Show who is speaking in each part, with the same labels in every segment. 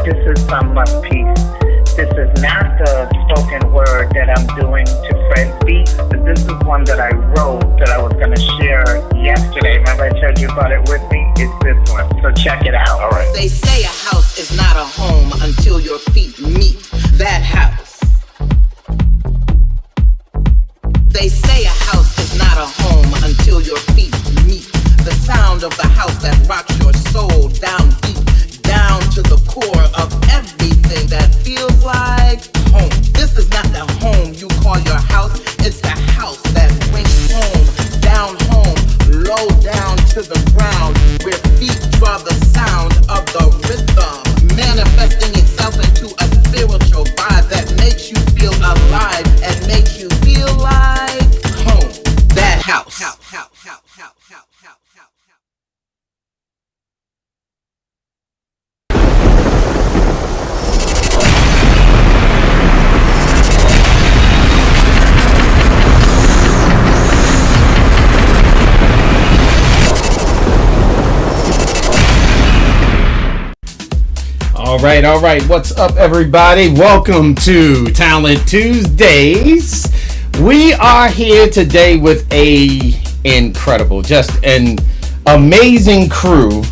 Speaker 1: This is Must Peace. This is not the spoken word that I'm doing to Fred Beats, but this is one that I wrote that I was going to share yesterday. Remember I told you about it with me? It's this one. So check it out.
Speaker 2: All right.
Speaker 3: They say a house is not a home until your feet meet that house. They say a house is not a home until your feet meet the sound of the house that rocks your soul down deep, down to the core of everything that feels like home. This is not the home you call your house. It's the house that brings home, low down to the ground, where feet draw the sound of the rhythm, manifesting itself into a spiritual vibe that makes you feel alive and makes you feel like home. That house.
Speaker 4: All right. What's up, everybody? Welcome to Talent Tuesdays. We are here today with just an amazing crew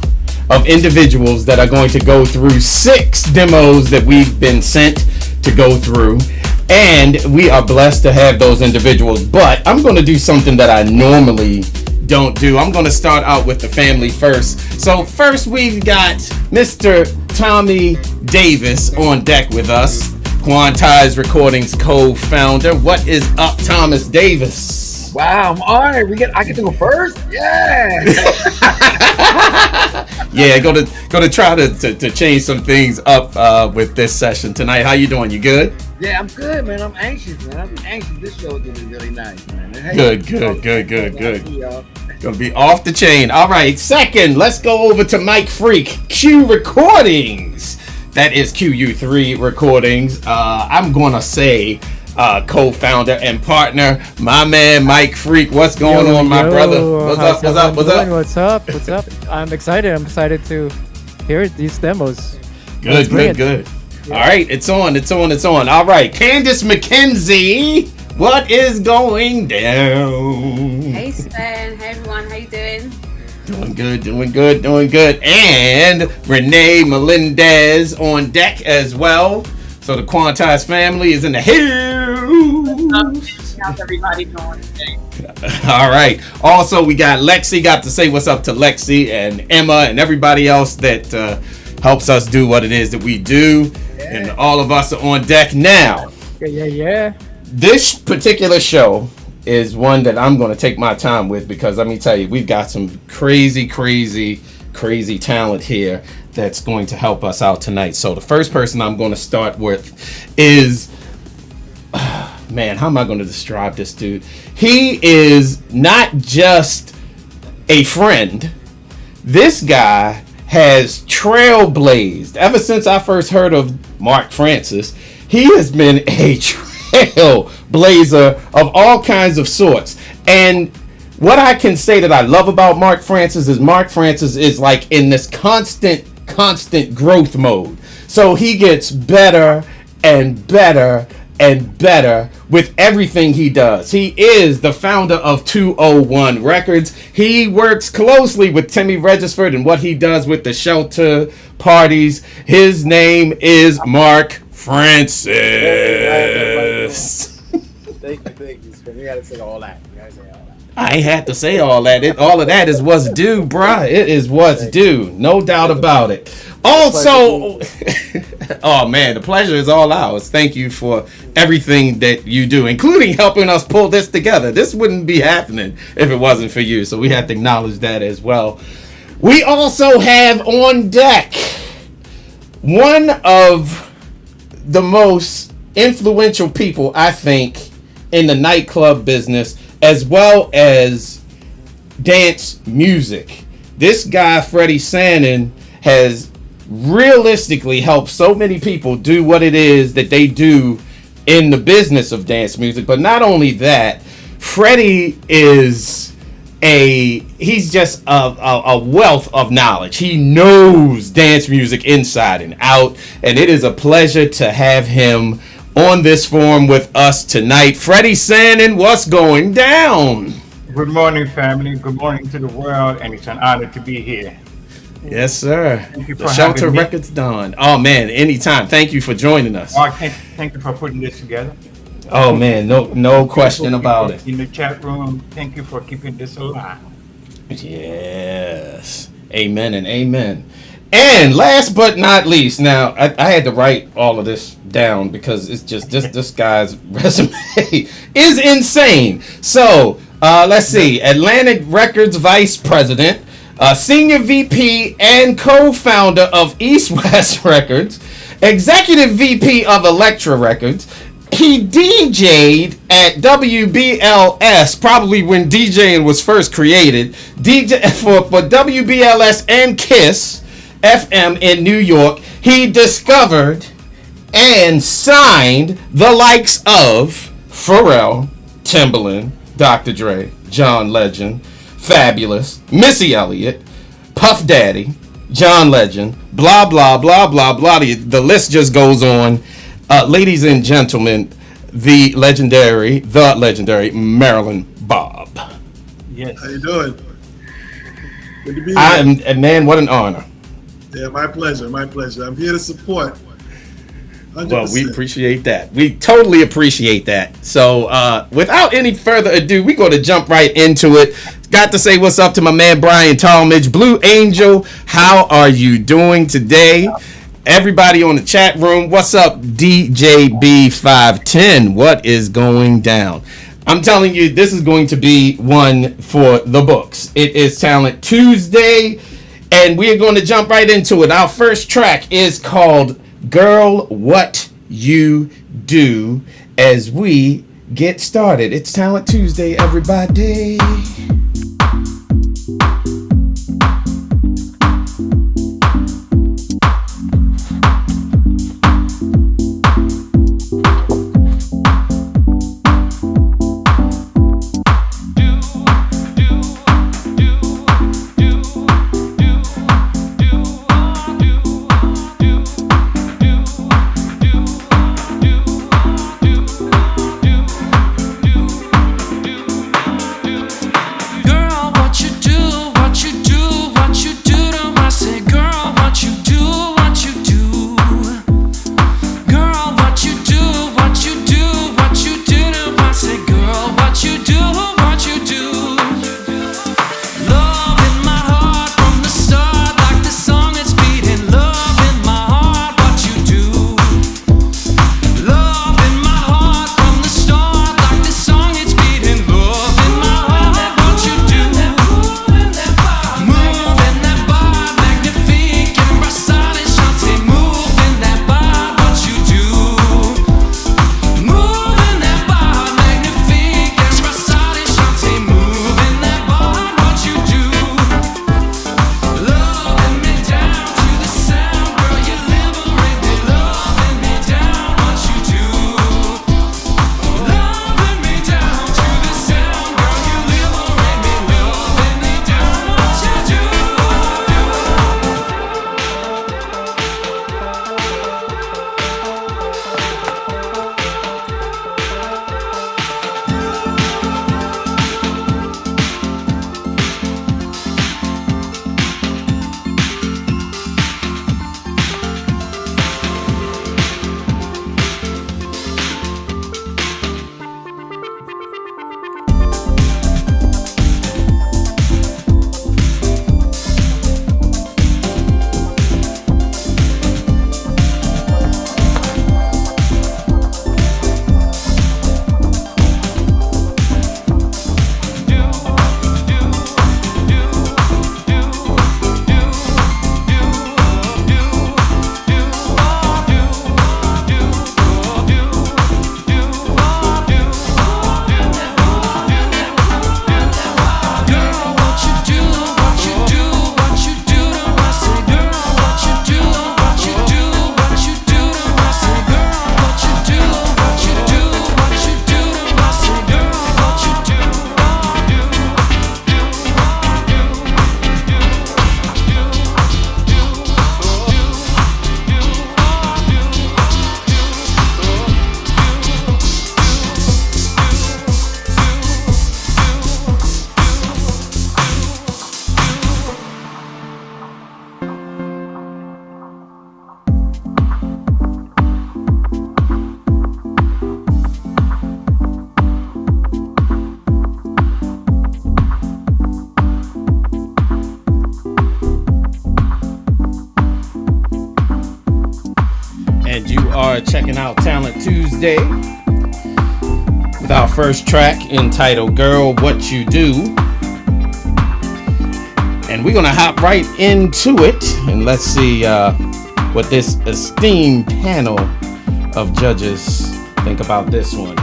Speaker 4: of individuals that are going to go through 6 demos that we've been sent to go through. And we are blessed to have those individuals. But I'm going to do something that I normally don't do. I'm going to start out with the family first. So first we've got Mr. Tommy Davis on deck with us. Quantize Recordings co-founder. What is up, Thomas Davis?
Speaker 2: Wow, I'm honored. I get to go first? Yeah.
Speaker 4: Yeah, gonna try to change some things up with this session tonight. How you doing? You good?
Speaker 2: Yeah, I'm good, man. I'm anxious, man. I'm anxious. This show is gonna be really nice, man. Hey,
Speaker 4: Good. Gonna be off the chain. All right, second, let's go over to Mike Freak, Q Recordings. That is QU3 Recordings. I'm gonna say co-founder and partner, my man Mike Freak. What's going on, my brother?
Speaker 5: What's up? I'm excited to hear these demos.
Speaker 4: Good. Yeah. All right, it's on. All right, Candace McKenzie, what is going down?
Speaker 6: Hey Spen, hey everyone, how you doing?
Speaker 4: Doing good. And Renee Melendez on deck as well. So the Quantize family is in the house.
Speaker 6: How's everybody doing today?
Speaker 4: All right. Also, we got Lexi. Got to say what's up to Lexi and Emma and everybody else that helps us do what it is that we do. Yeah. And all of us are on deck now.
Speaker 5: Yeah. This
Speaker 4: particular show is one that I'm going to take my time with because let me tell you, we've got some crazy talent here that's going to help us out tonight. So the first person I'm going to start with is, man, how am I going to describe this dude? He is not just a friend. This guy has trailblazed. Ever since I first heard of Mark Francis, he has been a trailblazer of all kinds of sorts. And what I can say that I love about Mark Francis is like in this constant growth mode. So he gets better and better with everything he does. He is the founder of 201 Records. He works closely with Timmy Regisford and what he does with the shelter parties. His name is Mark Francis.
Speaker 2: Thank you. You gotta say all that.
Speaker 4: I ain't had to say all that. All of that is what's due, bruh. It is what's due. No doubt about it. Also, oh man, the pleasure is all ours. Thank you for everything that you do, including helping us pull this together. This wouldn't be happening if it wasn't for you. So we have to acknowledge that as well. We also have on deck one of the most influential people, I think, in the nightclub business, as well as dance music. This guy, Freddie Sannon, has realistically helped so many people do what it is that they do in the business of dance music. But not only that, Freddie is he's just a wealth of knowledge. He knows dance music inside and out, and it is a pleasure to have him on this forum with us tonight. Freddie Sannon, what's going down?
Speaker 7: Good morning, family. Good morning to the world, and it's an honor to be here.
Speaker 4: Yes, sir.
Speaker 7: Thank you for
Speaker 4: the Shelter
Speaker 7: having me.
Speaker 4: Records done. Oh man, anytime. Thank you for joining us.
Speaker 7: Mark, thank you for putting this together.
Speaker 4: Oh man, no question about it.
Speaker 7: In the chat room, thank you for keeping this alive.
Speaker 4: Yes. Amen and amen. And last but not least, now I had to write all of this down because it's just this guy's resume is insane. So let's see, Atlantic Records Vice President, Senior VP and co-founder of East West Records, Executive VP of Elektra Records. He DJ'd at WBLS, probably when DJing was first created, DJ for WBLS and KISS FM in New York. He discovered and signed the likes of Pharrell, Timbaland, Dr. Dre, John Legend, Fabulous, Missy Elliott, Puff Daddy, John Legend, blah, blah, blah, blah, blah. The list just goes on. Ladies and gentlemen, the legendary Marilyn Bob.
Speaker 7: Yes.
Speaker 8: How you doing? Good to be here.
Speaker 4: Man, what an honor.
Speaker 8: Yeah, my pleasure. I'm here to support. 100%.
Speaker 4: Well, we appreciate that. We totally appreciate that. So, without any further ado, we're going to jump right into it. Got to say what's up to my man Brian Talmadge. Blue Angel, how are you doing today? Everybody on the chat room, what's up, DJB510? What is going down? I'm telling you, this is going to be one for the books. It is Talent Tuesday, and we are going to jump right into it. Our first track is called Girl, What You Do, as we get started. It's Talent Tuesday, everybody. Checking out Talent Tuesday with our first track entitled Girl, What You Do. And we're going to hop right into it, and let's see what this esteemed panel of judges think about this one.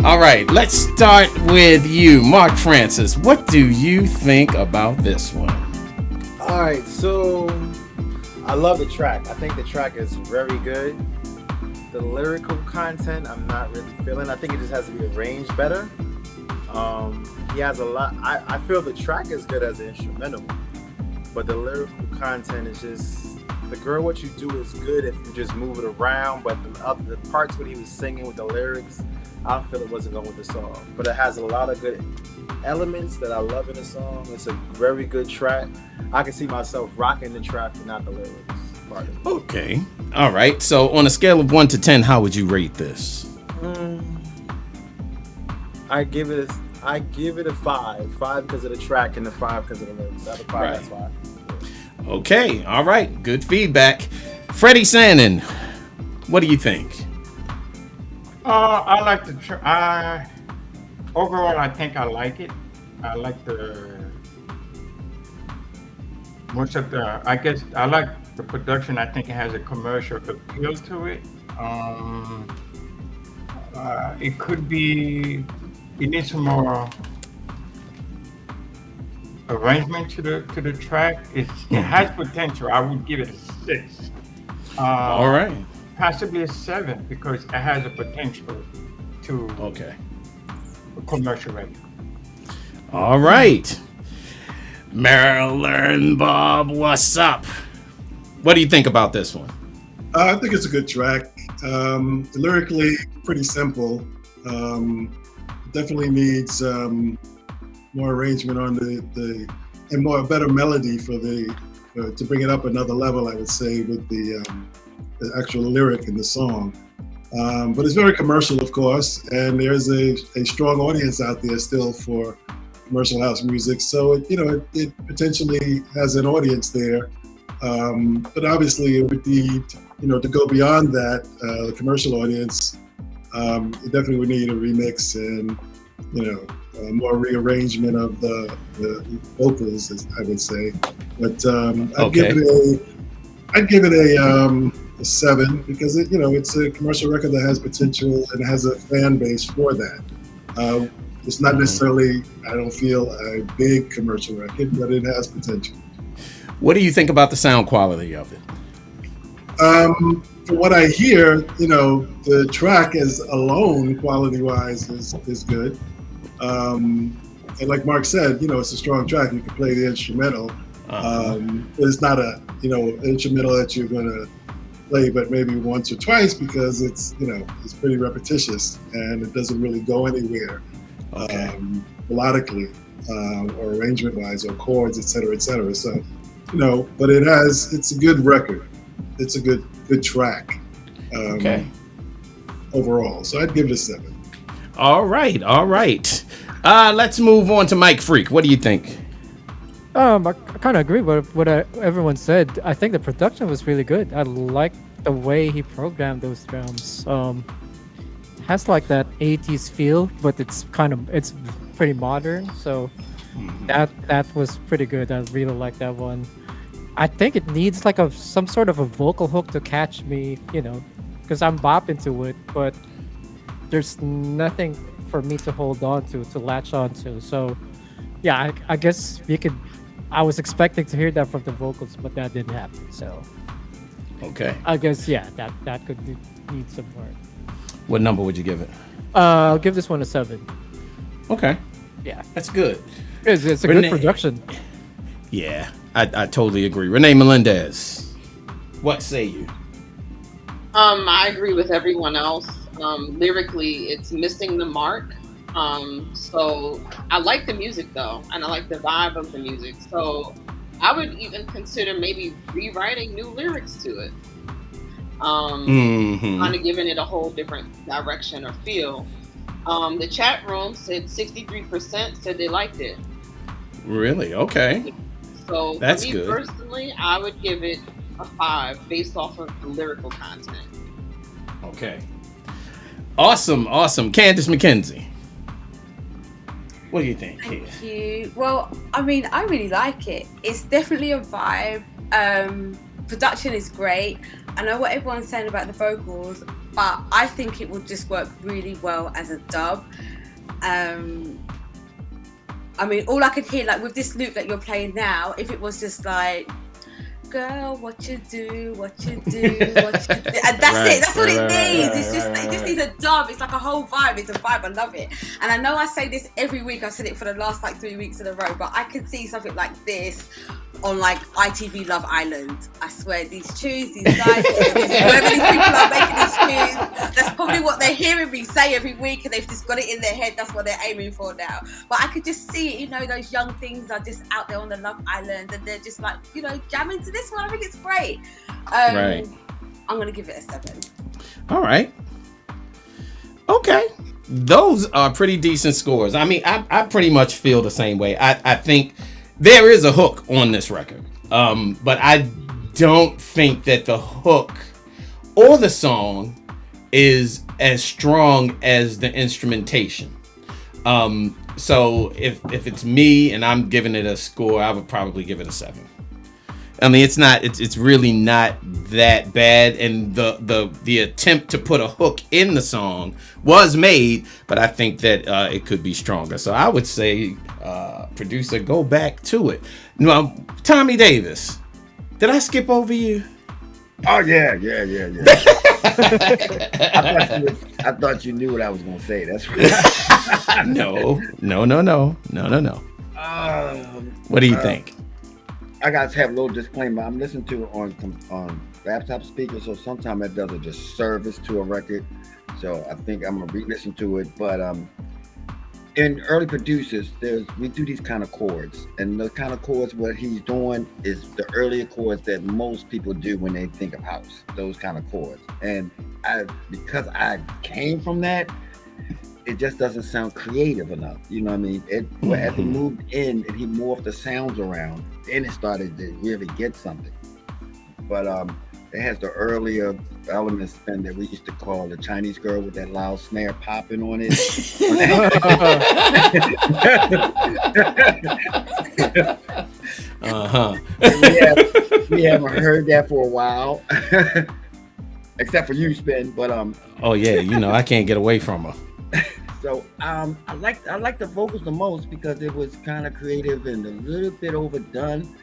Speaker 4: All right, let's start with you, Mark Francis. What do you think about this one?
Speaker 9: All right, so I love the track. I think the track is very good. The lyrical content, I'm not really feeling. I think it just has to be arranged better. He has a lot. I feel the track is good as an instrumental, but the lyrical content is just, the Girl What You Do is good if you just move it around, but the parts when he was singing with the lyrics, I feel it wasn't going with the song. But it has a lot of good elements that I love in the song. It's a very good track. I can see myself rocking the track but not the lyrics.
Speaker 4: Okay. All right. So on a scale of 1 to 10, how would you rate this?
Speaker 9: I give it a 5. 5 because of the track and the 5 because of the lyrics. Out of 5,
Speaker 4: Right.
Speaker 9: that's 5.
Speaker 4: Okay. All right. Good feedback. Freddie Sannon, what do you think?
Speaker 7: I like overall, I think I like it. I like I guess I like the production. I think it has a commercial appeal to it. It could be, it needs some more arrangement to the track. It has potential. I would give it a 6.
Speaker 4: All right.
Speaker 7: Possibly a 7 because it has a potential to a commercial ready.
Speaker 4: All right. Marilyn Bob, what's up? What do you think about this one?
Speaker 8: I think it's a good track. Lyrically, pretty simple. Definitely needs more arrangement on and a better melody for to bring it up another level, I would say, with the actual lyric in the song. But it's very commercial, of course, and there's a strong audience out there still for commercial house music. So it potentially has an audience there. But obviously it would need, to go beyond that, the commercial audience, it definitely would need a remix and, more rearrangement of the vocals, I would say. But I'd give it a 7 because it's a commercial record that has potential and has a fan base for that. It's not necessarily, I don't feel, a big commercial record, but it has potential.
Speaker 4: What do you think about the sound quality of it?
Speaker 8: From what I hear, the track as alone, quality-wise, is good. And like Mark said, it's a strong track. You can play the instrumental. It's not a, instrumental that you're going to play, but maybe once or twice because it's pretty repetitious and it doesn't really go anywhere melodically or arrangement-wise or chords, et cetera, et cetera. So, but it's a good record. It's a good track overall. So I'd give it a 7.
Speaker 4: All right. Let's move on to Mike Freak. What do you think?
Speaker 5: I kind of agree with what everyone said. I think the production was really good. I like the way he programmed those drums. It has like that 80s feel, but it's pretty modern. So that was pretty good. I really like that one. I think it needs like some sort of a vocal hook to catch me, because I'm bopping to it, but there's nothing for me to hold on to latch on to. So yeah, I guess I was expecting to hear that from the vocals, but that didn't happen. So I guess that could need some work.
Speaker 4: What number would you give it?
Speaker 5: I'll give this one a 7.
Speaker 4: Okay.
Speaker 5: Yeah,
Speaker 4: that's good.
Speaker 5: It's a good production.
Speaker 4: Yeah, I totally agree. Renee Melendez, what say you?
Speaker 10: I agree with everyone else. Lyrically, it's missing the mark. So I like the music though, and I like the vibe of the music. So I would even consider maybe rewriting new lyrics to it. Kind of giving it a whole different direction or feel. The chat room said 63% said they liked it.
Speaker 4: Really? Okay.
Speaker 10: So
Speaker 4: that's
Speaker 10: for me
Speaker 4: good.
Speaker 10: Personally, I would give it a 5 based off of the lyrical content.
Speaker 4: Okay. Awesome. Candace McKenzie, what do you think?
Speaker 6: Thank you. Well, I mean, I really like it. It's definitely a vibe. Production is great. I know what everyone's saying about the vocals, but I think it would just work really well as a dub. I mean, all I could hear, like with this loop that you're playing now, if it was just like, girl, what you do, and that's it. That's what it needs. It just needs a dub. It's like a whole vibe. It's a vibe. I love it. And I know I say this every week. I've said it for the last 3 weeks in a row, but I could see something like this on ITV Love Island. I swear, these tunes, these guys, whoever these people are making these tunes, that's probably what they're hearing me say every week, and they've just got it in their head. That's what they're aiming for now. But I could just see it. Those young things are just out there on the Love Island, and they're just jamming to this one. I think it's great.
Speaker 4: Right.
Speaker 6: I'm gonna give it a 7.
Speaker 4: All right. Okay. Those are pretty decent scores. I mean, I pretty much feel the same way. I think there is a hook on this record, but I don't think that the hook or the song is as strong as the instrumentation. So if it's me and I'm giving it a score, I would probably give it a 7. I mean, it's really not that bad, and the attempt to put a hook in the song was made, but I think that it could be stronger. So I would say, producer, go back to it. Now, Tommy Davis, did I skip over you?
Speaker 11: Oh yeah. I thought you knew what I was gonna say. That's right.
Speaker 4: No. What do you think?
Speaker 11: I got to have a little disclaimer. I'm listening to it on laptop speakers, so sometimes it does a disservice to a record. So I think I'm gonna re-listen to it. But in early producers, we do these kind of chords, and the kind of chords what he's doing is the earlier chords that most people do when they think of house. Those kind of chords, and because I came from that, it just doesn't sound creative enough. You know what I mean? As he moved in and he morphed the sounds around, then it started to really get something. But it has the earlier elements then that we used to call the Chinese girl with that loud snare popping on it. We haven't heard that for a while. Except for you, Spen, but
Speaker 4: oh yeah, I can't get away from her.
Speaker 11: So I like the vocals the most because it was kind of creative and a little bit overdone,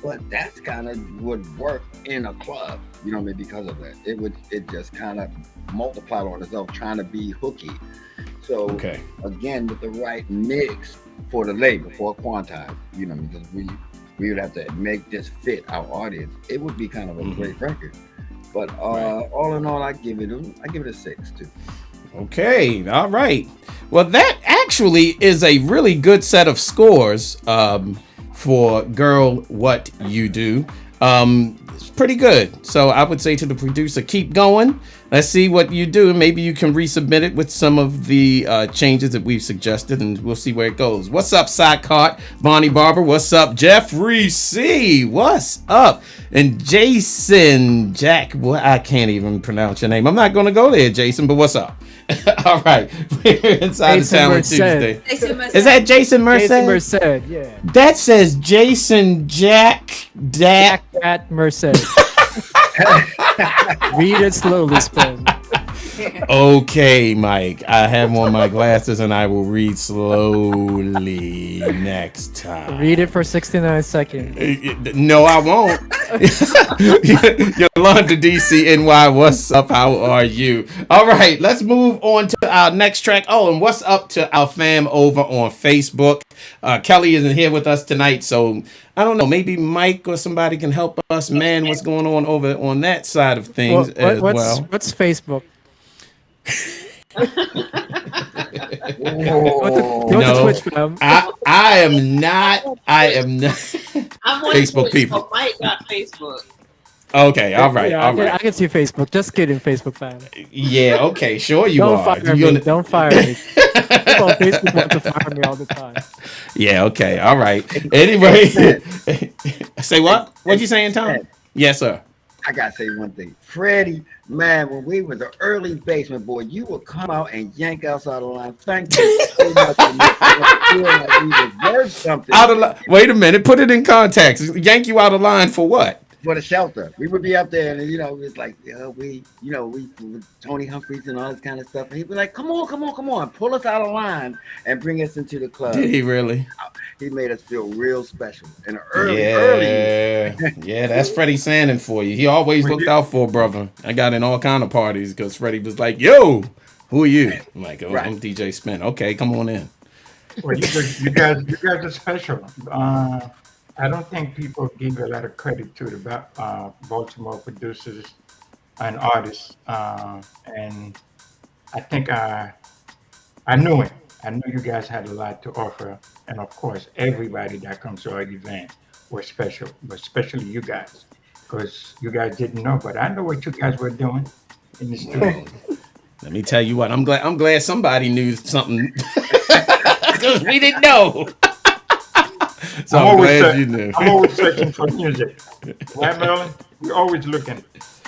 Speaker 11: but that's kind of would work in a club, you know what I mean? Because of that, it just kind of multiplied on itself, trying to be hooky. So again, with the right mix for the label, for Quantize, you know, because we would have to make this fit our audience. It would be kind of a great record. But all in all, I give it a 6 too.
Speaker 4: Okay, all right. Well, that actually is a really good set of scores for Girl What You Do. It's pretty good. So I would say to the producer, keep going. Let's see what you do. Maybe you can resubmit it with some of the changes that we've suggested, and we'll see where it goes. What's up, Sidecart? Bonnie Barber, what's up? Jeffrey C, what's up? And Jason Jack, well, I can't even pronounce your name. I'm not going to go there, Jason, but what's up? All right, we're inside Jason the town on Tuesday. Is that Jason Merced?
Speaker 5: Jason Merced, yeah.
Speaker 4: That says Jason Jack
Speaker 5: at Merced. Read it slowly, Spen.
Speaker 4: Okay, Mike. I have on my glasses and I will read slowly next time.
Speaker 5: Read it for 69 seconds.
Speaker 4: No, I won't. Yolanda DCNY, what's up? How are you? All right, let's move on to our next track. Oh, and what's up to our fam over on Facebook? Kelly isn't here with us tonight, so I don't know. Maybe Mike or somebody can help us man what's going on over on that side of things
Speaker 5: What's Facebook?
Speaker 4: No, I am not.
Speaker 10: I'm on
Speaker 4: Facebook
Speaker 10: Twitch,
Speaker 4: people.
Speaker 10: So Mike got Facebook.
Speaker 4: Okay, all right, all right.
Speaker 5: I can see Facebook. Just kidding, Facebook fan.
Speaker 4: Yeah, okay, sure you
Speaker 5: Don't
Speaker 4: are.
Speaker 5: Fire me. Don't fire me. People on Facebook want to fire me all the time.
Speaker 4: Yeah, okay, all right. Anyway, say what? What you saying, Tom? Yes, sir.
Speaker 11: I gotta say one thing, Freddie, man, when we were the early basement boy, you would come out and yank us out of line. Thank you so much for making us feel like we deserve something.
Speaker 4: Wait a minute, put it in context. Yank you out of line for what?
Speaker 11: For the shelter. We would be up there and it's like, we Tony Humphreys and all this kind of stuff. And he'd be like, come on, pull us out of line and bring us into the club.
Speaker 4: Did he really?
Speaker 11: He made us feel real special. And early.
Speaker 4: Yeah, that's Freddie Sandin for you. He always looked out for a brother. I got in all kind of parties because Freddie was like, yo, who are you? I'm like, oh, I'm DJ Spen. Okay, come on in.
Speaker 7: Well, you guys are special. I don't think people give a lot of credit to the Baltimore producers and artists, and I think I knew it. I knew you guys had a lot to offer, and of course, everybody that comes to our event was special, but especially you guys, because you guys didn't know, but I know what you guys were doing in the studio.
Speaker 4: Let me tell you what, I'm glad somebody knew something because we didn't know. So I'm glad you knew.
Speaker 7: I'm always searching for music. Right, Merlin? We're always looking.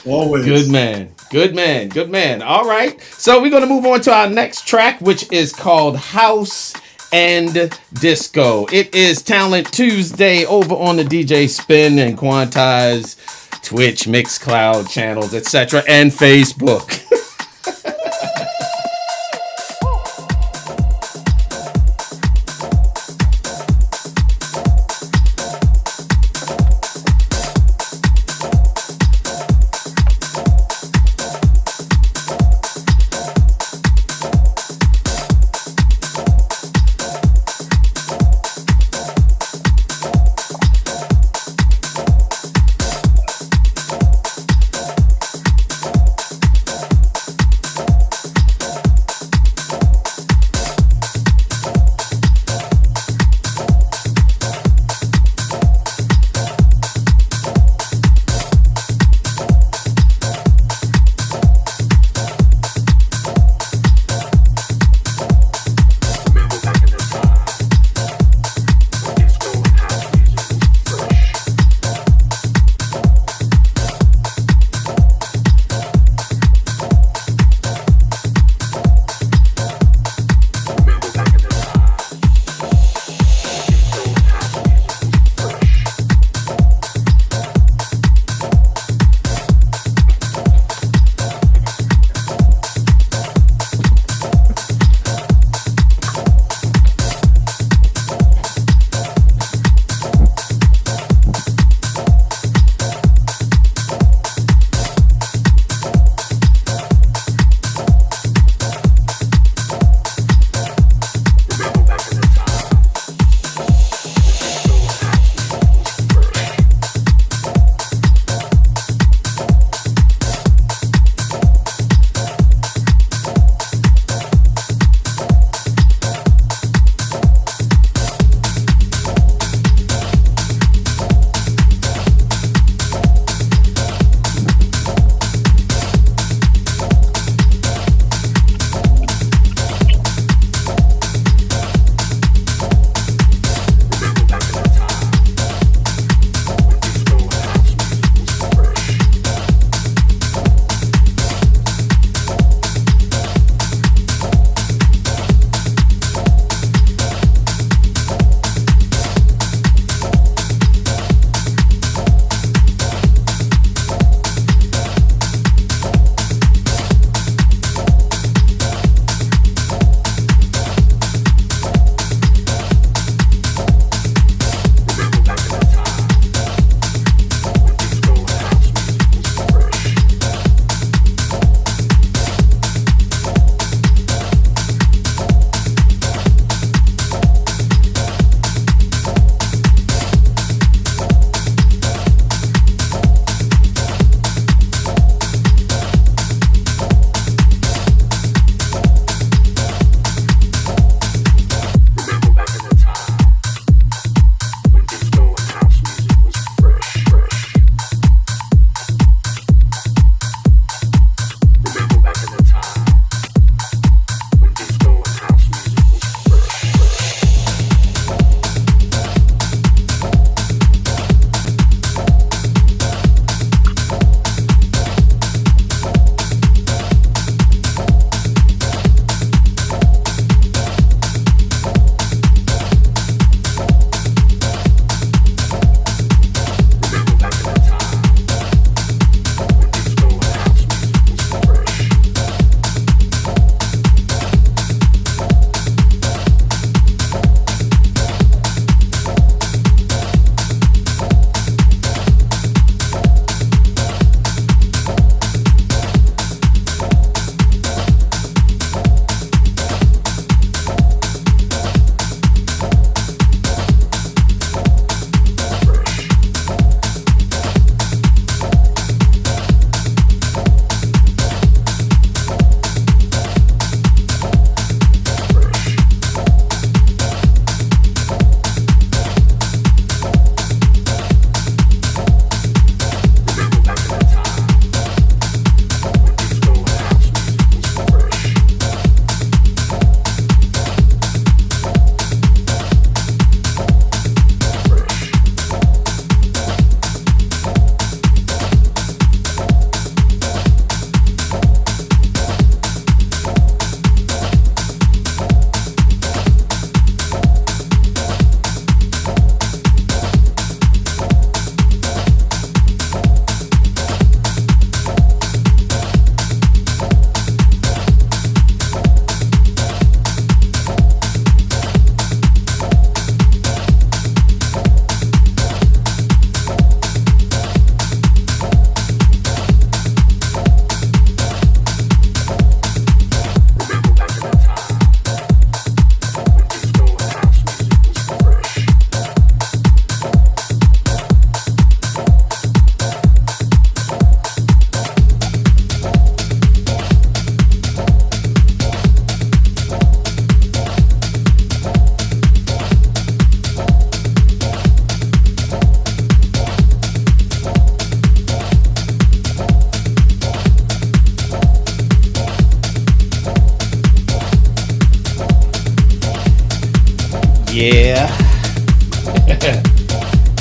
Speaker 8: Always.
Speaker 4: Good man. Good man. Good man. All right. So we're going to move on to our next track, which is called House and Disco. It is Talent Tuesday over on the DJ Spen and Quantize Twitch, Mixcloud channels, etc., and Facebook.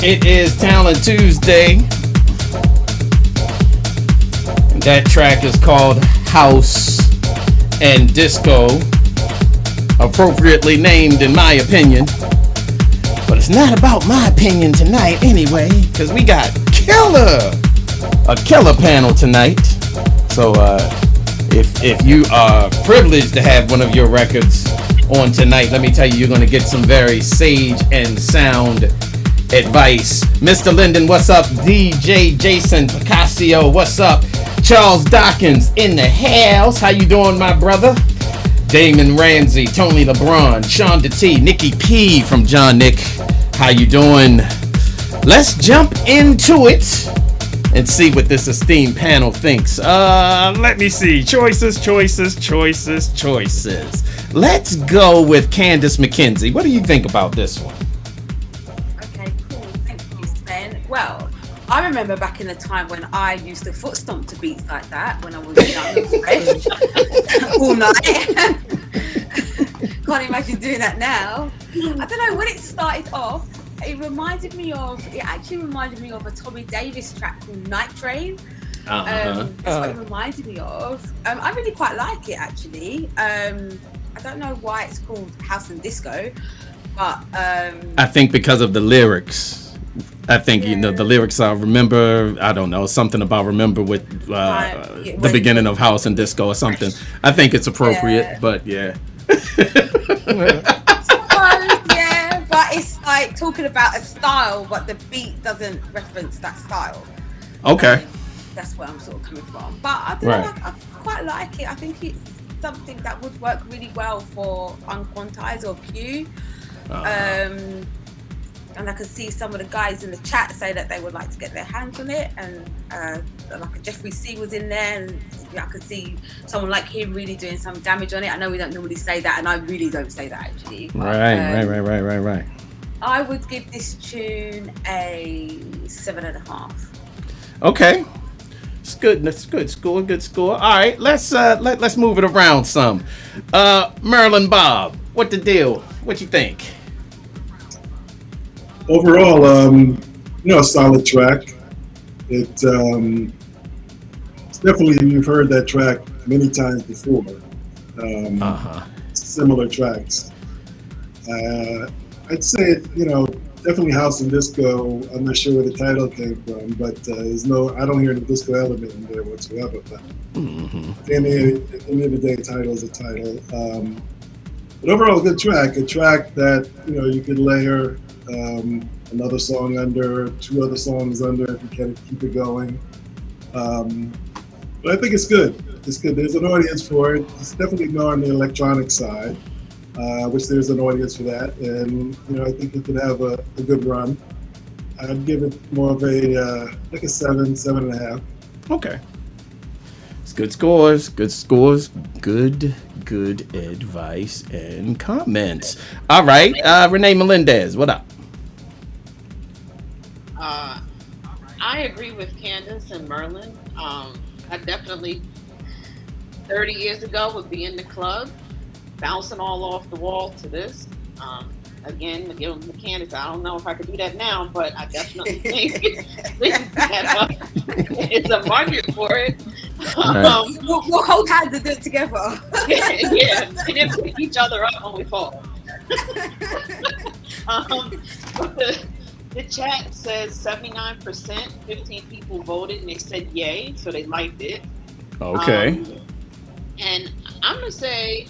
Speaker 4: It is Talent Tuesday. That track is called House and Disco. Appropriately named in my opinion. But it's not about my opinion tonight anyway, because we got a killer panel tonight. So if you are privileged to have one of your records on tonight, let me tell you, you're going to get some very sage and sound advice. Mr. Linden, what's up? DJ Jason Picasso, what's up? Charles Dawkins in the house. How you doing, my brother? Damon Ramsey, Tony LeBron, Shonda T, Nikki P from John Nick. How you doing? Let's jump into it and see what this esteemed panel thinks. Let me see. Choices. Let's go with Candace McKenzie. What do you think about this one?
Speaker 6: Okay, cool. Thank you, Spen. Well, I remember back in the time when I used to foot stomp to beats like that when I was young and fresh all night. Can't imagine doing that now. I don't know, when it started off, it actually reminded me of a Tommy Davis track called Night Train. That's what it reminded me of. I really quite like it, actually. I don't know why it's called House and Disco, but
Speaker 4: I think because of the lyrics. I think, you know, the lyrics I remember, I don't know, something about remember with the beginning of House and Disco or something. I think it's appropriate, but yeah.
Speaker 6: Yeah, but it's like talking about a style, but the beat doesn't reference that style.
Speaker 4: Okay.
Speaker 6: That's where I'm sort of coming from. But I don't know, I quite like it. I think it's something that would work really well for Quantize or Q. And I could see some of the guys in the chat say that they would like to get their hands on it, and like a Jeffrey C was in there, and I could see someone like him really doing some damage on it. I know we don't normally say that, and I really don't say that actually. But,
Speaker 4: right.
Speaker 6: I would give this tune a 7.5.
Speaker 4: Okay, it's good. That's good score. Good score. All right, let's move it around some. Merlin Bob, what the deal? What you think?
Speaker 8: Overall, a solid track. It's definitely, you've heard that track many times before. Similar tracks. I'd say, definitely House and Disco. I'm not sure where the title came from, but I don't hear the disco element in there whatsoever. But at the end of the day, title is a title. But overall, a good track. A track that, you could layer another song under, 2 other songs under if you can keep it going. But I think it's good. It's good. There's an audience for it. It's definitely more on the electronic side, which there's an audience for that. And, I think it could have a good run. I'd give it more of a 7.5.
Speaker 4: Okay. It's good scores. Good advice and comments. All right. Renee Melendez, what up?
Speaker 10: I agree with Candace and Merlin. I definitely 30 years ago would be in the club bouncing all off the wall to this. Again, to give them Candace, I don't know if I could do that now, but I definitely think it's a market for it.
Speaker 6: We'll hold hands and do it together.
Speaker 10: Yeah, and then pick each other up when we fall. The chat says 79%, 15 people voted and they said yay, so they liked it.
Speaker 4: Okay.
Speaker 10: And I'm gonna say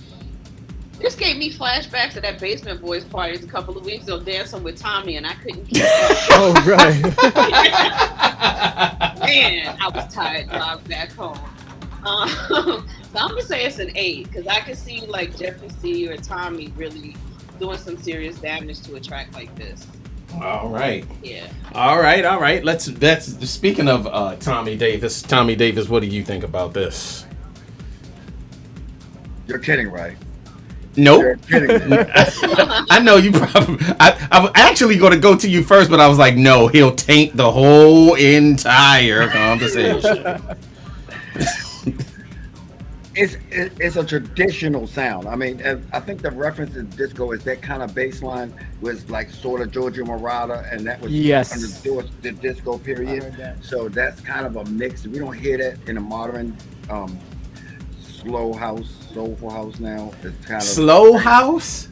Speaker 10: this gave me flashbacks to that Basement Boys parties a couple of weeks ago, dancing with Tommy, and I couldn't keep up.
Speaker 5: Oh, right.
Speaker 10: Man, I was tired driving back home. So I'm gonna say it's an 8 because I could see like Jeffrey C or Tommy really doing some serious damage to a track like this.
Speaker 4: All right.
Speaker 10: Yeah.
Speaker 4: All right. That's speaking of Tommy Davis. Tommy Davis, what do you think about this?
Speaker 11: You're kidding, right?
Speaker 4: Nope.
Speaker 11: You're kidding.
Speaker 4: I know you probably. I was actually going to go to you first, but I was like, no, he'll taint the whole entire conversation.
Speaker 11: it's a traditional sound. I mean, I think the reference in disco is that kind of bass line was like sort of Giorgio Moroder, and that was under
Speaker 5: Yes.
Speaker 11: the disco
Speaker 9: I
Speaker 11: period.
Speaker 9: heard that.
Speaker 11: So that's kind of a mix. We don't hear that in a modern slow house, soulful house now. It's kind of
Speaker 4: Slow house.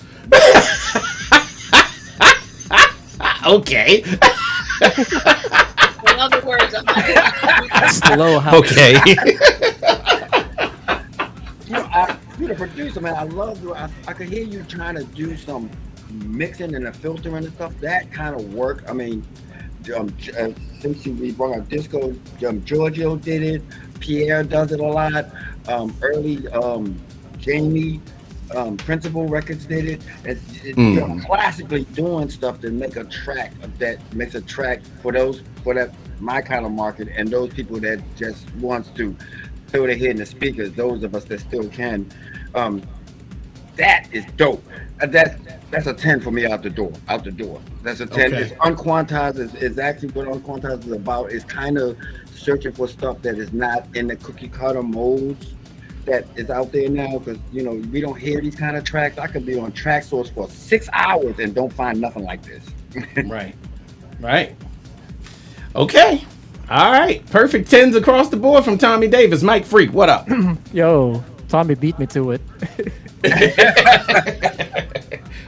Speaker 4: Okay.
Speaker 10: In other words,
Speaker 5: Slow house.
Speaker 4: Okay.
Speaker 11: you're the producer, man. I love you. I could hear you trying to do some mixing and the filtering and stuff. That kind of work. I mean, since we brought up disco, Giorgio did it. Pierre does it a lot. Early Jamie, Principal Records did it. Classically doing stuff to make a track that makes a track for that my kind of market and those people that just wants to throw their head in the speakers. Those of us that still can. That is dope. That's a 10 for me out the door. That's a 10.
Speaker 4: Okay.
Speaker 11: It's unquantized is actually what unquantized is about. It's kind of searching for stuff that is not in the cookie cutter molds that is out there now, because we don't hear these kind of tracks. I could be on Track Source for 6 hours and don't find nothing like this.
Speaker 4: Right. Okay. All right. Perfect 10s across the board from Tommy Davis. Mike Freak, what up?
Speaker 5: Yo, Tommy beat me to it.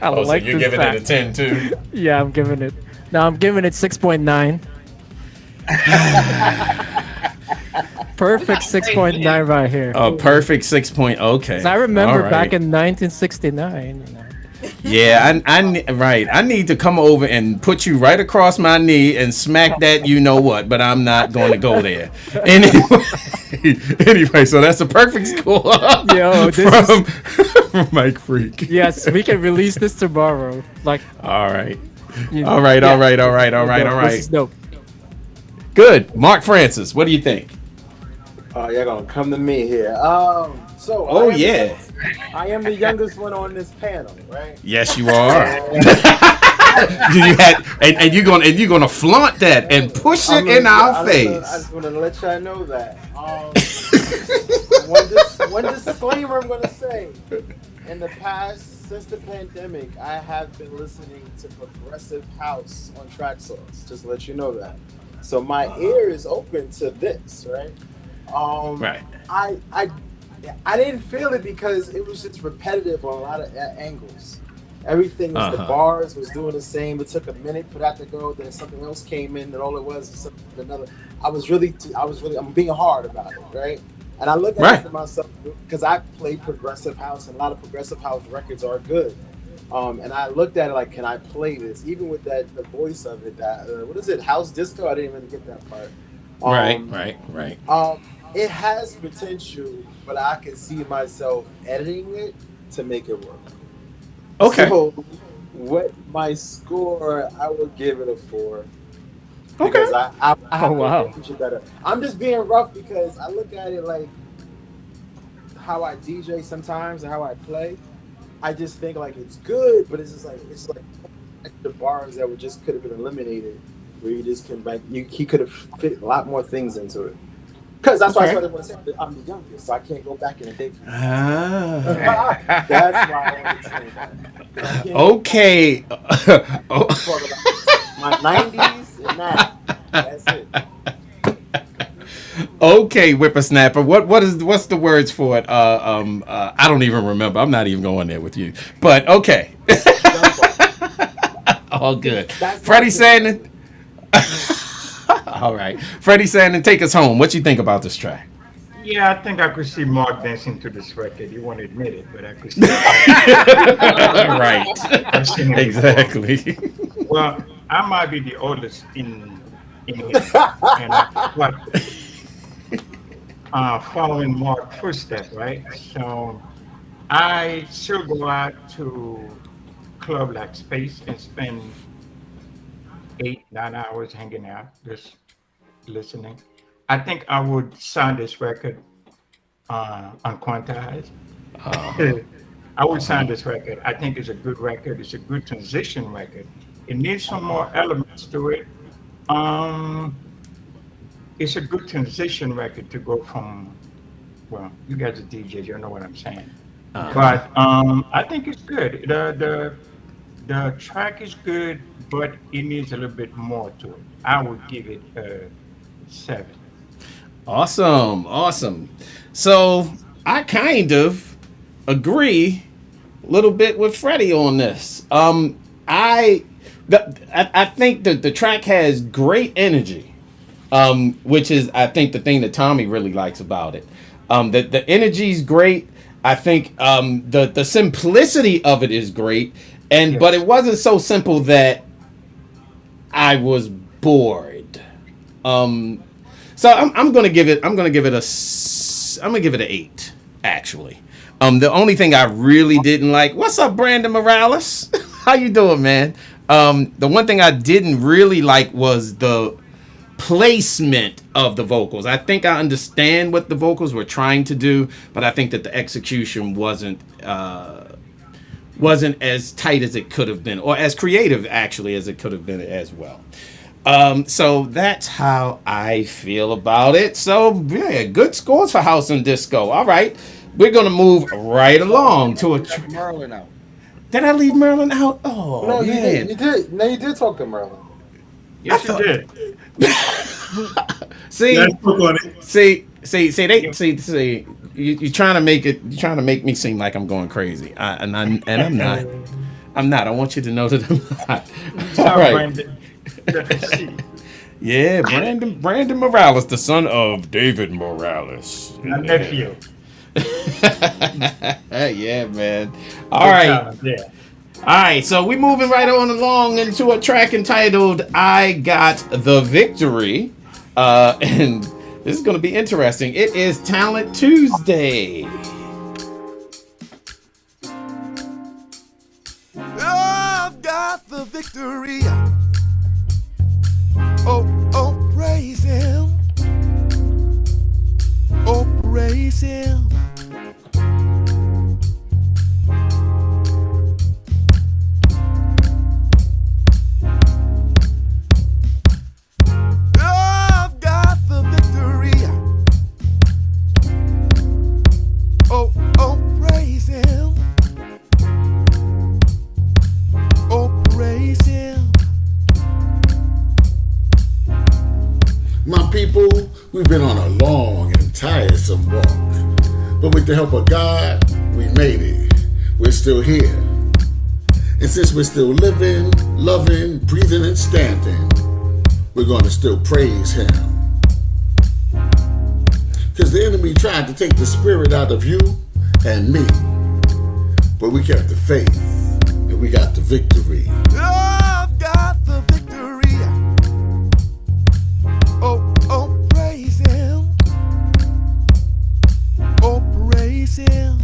Speaker 5: I
Speaker 4: So
Speaker 5: like
Speaker 4: you're
Speaker 5: this
Speaker 4: giving
Speaker 5: fact.
Speaker 4: it a 10 too?
Speaker 5: Yeah, I'm giving it. Now I'm giving it 6.9. Perfect 6.9 right here.
Speaker 4: A perfect 6 point. Okay.
Speaker 5: 'Cause I remember
Speaker 4: All right.
Speaker 5: back in 1969.
Speaker 4: Yeah, I need to come over and put you right across my knee and smack that you know what, but I'm not going to go there. Anyway, so that's a perfect score.
Speaker 5: Yo,
Speaker 4: from Mike Freak.
Speaker 5: Yes, we can release this tomorrow. Like,
Speaker 4: All right.
Speaker 5: you
Speaker 4: All right.
Speaker 5: This is dope.
Speaker 4: Good. Mark Francis, what do you think?
Speaker 9: Oh, you're gonna come to me here. So
Speaker 4: Oh,
Speaker 9: I am the youngest one on this panel, right?
Speaker 4: Yes, you are. and you're gonna flaunt that and push it in our face.
Speaker 9: I just want to let y'all know that. One disclaimer I'm gonna say: in the past, since the pandemic, I have been listening to progressive house on Track Source. Just to let you know that. So my ear is open to this, right?
Speaker 4: Right.
Speaker 9: I didn't feel it because it was just repetitive on a lot of angles. Everything was the bars was doing the same. It took a minute for that to go. Then something else came in, and all it was another. I'm being hard about it, right? And I look at it for myself because I play progressive house, and a lot of progressive house records are good. And I looked at it like, can I play this? Even with the voice of it, what is it? House disco? I didn't even get that part.
Speaker 4: Right.
Speaker 9: It has potential, but I can see myself editing it to make it work.
Speaker 4: Okay.
Speaker 9: So, what my score? I would give it a 4.
Speaker 4: Okay.
Speaker 9: Because I
Speaker 5: wow.
Speaker 9: to better. I'm just being rough because I look at it like how I DJ sometimes and how I play. I just think like it's good, but it's like the bars that could have been eliminated, where you just can he could have fit a lot more things into it. Because that's why I started want to say that I'm the youngest, so I can't go back in the day. That's why I want to say that.
Speaker 4: Okay.
Speaker 9: My 90s and that. That's it.
Speaker 4: Okay, whippersnapper. What's the words for it? I don't even remember. I'm not even going there with you. But okay. All good. Freddie Sandin. All right. Freddie Sandin, take us home. What you think about this track?
Speaker 7: Yeah, I think I could see Mark dancing to this record. He won't admit it, but I could see
Speaker 4: Right. Exactly.
Speaker 7: Well, I might be the oldest in here, and following Mark's footsteps, right? So I still go out to club like Space and spend 8-9 hours hanging out, just listening. I think I would sign this record on Quantize. I would sign this record. I think it's a good record. It's a good transition record. It needs some more elements to it. It's a good transition record to go from Well, you guys are DJs, you know what I'm saying. But I think it's good. The track is good, but it needs a little bit more to it. I would give it a 7.
Speaker 4: Awesome, awesome. So I kind of agree a little bit with Freddie on this. I think that the track has great energy, which is I think the thing that Tommy really likes about it. The energy is great. I think the simplicity of it is great, but it wasn't so simple that I was bored. So I'm gonna give it an 8 actually. The only thing I really didn't like, what's up, Brandon Morales? How you doing, man? The one thing I didn't really like was the placement of the vocals. I think I understand what the vocals were trying to do, but I think that the execution wasn't as tight as it could have been, or as creative actually as it could have been as well. So that's how I feel about it. So yeah, good scores for House and Disco. All right, we're gonna move right along to a.
Speaker 11: Merlin out.
Speaker 4: Did I leave Merlin out? Oh
Speaker 9: no,
Speaker 4: man,
Speaker 9: you did. No, you did talk to Merlin.
Speaker 7: Yes, you did.
Speaker 4: See, you're trying to make it. You're trying to make me seem like I'm going crazy, and I'm not. I'm not. I want you to know that I'm not. All right. Yeah, Brandon Morales, the son of David Morales.
Speaker 7: My nephew.
Speaker 4: Yeah, man. All right.
Speaker 7: Yeah.
Speaker 4: All right, so we're moving right on along into a track entitled I Got the Victory. And this is going to be interesting. It is Talent Tuesday.
Speaker 12: I've got the victory. Oh, praise him. Oh, praise him. I've got the victory. Oh, praise him. Oh, praise him.
Speaker 13: My people, we've been on a long and tiresome walk, but with the help of God, we made it. We're still here. And since we're still living, loving, breathing, and standing, we're going to still praise him. Because the enemy tried to take the spirit out of you and me, but we kept the faith, and we got the victory.
Speaker 12: I've got the victory. Oh, praise him. Oh, praise him.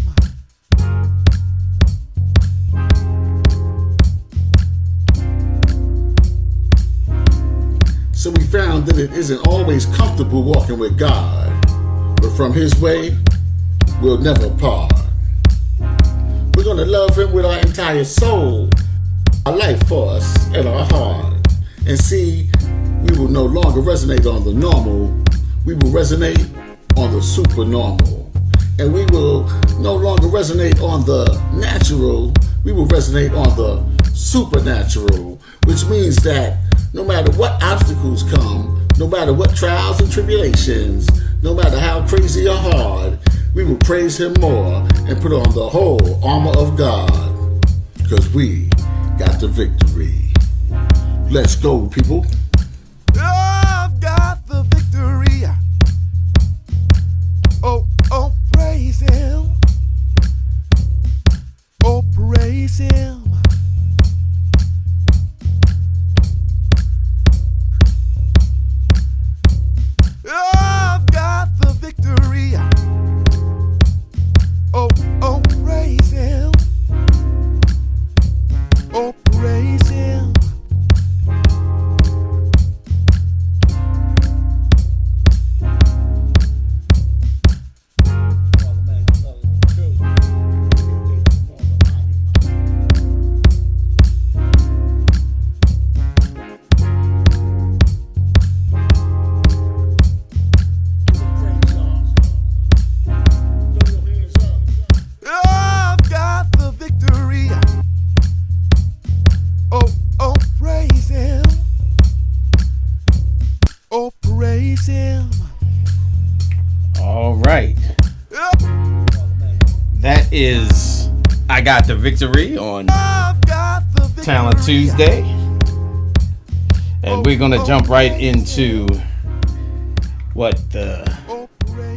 Speaker 13: So we found that it isn't always comfortable walking with God, but from his way, we'll never part. We're gonna love him with our entire soul, our life force, and our heart. And see, we will no longer resonate on the normal, we will resonate on the super normal. And we will no longer resonate on the natural, we will resonate on the supernatural, which means that no matter what obstacles come, no matter what trials and tribulations, no matter how crazy or hard, we will praise him more and put on the whole armor of God, because we got the victory. Let's go, people.
Speaker 12: I've got the victory. Oh, praise him. Oh, praise him. I've got the victory. Oh, praise him. Oh, praise him.
Speaker 4: All right. That is I Got the Victory on Talent Tuesday. And we're going to jump right into what the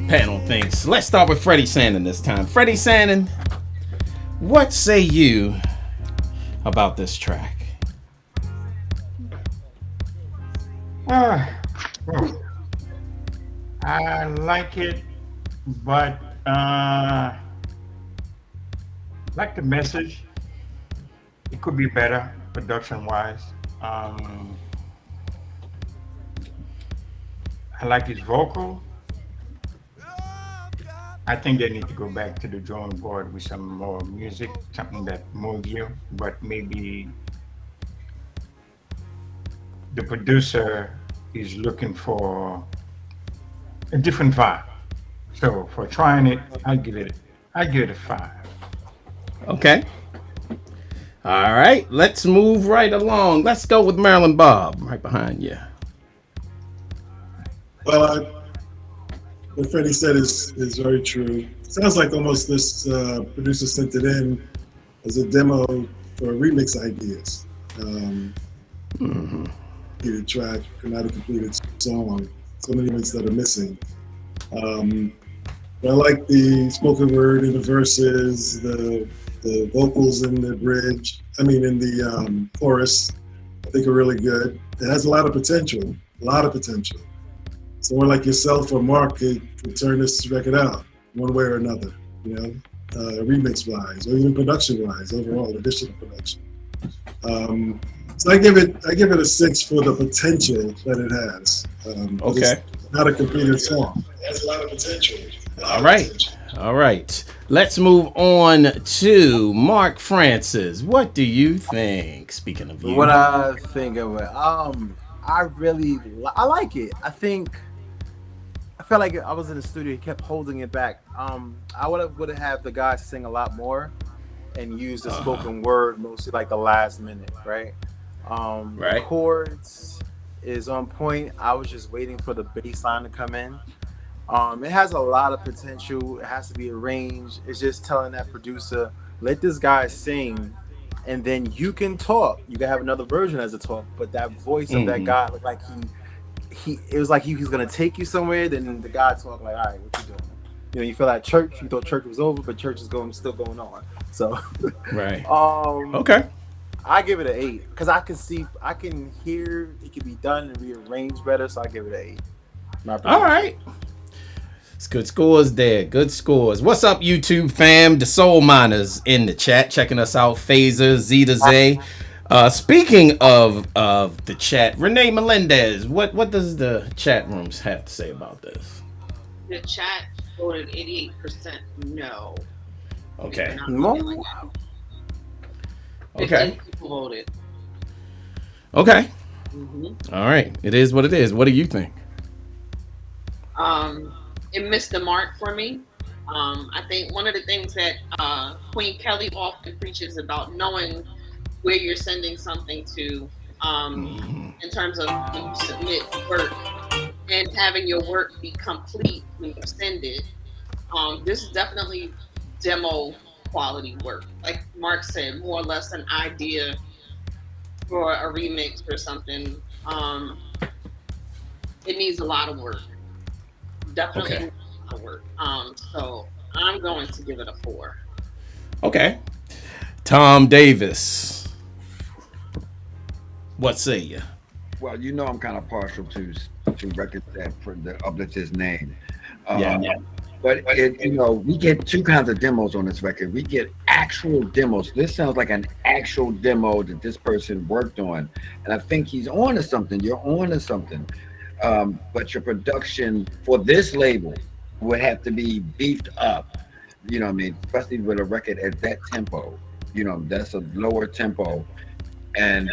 Speaker 4: panel thinks. Let's start with Freddie Sandin this time. Freddie Sandin, what say you about this track?
Speaker 7: I like it, but like the message. It could be better production-wise. I like his vocal. I think they need to go back to the drawing board with some more music, something that moves you, but maybe the producer is looking for a different vibe. So for trying it, I give it a 5.
Speaker 4: Okay. All right, let's move right along. Let's go with Marilyn Bob, right behind you.
Speaker 8: Well, what Freddie said is very true. Sounds like almost this producer sent it in as a demo for remix ideas. Completed track, not a completed song. So many elements that are missing. But I like the spoken word in the verses, the vocals in the bridge. I mean, in the chorus. I think are really good. It has a lot of potential. Someone like yourself or Mark could turn this record out one way or another, you know, remix wise or even production wise, overall, additional production. So I give it a 6 for the potential that it has.
Speaker 4: Okay.
Speaker 8: It's not a completed song. It has a lot of potential.
Speaker 4: All right. Let's move on to Mark Francis. What do you think? Speaking of you,
Speaker 9: what I think of it, I like it. I felt like I was in the studio. He kept holding it back. I would have had the guy sing a lot more and use the spoken word mostly like the last minute, right?
Speaker 4: Right.
Speaker 9: The chords is on point. I was just waiting for the bass line to come in. It has a lot of potential. It has to be arranged. It's just telling that producer, let this guy sing, and then you can talk. You can have another version as a talk, but that voice of that guy looked like it was like he was gonna take you somewhere. Then the guy talked like, all right, what you doing? You know, you feel like church. You thought church was over, but church is still going on. So,
Speaker 4: right.
Speaker 9: Okay. I give it an 8 because I can hear it can be done and rearranged better. So I give it an 8.
Speaker 4: All right. It's good scores there. Good scores. What's up, YouTube fam? The Soul Miners in the chat checking us out. Phaser, Z to Z. Speaking of the chat, Renee Melendez, what does the chat rooms have to say about this?
Speaker 10: The chat voted 88% no.
Speaker 4: Okay.
Speaker 10: Okay. People voted.
Speaker 4: Okay. All right. It is what it is. What do you think?
Speaker 10: It missed the mark for me. I think one of the things that Queen Kelly often preaches about knowing where you're sending something to in terms of when you submit work and having your work be complete when you send it. This is definitely demo quality work. Like Mark said, more or less an idea for a remix or something. It needs a lot of work. Definitely needs a lot of work. So I'm going to give it a 4.
Speaker 4: Okay. Tom Davis. What say you?
Speaker 11: Well, you know I'm kind of partial to records that uplift his name. But we get two kinds of demos on this record. We get actual demos. This sounds like an actual demo that this person worked on, and I think he's on to something. You're on to something. But your production for this label would have to be beefed up. You know what I mean? Especially with a record at that tempo. You know, that's a lower tempo, and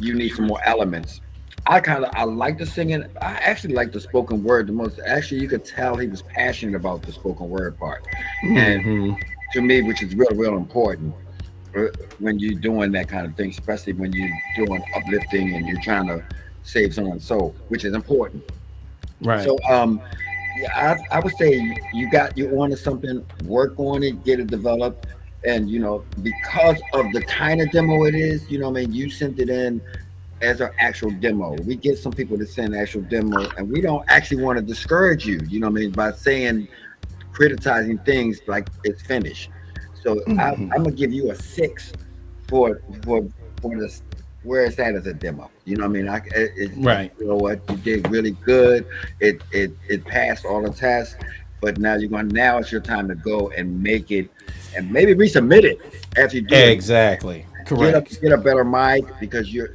Speaker 11: you need some more elements. I like the singing. I actually like the spoken word the most. Actually, you could tell he was passionate about the spoken word part. And to me, which is real important when you're doing that kind of thing, especially when you're doing uplifting and you're trying to save someone's soul, which is important.
Speaker 4: Right.
Speaker 11: So Yeah, I would say you wanted something, work on it, get it developed, and because of the kind of demo it is, what I mean, you sent it in as an actual demo. We get some people to send actual demo, and we don't actually want to discourage you, what I mean, by saying criticizing things like it's finished. So I'm gonna give you a 6 for this where it's at as a demo. You know what I mean?
Speaker 4: Right.
Speaker 11: You know what? You did really good. It passed all the tests, but now now it's your time to go and make it and maybe resubmit it after you do it.
Speaker 4: Exactly. Correct.
Speaker 11: Get a better mic because if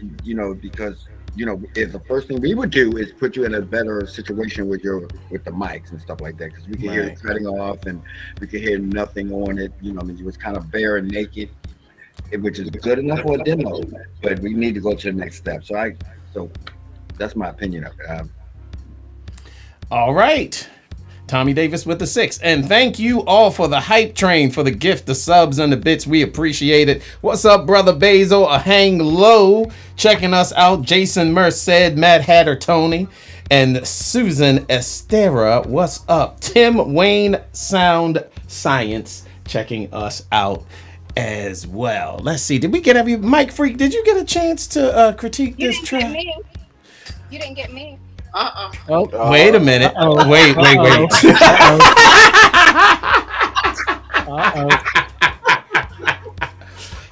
Speaker 11: the first thing we would do is put you in a better situation with the mics and stuff like that, because we can hear it cutting off and we can hear nothing on it. I mean, it was kind of bare and naked, which is good enough for a demo, but we need to go to the next step. So that's my opinion of it.
Speaker 4: All right. Tommy Davis with the 6. And thank you all for the hype train, for the gift, the subs, and the bits. We appreciate it. What's up, Brother Basil? A hang low. Checking us out. Jason Merced, Mad Hatter Tony, and Susan Estera. What's up? Tim Wayne Sound Science checking us out as well. Let's see. Did we get Mike Freak, did you get a chance to critique this track?
Speaker 14: You didn't get me.
Speaker 5: Oh,
Speaker 4: wait a minute.
Speaker 5: Uh-oh.
Speaker 4: Wait.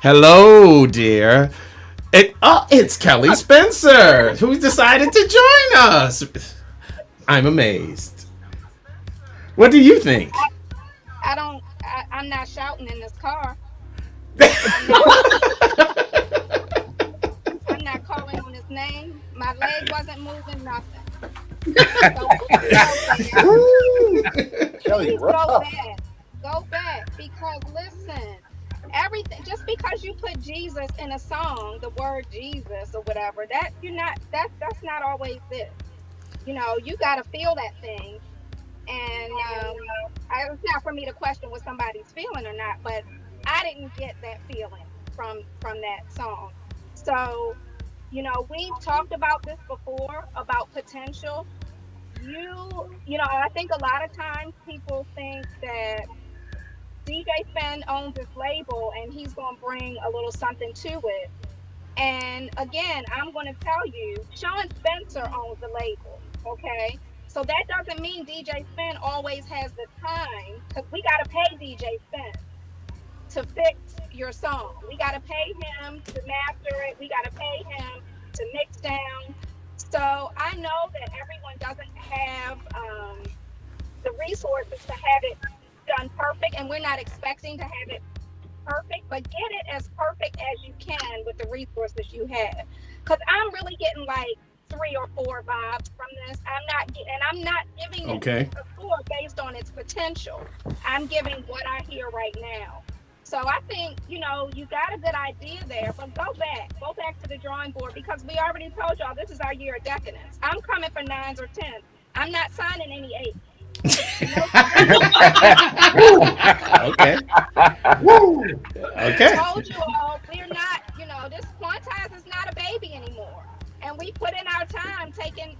Speaker 4: Hello, dear. It's Kelly Spencer, who decided to join us. I'm amazed. What do you think?
Speaker 14: I'm not shouting in this car. I'm not calling on his name. My leg wasn't moving, nothing.
Speaker 9: Kelly,
Speaker 14: go back, because listen, everything, just because you put Jesus in a song, the word Jesus or whatever, that's not always it. You got to feel that thing, and it's not for me to question what somebody's feeling or not, but I didn't get that feeling from that song. So we've talked about this before, about potential. I think a lot of times people think that DJ Spen owns this label and he's going to bring a little something to it. And again, I'm going to tell you, Sean Spencer owns the label, okay? So that doesn't mean DJ Spen always has the time, because we got to pay DJ Spen to fix your song. We got to pay him to master it. We got to pay him to mix down. So I know that everyone doesn't have the resources to have it done perfect, and we're not expecting to have it perfect, but get it as perfect as you can with the resources you have. Because I'm really getting like 3 or 4 vibes from this. I'm not giving it a score based on its potential. I'm giving what I hear right now. So I think, you got a good idea there, but go back to the drawing board, because we already told y'all this is our year of decadence. I'm coming for 9s or 10s. I'm not signing any 8s.
Speaker 4: Okay.
Speaker 14: I told you all, we're not, this Quantize is not a baby anymore. And we put in our time taking,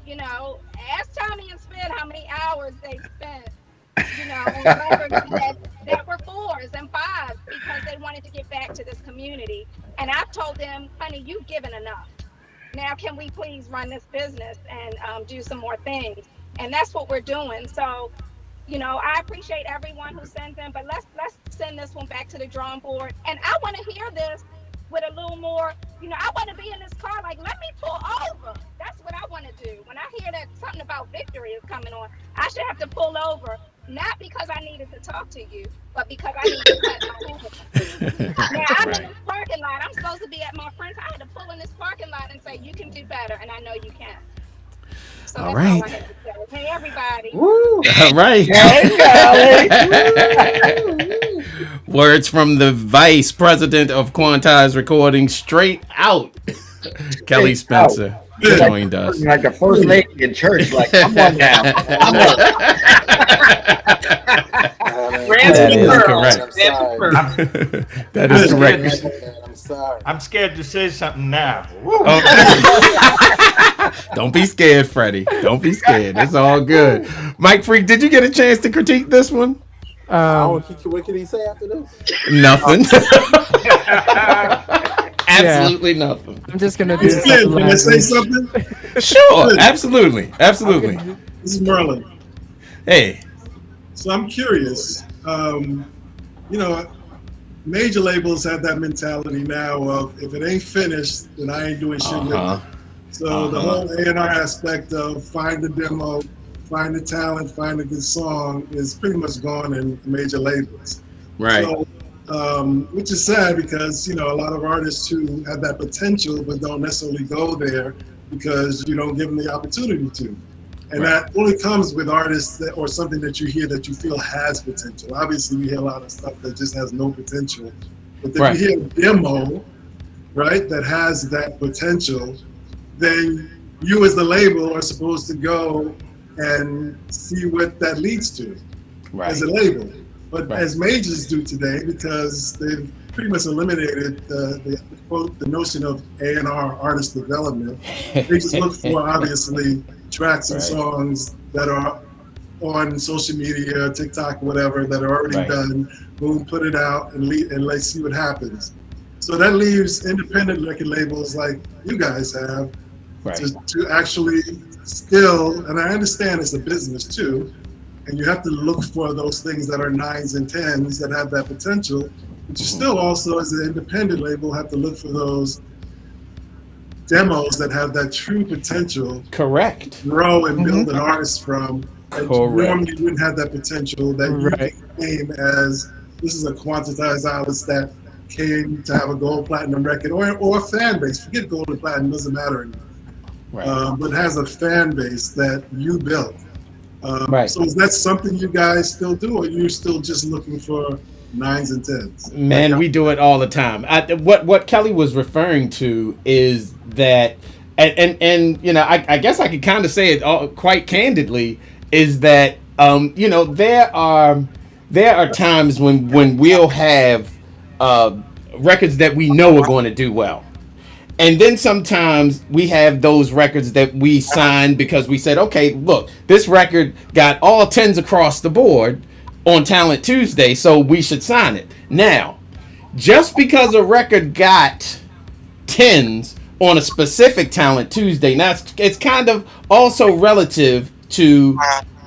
Speaker 14: ask Tommy and Spen how many hours they spent, on records that were 4s and 5s, because they wanted to get back to this community. And I've told them, honey, you've given enough. Now, can we please run this business and do some more things? And that's what we're doing. So, I appreciate everyone who sends in, but let's send this one back to the drawing board. And I want to hear this with a little more, I want to be in this car, like, let me pull over. That's what I want to do. When I hear that something about victory is coming on, I should have to pull over, not because I needed to talk to you, but because I need to cut my hair. Now, I'm in this parking lot. I'm supposed to be at my friend's. I had to pull in this parking lot and say, you can do better, and I know you can. So
Speaker 4: all
Speaker 14: that's
Speaker 4: right.
Speaker 14: all I have to say. Hey, everybody.
Speaker 4: Woo. All right. Words from the Vice President of Quantize Recording, straight out. Kelly Spencer joined us.
Speaker 11: Like the first lady in church, like, come on now.
Speaker 4: That is correct. That is correct.
Speaker 9: sorry.
Speaker 7: I'm scared to say something now.
Speaker 4: Oh. Don't be scared, Freddie. Don't be scared. It's all good. Mike Freak, did you get a chance to critique this one?
Speaker 9: What can he say after this?
Speaker 4: Nothing. Absolutely nothing.
Speaker 5: I'm just gonna do
Speaker 8: It's
Speaker 5: something.
Speaker 8: Spen, can I say something?
Speaker 4: Sure, absolutely. Absolutely.
Speaker 8: This is Merlin.
Speaker 4: Hey.
Speaker 8: So I'm curious. You know, major labels have that mentality now of if it ain't finished, then I ain't doing shit with it. So the whole A&R aspect of find the demo, find the talent, find a good song is pretty much gone in major labels.
Speaker 4: Right.
Speaker 8: So, which is sad because, you know, a lot of artists who have that potential but don't necessarily go there because you don't give them the opportunity to. And that only comes with artists that, or something that you hear that you feel has potential. Obviously, we hear a lot of stuff that just has no potential. But if you hear a demo, right, that has that potential, then you as the label are supposed to go and see what that leads to as a label. But as majors do today, because they've pretty much eliminated the notion of A&R artist development, they just look for, obviously, tracks and songs that are on social media, TikTok, whatever, that are already done. Boom, put it out and let's see what happens. So that leaves independent record labels like you guys have to actually still, and I understand it's a business too, and you have to look for those things that are 9s and 10s that have that potential, but you still also, as an independent label, have to look for those demos that have that true potential.
Speaker 4: Correct.
Speaker 8: Grow and build an artist from. And normally you wouldn't have that potential that you came as, this is a quantized artist that came to have a gold platinum record or a fan base. Forget gold and platinum, doesn't matter anymore. But has a fan base that you built. So is that something you guys still do, or are you still just looking for 9s and 10s?
Speaker 4: Man, we do it all the time. What Kelly was referring to is that, and you know, I guess I could kind of say it all, quite candidly, is that you know, there are times when we'll have records that we know are going to do well. And then sometimes we have those records that we signed because we said, okay, look, this record got all 10s across the board on Talent Tuesday, so we should sign it. Now, just because a record got 10s on a specific Talent Tuesday, now it's kind of also relative to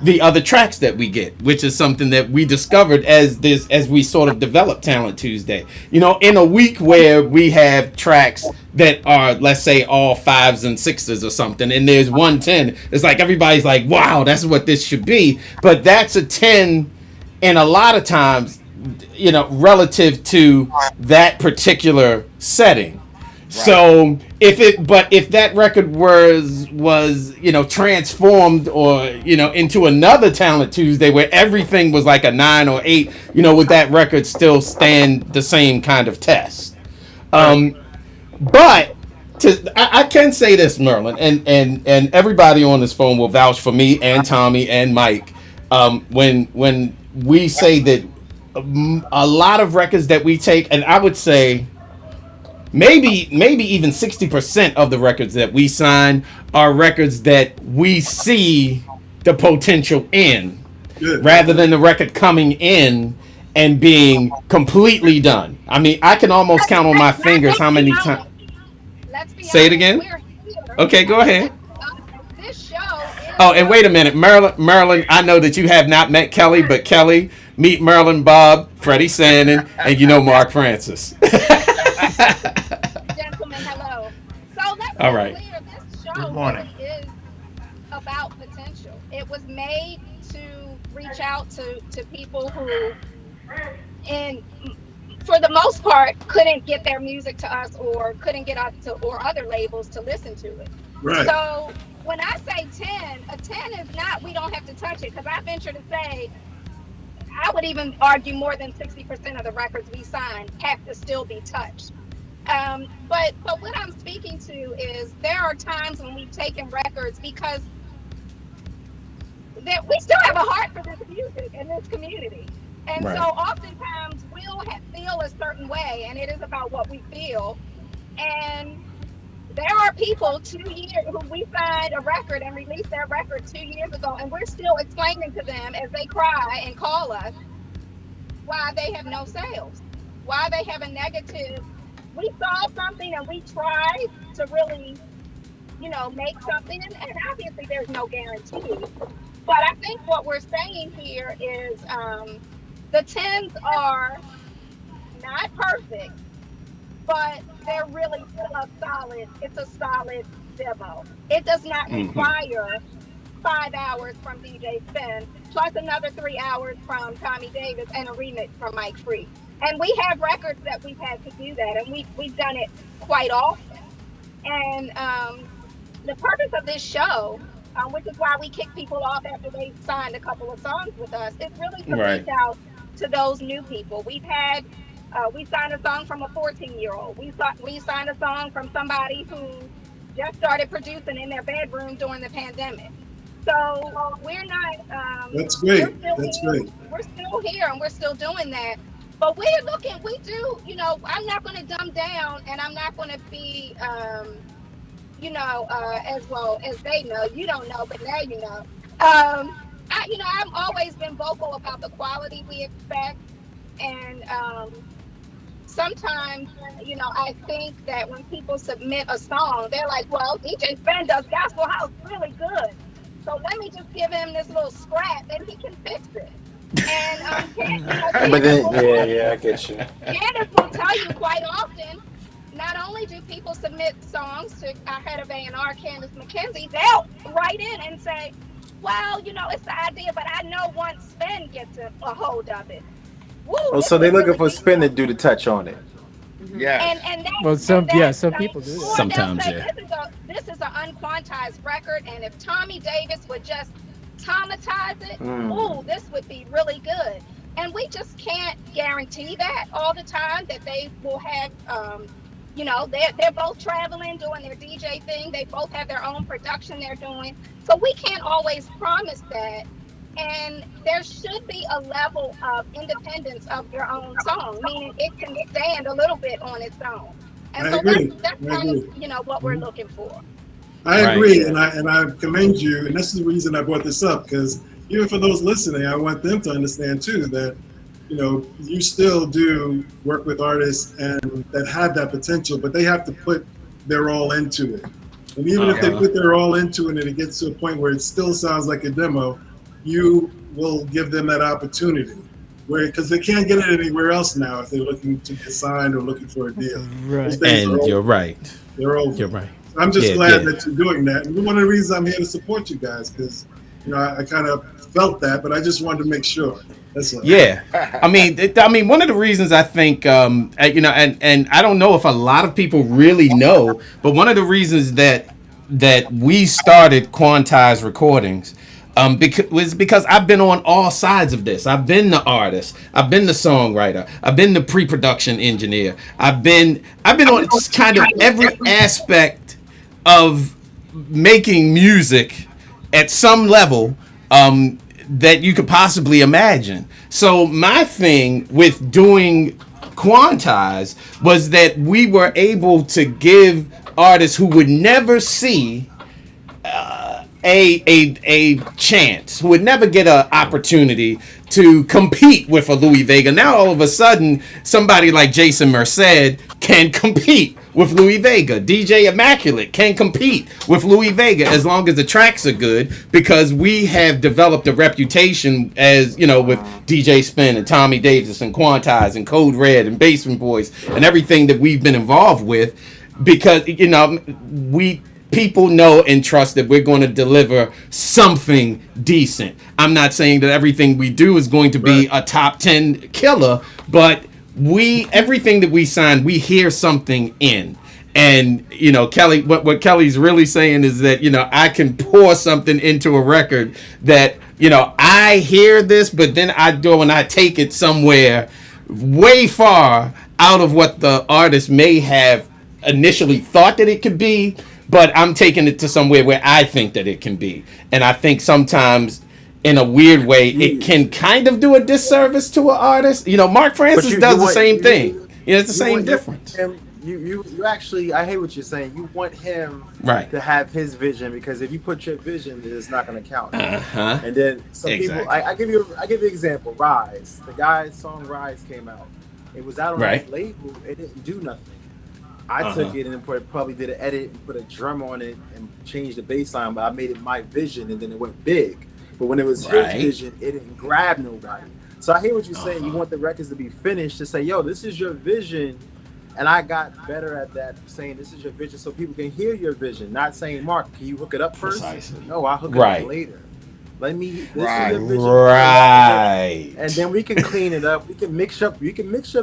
Speaker 4: the other tracks that we get, which is something that we discovered as we sort of developed Talent Tuesday. You know, in a week where we have tracks that are, let's say, all 5s and 6s or something, and there's 110, it's like everybody's like, wow, that's what this should be. But that's a 10, and a lot of times, you know, relative to that particular setting. So if that record was you know, transformed or, you know, into another Talent Tuesday where everything was like a 9 or 8, you know, would that record still stand the same kind of test? But I can say this, Merlin, and everybody on this phone will vouch for me and Tommy and Mike, when we say that a lot of records that we take, and I would say maybe even 60% of the records that we sign are records that we see the potential in, rather than the record coming in and being completely done. I mean, I can almost count on my fingers how many times. Say it again. Okay, go ahead. Oh, and wait a minute, Merlin, I know that you have not met Kelly, but Kelly, meet Merlin, Bob, Freddie Sandin, and you know Mark Francis.
Speaker 14: Gentlemen, hello. So let's
Speaker 4: all right.
Speaker 14: Clear. This show really is about potential. It was made to reach out to people who, and for the most part, couldn't get their music to us or couldn't get out to or other labels to listen to it.
Speaker 8: Right.
Speaker 14: So when I say 10, a 10 is not we don't have to touch it, because I venture to say I would even argue more than 60% of the records we sign have to still be touched. But what I'm speaking to is there are times when we've taken records because we still have a heart for this music and this community. And so
Speaker 4: Right.
Speaker 14: oftentimes feel a certain way, and it is about what we feel. And there are people 2 years who we signed a record and released their record 2 years ago, and we're still explaining to them as they cry and call us why they have no sales, why they have a negative. We saw something and we tried to really, make something, and obviously there's no guarantee. But I think what we're saying here is the tens are not perfect, but they're really still it's a solid demo. It does not require 5 hours from DJ Spen, plus another 3 hours from Tommy Davis and a remix from Mike Free. And we have records that we've had to do that, and we've done it quite often. And the purpose of this show, which is why we kick people off after they signed a couple of songs with us, is really to
Speaker 4: Right.
Speaker 14: reach out to those new people. We signed a song from a 14-year-old. We signed a song from somebody who just started producing in their bedroom during the pandemic. So we're not.
Speaker 8: That's great.
Speaker 14: We're still here, and we're still doing that. But we do. I'm not going to dumb down, and I'm not going to be, as well as they know. You don't know, but now you know. I've always been vocal about the quality we expect, and sometimes, I think that when people submit a song, they're like, well, DJ Spen does gospel house really good. So let me just give him this little scrap and he can fix it. And
Speaker 9: But then, I get you.
Speaker 14: Candace will tell you quite often, not only do people submit songs to our head of A&R, Candace McKenzie, they'll write in and say, well, it's the idea, but I know once Spen gets a hold of it. Woo,
Speaker 9: Oh, so they're looking for Spen to do the touch on it.
Speaker 11: Yeah.
Speaker 5: Well, some people do that.
Speaker 4: Sometimes, yeah.
Speaker 14: This is an unquantized record, and if Tommy Davis would just Tomatize it, this would be really good. And we just can't guarantee that all the time that they will have. They're both traveling, doing their DJ thing. They both have their own production they're doing, so we can't always promise that. And there should be a level of independence of your own song, meaning it can stand a little bit on its own. And
Speaker 8: I
Speaker 14: so
Speaker 8: agree.
Speaker 14: that's kind of, what we're looking for.
Speaker 8: I agree, and I commend you, and this is the reason I brought this up, because even for those listening, I want them to understand too that, you still do work with artists and that have that potential, but they have to put their all into it. And even if they put their all into it and it gets to a point where it still sounds like a demo, you will give them that opportunity, because they can't get it anywhere else now if they're looking to get signed or looking for a deal.
Speaker 4: Right. And you're right.
Speaker 8: They're over.
Speaker 4: You're right.
Speaker 8: I'm just glad that you're doing that. And one of the reasons I'm here to support you guys, because I kind of felt that, but I just wanted to make sure. That's all.
Speaker 4: Yeah, I mean, one of the reasons I think, and I don't know if a lot of people really know, but one of the reasons that we started Quantize Recordings, because I've been on all sides of this. I've been the artist, I've been the songwriter, I've been the pre-production engineer, I've been on kind of every aspect of making music at some level that you could possibly imagine. So my thing with doing Quantize was that we were able to give artists who would never see a chance, who would never get an opportunity to compete with a Louis Vega. Now all of a sudden, somebody like Jason Merced can compete with Louis Vega. DJ Immaculate can compete with Louis Vega as long as the tracks are good, because we have developed a reputation as, with DJ Spen and Tommy Davis and Quantize and Code Red and Basement Boys and everything that we've been involved with, because, people know and trust that we're going to deliver something decent. I'm not saying that everything we do is going to be a top 10 killer, but everything that we sign, we hear something in. And, Kelly, what Kelly's really saying is that, I can pour something into a record that, I hear this, but then I go and I take it somewhere way far out of what the artist may have initially thought that it could be. But I'm taking it to somewhere where I think that it can be. And I think sometimes in a weird way, it can kind of do a disservice to an artist. You know, Mark Francis does the same thing. It's the same difference.
Speaker 9: You actually, I hate what you're saying. You want him
Speaker 4: Right.
Speaker 9: to have his vision, because if you put your vision, it's not going to count.
Speaker 4: Uh-huh.
Speaker 9: And then some people, I give you an example. Rise, the guy's song Rise came out. It was out on his label. It didn't do nothing. I took it and probably did an edit and put a drum on it and changed the bass line, but I made it my vision, and then it went big. But when it was his vision, it didn't grab nobody. So I hear what you're saying. You want the records to be finished, to say, yo, this is your vision. And I got better at that, saying this is your vision so people can hear your vision. Not saying, Mark, can you hook it up first?
Speaker 4: Precisely.
Speaker 9: No, I'll hook it up later. Let me, this is your vision.
Speaker 4: Right.
Speaker 9: And then we can clean it up. We can mix your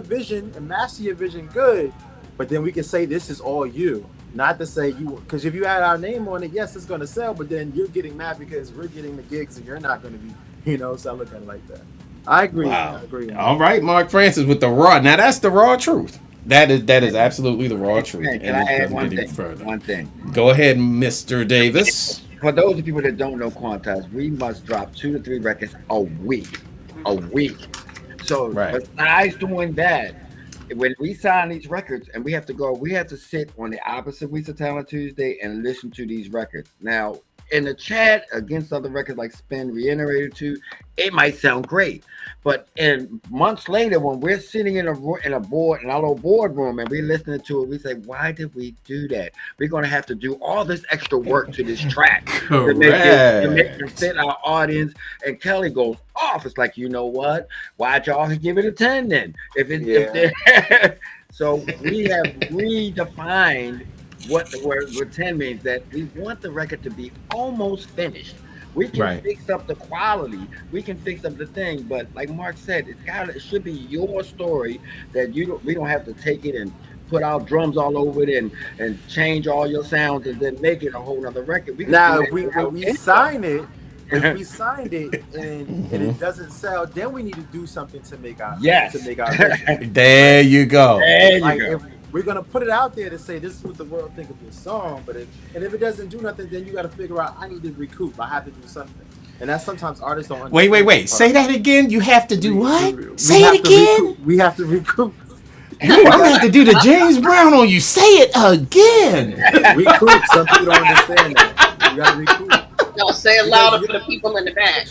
Speaker 9: vision and master your vision good. But then we can say this is all you. Not to say you, because if you add our name on it, yes, it's going to sell, but then you're getting mad because we're getting the gigs and you're not going to be, so I look at it like that. I agree.
Speaker 4: Wow.
Speaker 9: I agree.
Speaker 4: All right, Mark Francis with the raw. Now that's the raw truth. That is absolutely the raw truth.
Speaker 11: Can I add one thing?
Speaker 4: Go ahead, Mr. Davis.
Speaker 11: For those of people that don't know Quantize, we must drop 2 to 3 records a week. So besides doing that, when we sign these records and we have to sit on the opposite weeks of Talent Tuesday and listen to these records. Now, in the chat against other records like Spen reiterated to, it might sound great. But in months later, when we're sitting in our little boardroom and we're listening to it, we say, why did we do that? We're going to have to do all this extra work to this track to make it fit our audience. And Kelly goes off. It's like, you know what? Why'd y'all give it a 10 then? So we have redefined what the word 10 means, that we want the record to be almost finished. We can fix up the quality, we can fix up the thing, but like Mark said, it should be your story, that we don't have to take it and put our drums all over it and change all your sounds and then make it a whole nother record.
Speaker 9: If we sign it and it doesn't sell, then we need to do something to make our vision.
Speaker 4: There you go.
Speaker 9: If we're gonna put it out there to say this is what the world think of your song, but if it doesn't do nothing, then you got to figure out, I need to recoup. I have to do something, and that's sometimes artists don't understand.
Speaker 4: Wait. Say that again. You have to do what? Say it again.
Speaker 9: We have to recoup.
Speaker 4: I'm gonna have to do the James Brown on you. Say it again.
Speaker 9: Recoup. Some people don't understand that. You got to recoup.
Speaker 10: No, say it louder for the people in the back.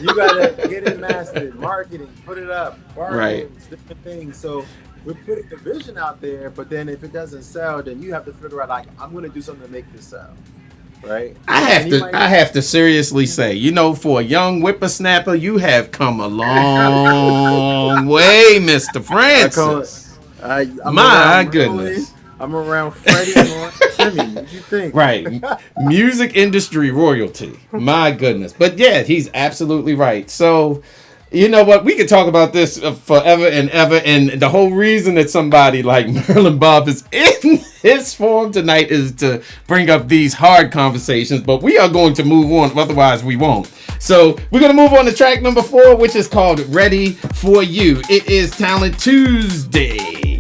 Speaker 9: You gotta get it mastered, marketing, put it up, barcodes, different things. So we're putting the vision out there, but then if it doesn't sell, then you have to figure out, like, I'm gonna do something to make this sell. Right?
Speaker 4: I have to seriously say, for a young whippersnapper, you have come a long way, Mr. Francis. My goodness.
Speaker 9: I'm around Freddie and Timmy. What do you think?
Speaker 4: Right. Music industry royalty. My goodness. But yeah, he's absolutely right. So, you know what? We could talk about this forever and ever. And the whole reason that somebody like Merlin Bob is in his forum tonight is to bring up these hard conversations. But we are going to move on. Otherwise, we won't. So we're going to move on to track number 4, which is called Ready for You. It is Talent Tuesday.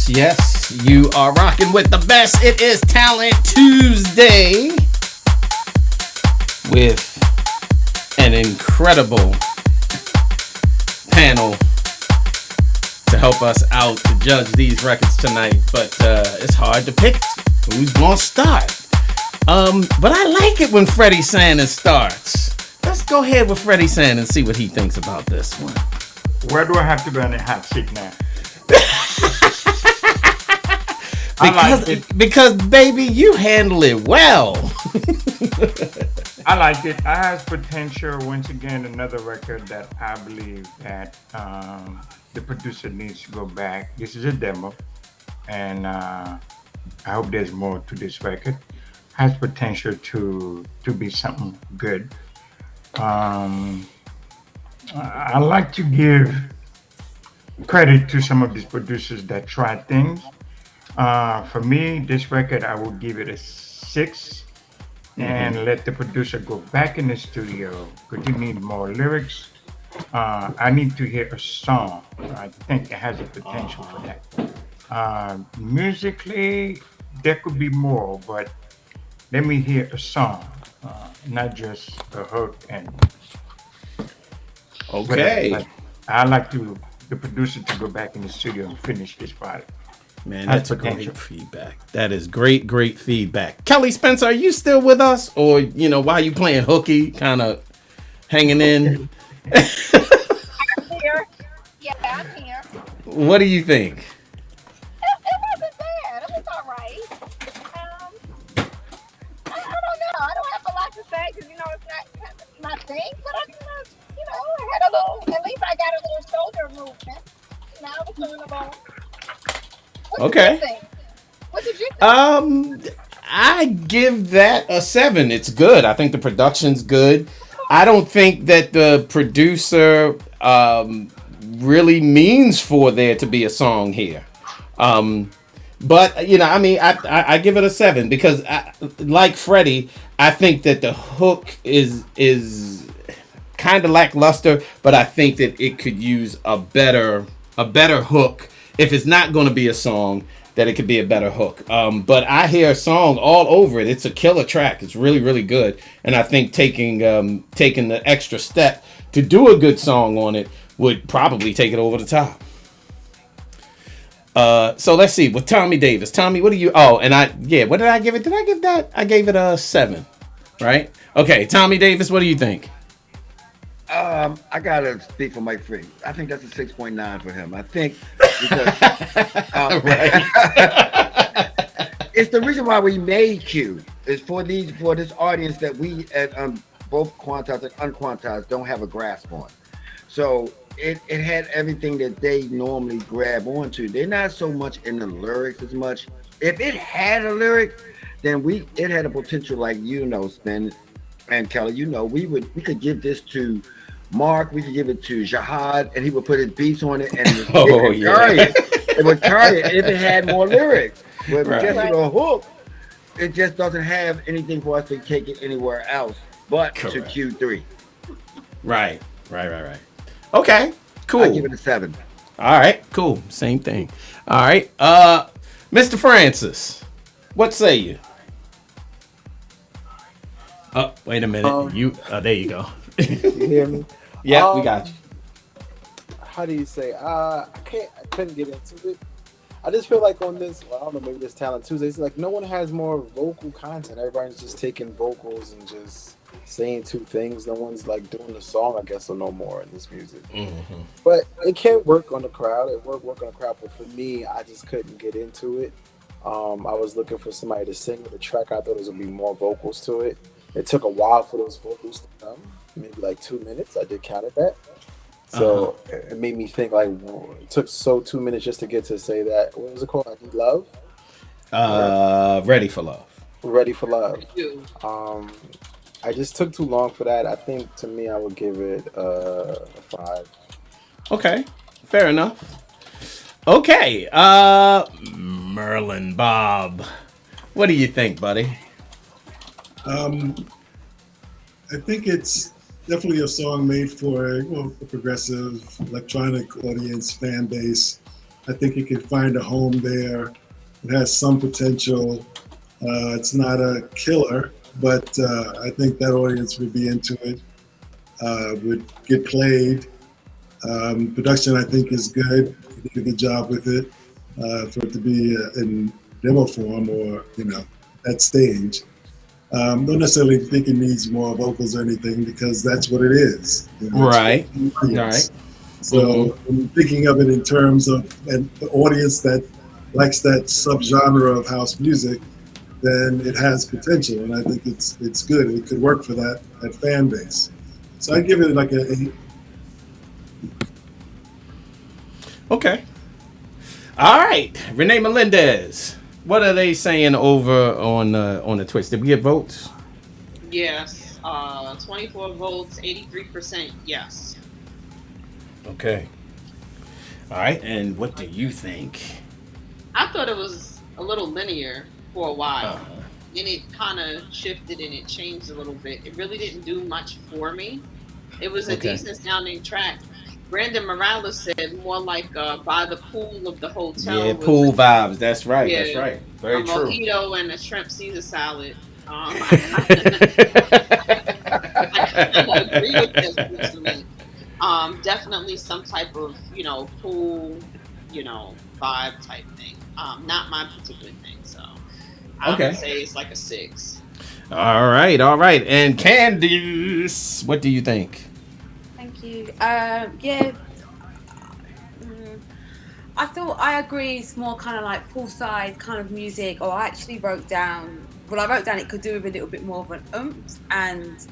Speaker 4: Yes, you are rocking with the best. It is Talent Tuesday with an incredible panel to help us out to judge these records tonight. But it's hard to pick who's going to start. But I like it when Freddie Sanders starts. Let's go ahead with Freddie Sanders and see what he thinks about this one.
Speaker 7: Where do I have to be on the hot seat now?
Speaker 4: Because baby, you handle it well.
Speaker 7: I like it. I have potential. Once again, another record that I believe that the producer needs to go back. This is a demo, and I hope there's more to this record. Has potential to be something good. I like to give credit to some of these producers that try things. For me, this record, I will give it a 6 and let the producer go back in the studio because you need more lyrics. I need to hear a song. I think it has a potential for that. Musically, there could be more, but let me hear a song, not just a hook. And
Speaker 4: okay,
Speaker 7: I like the producer to go back in the studio and finish this product.
Speaker 4: Man, that's a great feedback. That is great feedback. Kelly Spencer, are you still with us? Or, while you playing hooky, kind of hanging in?
Speaker 14: I'm here. Yeah, I'm here.
Speaker 4: What do you think?
Speaker 14: It wasn't bad. It was all right. I don't know. I don't have a lot to say because, it's not my thing. But I had a little, at least I got a little shoulder movement. Now I was feeling about.
Speaker 4: Okay.
Speaker 14: What did you think?
Speaker 4: I give that a 7. It's good. I think the production's good. I don't think that the producer really means for there to be a song here. But I give it a 7 because like Freddie, I think that the hook is kind of lackluster, but I think that it could use a better hook. If it's not going to be a song, that it could be a better hook. But I hear a song all over it. It's a killer track. It's really, really good. And I think taking the extra step to do a good song on it would probably take it over the top. So let's see. With Tommy Davis. Tommy, what do you... Oh, and what did I give it? Did I give that? I gave it a 7. Right? Okay, Tommy Davis, what do you think?
Speaker 11: I gotta speak for Mike Free. I think that's a 6.9 for him. I think because it's the reason why we made Q is for this audience that we at both quantized and unquantized don't have a grasp on. So it had everything that they normally grab onto. They're not so much in the lyrics as much. If it had a lyric, then it had a potential like Spen and Kelly. We could give this to Mark, we could give it to Jihad, and he would put his beats on it, and it would carry it if it had more lyrics. But just with a hook, it just doesn't have anything for us to take it anywhere else but to Q3.
Speaker 4: Right. Okay, cool.
Speaker 11: I give it a 7.
Speaker 4: All right, cool. Same thing. All right, Mr. Francis, what say you? Oh, wait a minute. There you go.
Speaker 15: You hear me?
Speaker 4: Yeah, we got you.
Speaker 15: How do you say? I couldn't get into it. I just feel like on this, I don't know, maybe this Talent Tuesday, it's like no one has more vocal content. Everybody's just taking vocals and just saying two things. No one's like doing the song, I guess, or no more in this music. Mm-hmm. But it can work on the crowd. It work on the crowd. But for me, I just couldn't get into it. I was looking for somebody to sing with the track. I thought there was going to be more vocals to it. It took a while for those vocals to come, maybe like 2 minutes. I did count that. So it made me think like it took 2 minutes just to get to say that. What was it called? I Need Love?
Speaker 4: Ready for Love.
Speaker 15: Ready for Love. I just took too long for that. I think to me, I would give it a 5.
Speaker 4: Okay, fair enough. Okay, Merlin Bob, what do you think, buddy?
Speaker 8: I think it's definitely a song made for a progressive electronic audience fan base. I think it can find a home there. It has some potential. It's not a killer, but I think that audience would be into it, would get played. Production, I think, is good. He did a good job with it for it to be in demo form or, at stage. Don't necessarily think it needs more vocals or anything because that's what it is.
Speaker 4: Right.
Speaker 8: Right. So I'm thinking of it in terms of the audience that likes that subgenre of house music, then it has potential, and I think it's good. It could work for that fan base. So I give it like a 8.
Speaker 4: Okay. All right, Renee Melendez. What are they saying over on the Twitch? Did we get votes?
Speaker 10: Yes. 24 votes, 83% yes.
Speaker 4: Okay. All right, and what do you think?
Speaker 10: I thought it was a little linear for a while. Then it kind of shifted and it changed a little bit. It really didn't do much for me. It was a decent sounding track. Brandon Morales said more like by the pool of the hotel.
Speaker 4: Yeah, pool vibes. That's right.
Speaker 10: Yeah,
Speaker 4: That's right. Very true.
Speaker 10: A mojito and a shrimp Caesar salad. I kind of agree with this personally. Definitely some type of, pool, vibe type thing. Not my particular thing. So I would say it's like a 6.
Speaker 4: All right. And Candice, what do you think?
Speaker 6: Thank you. I agree. It's more kind of like poolside kind of music. Or I actually wrote down it could do with a little bit more of an oomph. And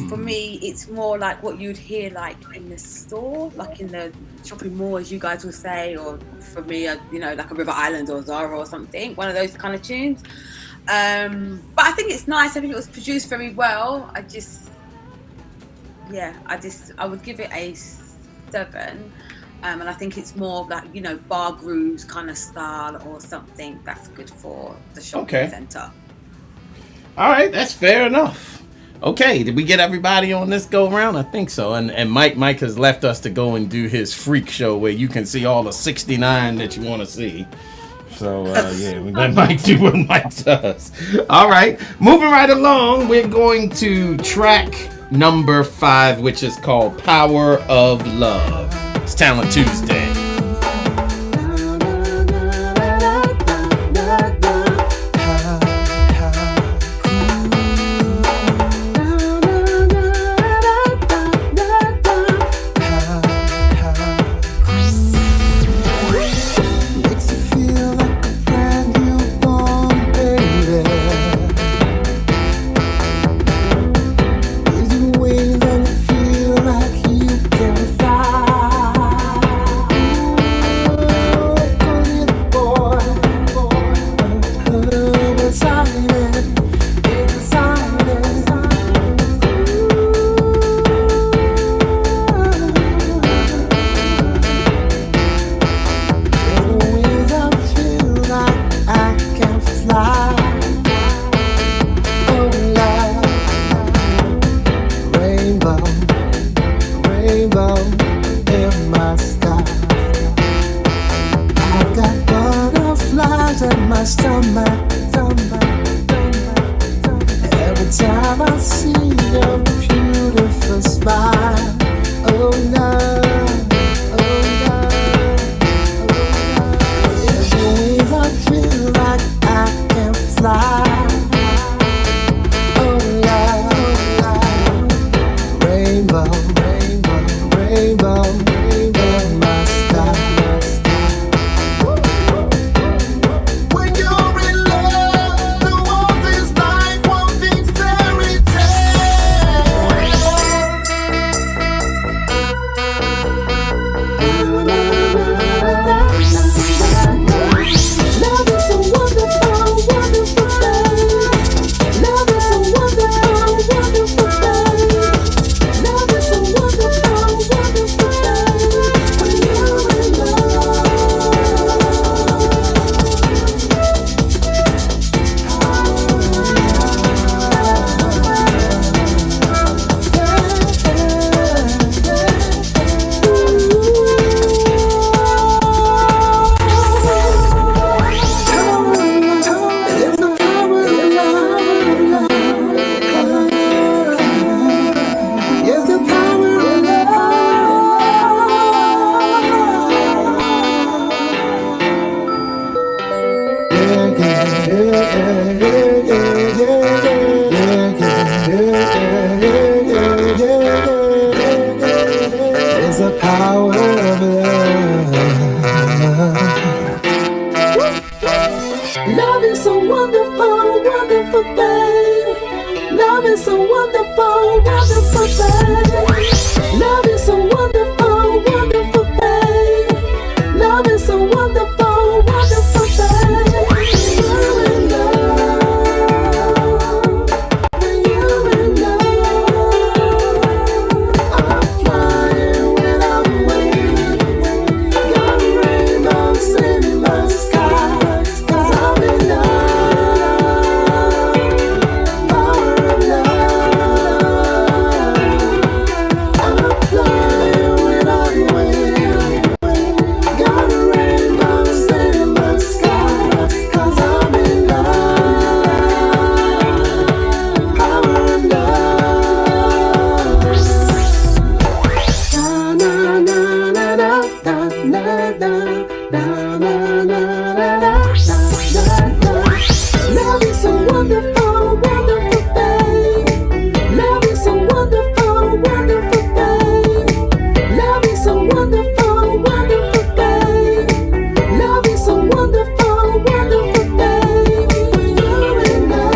Speaker 6: for me, it's more like what you'd hear like in the store, like in the shopping mall, as you guys will say. Or for me, like a River Island or Zara or something. One of those kind of tunes. But I think it's nice. I think it was produced very well. I would give it a 7. And I think it's more like, bar grooves kind of style or something that's good for the shopping center.
Speaker 4: All right, that's fair enough. Okay, did we get everybody on this go round? I think so. And Mike has left us to go and do his freak show where you can see all the 69 that you want to see. So, we let Mike do what Mike does. All right, moving right along, we're going to track number 5, which is called Power of Love. It's Talent Tuesday.
Speaker 12: Feel like you can fly.
Speaker 16: so wonderful, wonderful thing. Love is so wonderful, wonderful thing. Love is so wonderful, wonderful thing. You're in love. You're in love. I'm flying without wings. Got rainbows in my sky. 'Cause I'm in love. Power of love. I'm flying without wings. Got rainbows in my sky. 'Cause I'm in love. Power of love. Na na na na na na na na na na na na. Love is so wonderful, wonderful thing. Love is so wonderful, wonderful thing. Love is so wonderful, wonderful thing. Love is so wonderful, wonderful thing. You're in love.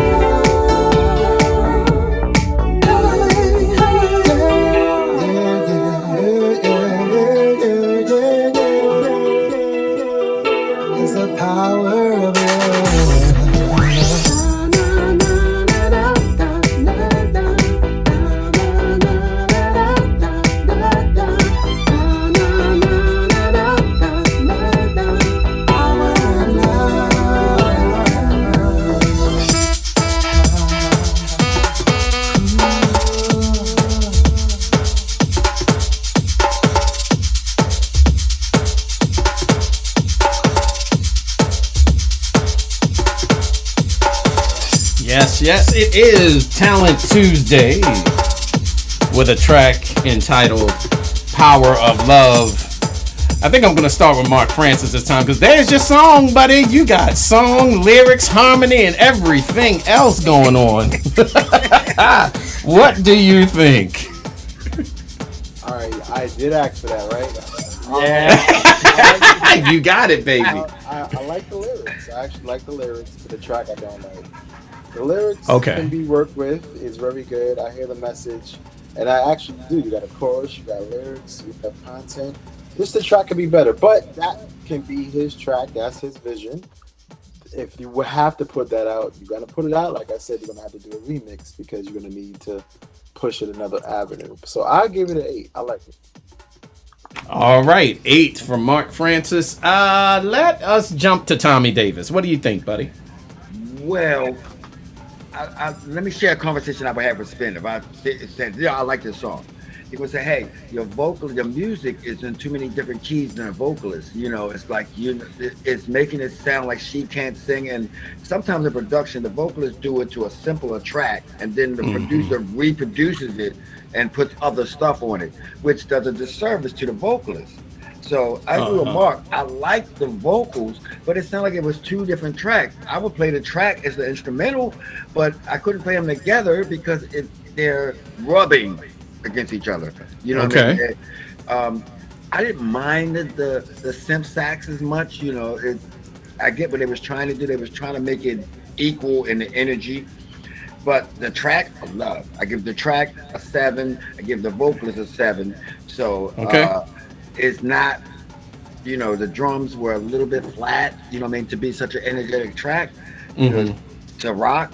Speaker 16: It's the power of
Speaker 4: Yes, it is Talent Tuesday with a track entitled Power of Love. I think I'm going to start with Mark Francis this time because there's your song, buddy. You got song, lyrics, harmony, and everything else going on. What do you think?
Speaker 15: All right, I did ask for that, right?
Speaker 4: Yeah. You got it, baby.
Speaker 15: I like the lyrics. I actually like the lyrics, but the track I don't like. The lyrics
Speaker 4: Okay.
Speaker 15: can be worked with. It's very good. I hear the message, and I actually do. You got a chorus, you got lyrics, you got content. Just the track can be better, but that can be his track. That's his vision. If you would have to put that out, you got to put it out. Like I said, you're gonna have to do a remix because you're gonna need to push it another avenue. So I'll give it an 8. I like it.
Speaker 4: All right, 8 from Mark Francis. Let us jump to Tommy Davis. What do you think, buddy?
Speaker 11: Well, let me share a conversation I had with Spen. If I said, yeah, I like this song. He would say, hey, your music is in too many different keys than a vocalist. You know, it's like it's making it sound like she can't sing. And sometimes in production, the vocalists do it to a simpler track, and then the producer reproduces it and puts other stuff on it, which does a disservice to the vocalist. So I agree with Mark. I like the vocals, but it sounded like it was 2 different tracks. I would play the track as the instrumental, but I couldn't play them together because they're rubbing against each other. You know what I mean? I didn't mind the synth sax as much. You know, I get what they was trying to do. They was trying to make it equal in the energy. But the track, I love. I give the track a 7. I give the vocalist a 7. So it's not, you know, the drums were a little bit flat, you know what I mean, to be such an energetic track, you know, to rock,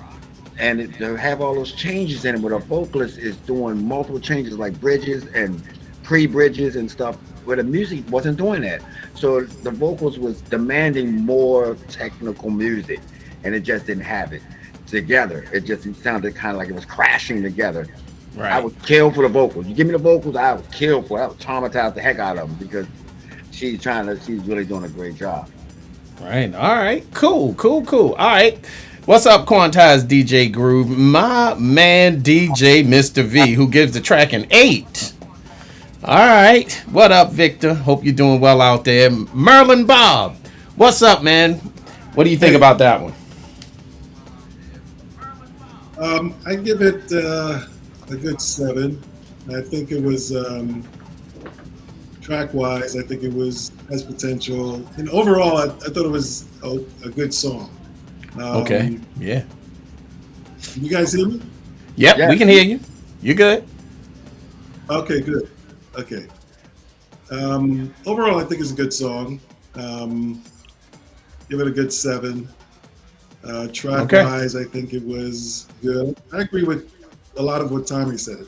Speaker 11: and to have all those changes in it, where a vocalist is doing multiple changes like bridges and pre-bridges and stuff, where the music wasn't doing that. So the vocals was demanding more technical music, and it just didn't have it together. It just sounded kind of like it was crashing together. Right. I would kill for the vocals. You give me the vocals, I would kill for it. I would traumatize the heck out of them because she's really doing a great job.
Speaker 4: Right. All right. Cool. All right. What's up, Quantize DJ Groove? My man DJ Mr. V, who gives the track an 8. All right. What up, Victor? Hope you're doing well out there. Merlin Bob, what's up, man? What do you think about that one?
Speaker 8: I give it a good 7. I think it was track-wise. I think it has potential, and overall, I thought it was a good song.
Speaker 4: Okay. Yeah.
Speaker 8: You guys hear me?
Speaker 4: Yep,
Speaker 11: Yeah.
Speaker 4: we can hear you. You good?
Speaker 8: Okay, good. Okay. Overall, I think it's a good song. Give it a good 7. Track
Speaker 4: Okay.
Speaker 8: wise, I think it was good. I agree with a lot of what Tommy said.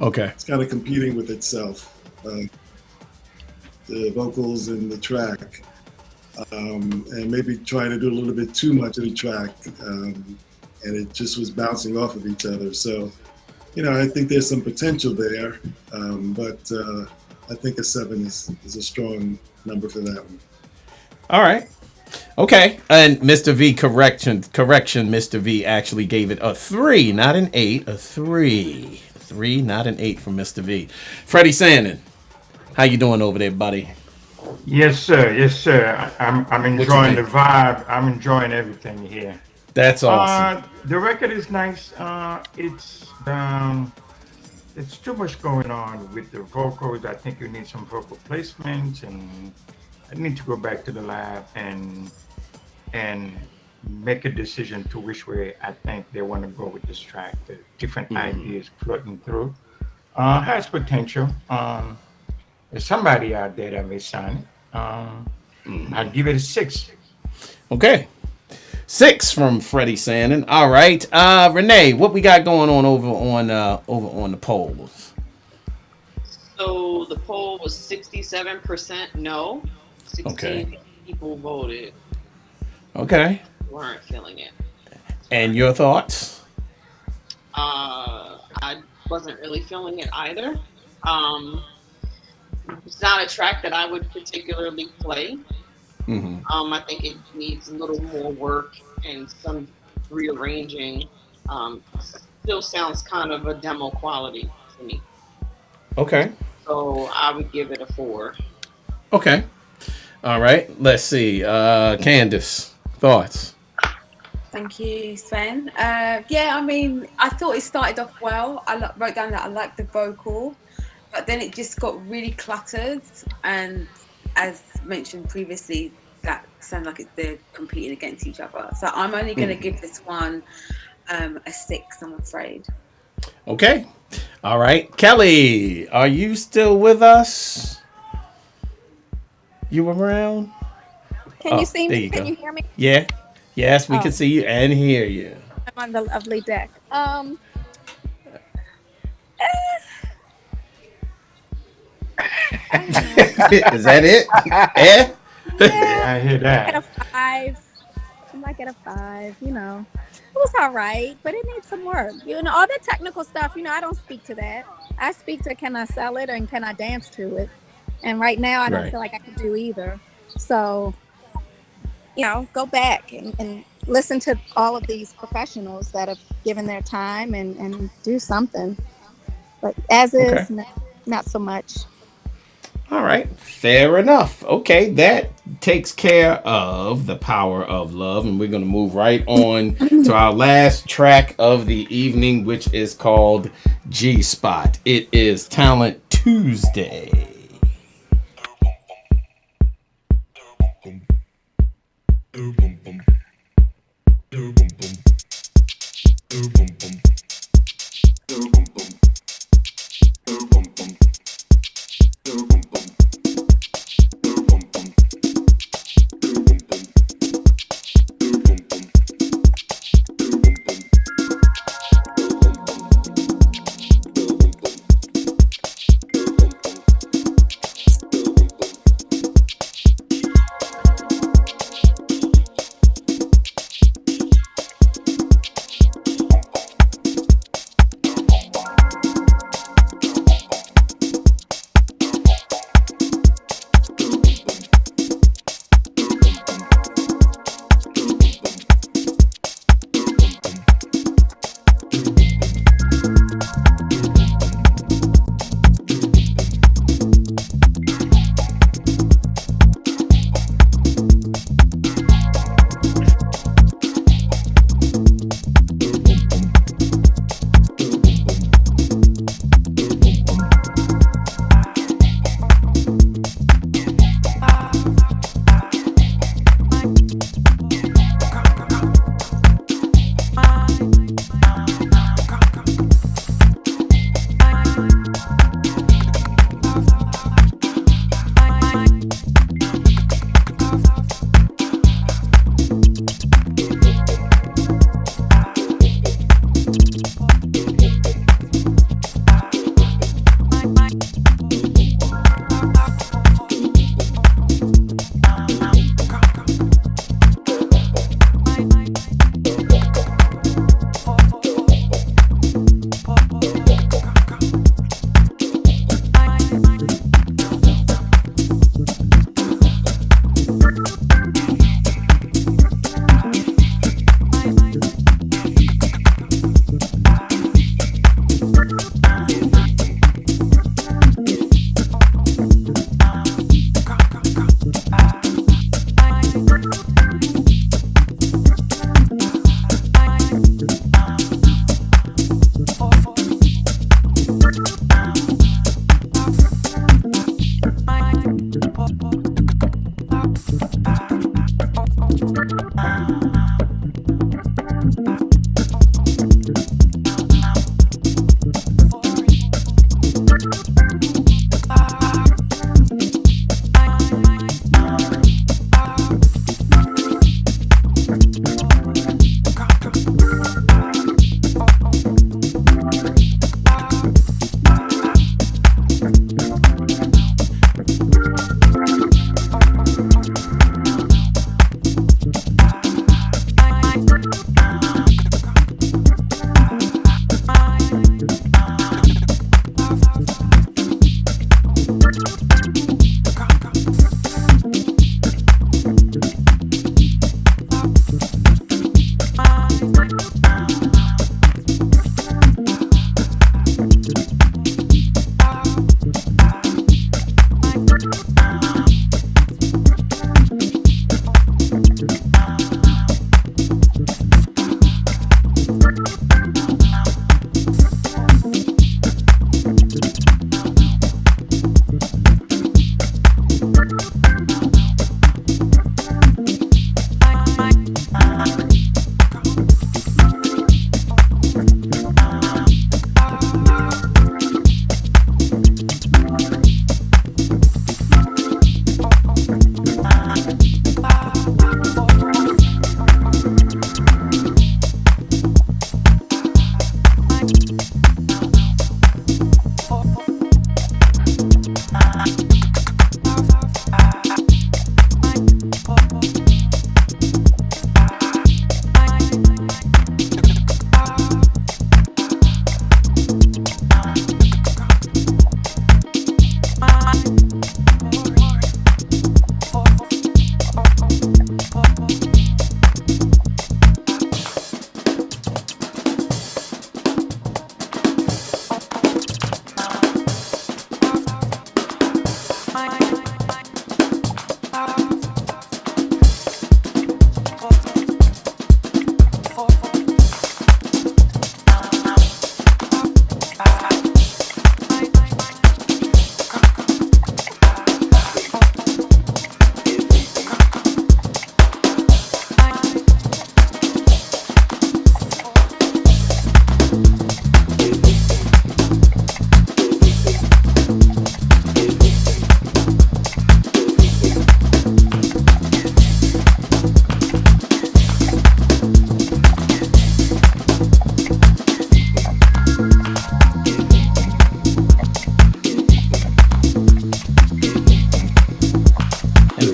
Speaker 4: Okay.
Speaker 8: It's kind of competing with itself. The vocals and the track, and maybe trying to do a little bit too much of the track, and it just was bouncing off of each other. So, I think there's some potential there, but I think a 7 is a strong number for that one.
Speaker 4: All right. Okay. And Mr. V, correction, Mr. V actually gave it a 3, not an 8, a 3. 3, not an 8 from Mr. V. Freddie Sandin, how you doing over there, buddy?
Speaker 7: Yes, sir. Yes, sir. I'm enjoying the vibe. I'm enjoying everything here.
Speaker 4: That's awesome.
Speaker 7: The record is nice. It's too much going on with the vocals. I think you need some vocal placements, and I need to go back to the lab and make a decision to which way I think they want to go with this track. The different ideas floating through. Has potential. There's somebody out there that may sign it. I'd give it a 6.
Speaker 4: Okay. 6 from Freddie Sandin. All right. Renee, what we got going on over on the polls?
Speaker 10: So the poll was 67% no. 16
Speaker 4: Okay.
Speaker 10: people voted.
Speaker 4: Okay.
Speaker 10: Weren't feeling it.
Speaker 4: And your thoughts?
Speaker 10: I wasn't really feeling it either. It's not a track that I would particularly play. I think it needs a little more work and some rearranging. Still sounds kind of a demo quality to me.
Speaker 4: Okay.
Speaker 10: So I would give it a 4.
Speaker 4: Okay. All right. Let's see. Candace, thoughts?
Speaker 6: Thank you, Sven. Yeah, I mean, I thought it started off well. I wrote down that I liked the vocal, but then it just got really cluttered. And as mentioned previously, that sounded like they're competing against each other. So I'm only going to give this one a 6, I'm afraid.
Speaker 4: Okay. All right. Kelly, are you still with us? You around?
Speaker 14: Can you see
Speaker 4: there
Speaker 14: me?
Speaker 4: you
Speaker 14: Can
Speaker 4: go.
Speaker 14: you hear me?
Speaker 4: Yeah. Yes, we can see you and hear you.
Speaker 14: I'm on the lovely deck.
Speaker 4: Is that it? Yeah?
Speaker 7: I hear
Speaker 14: At a
Speaker 7: that.
Speaker 14: 5. I'm like at a 5, It was all right, but it needs some work. All the technical stuff, I don't speak to that. I speak to, can I sell it and can I dance to it? And right now I don't
Speaker 4: Right.
Speaker 14: feel like I can do either. So, go back and listen to all of these professionals that have given their time and do something. But as
Speaker 4: Okay.
Speaker 14: is, not so much.
Speaker 4: All right. Fair enough. Okay. That takes care of The Power of Love. And we're going to move right on to our last track of the evening, which is called G Spot. It is Talent Tuesday.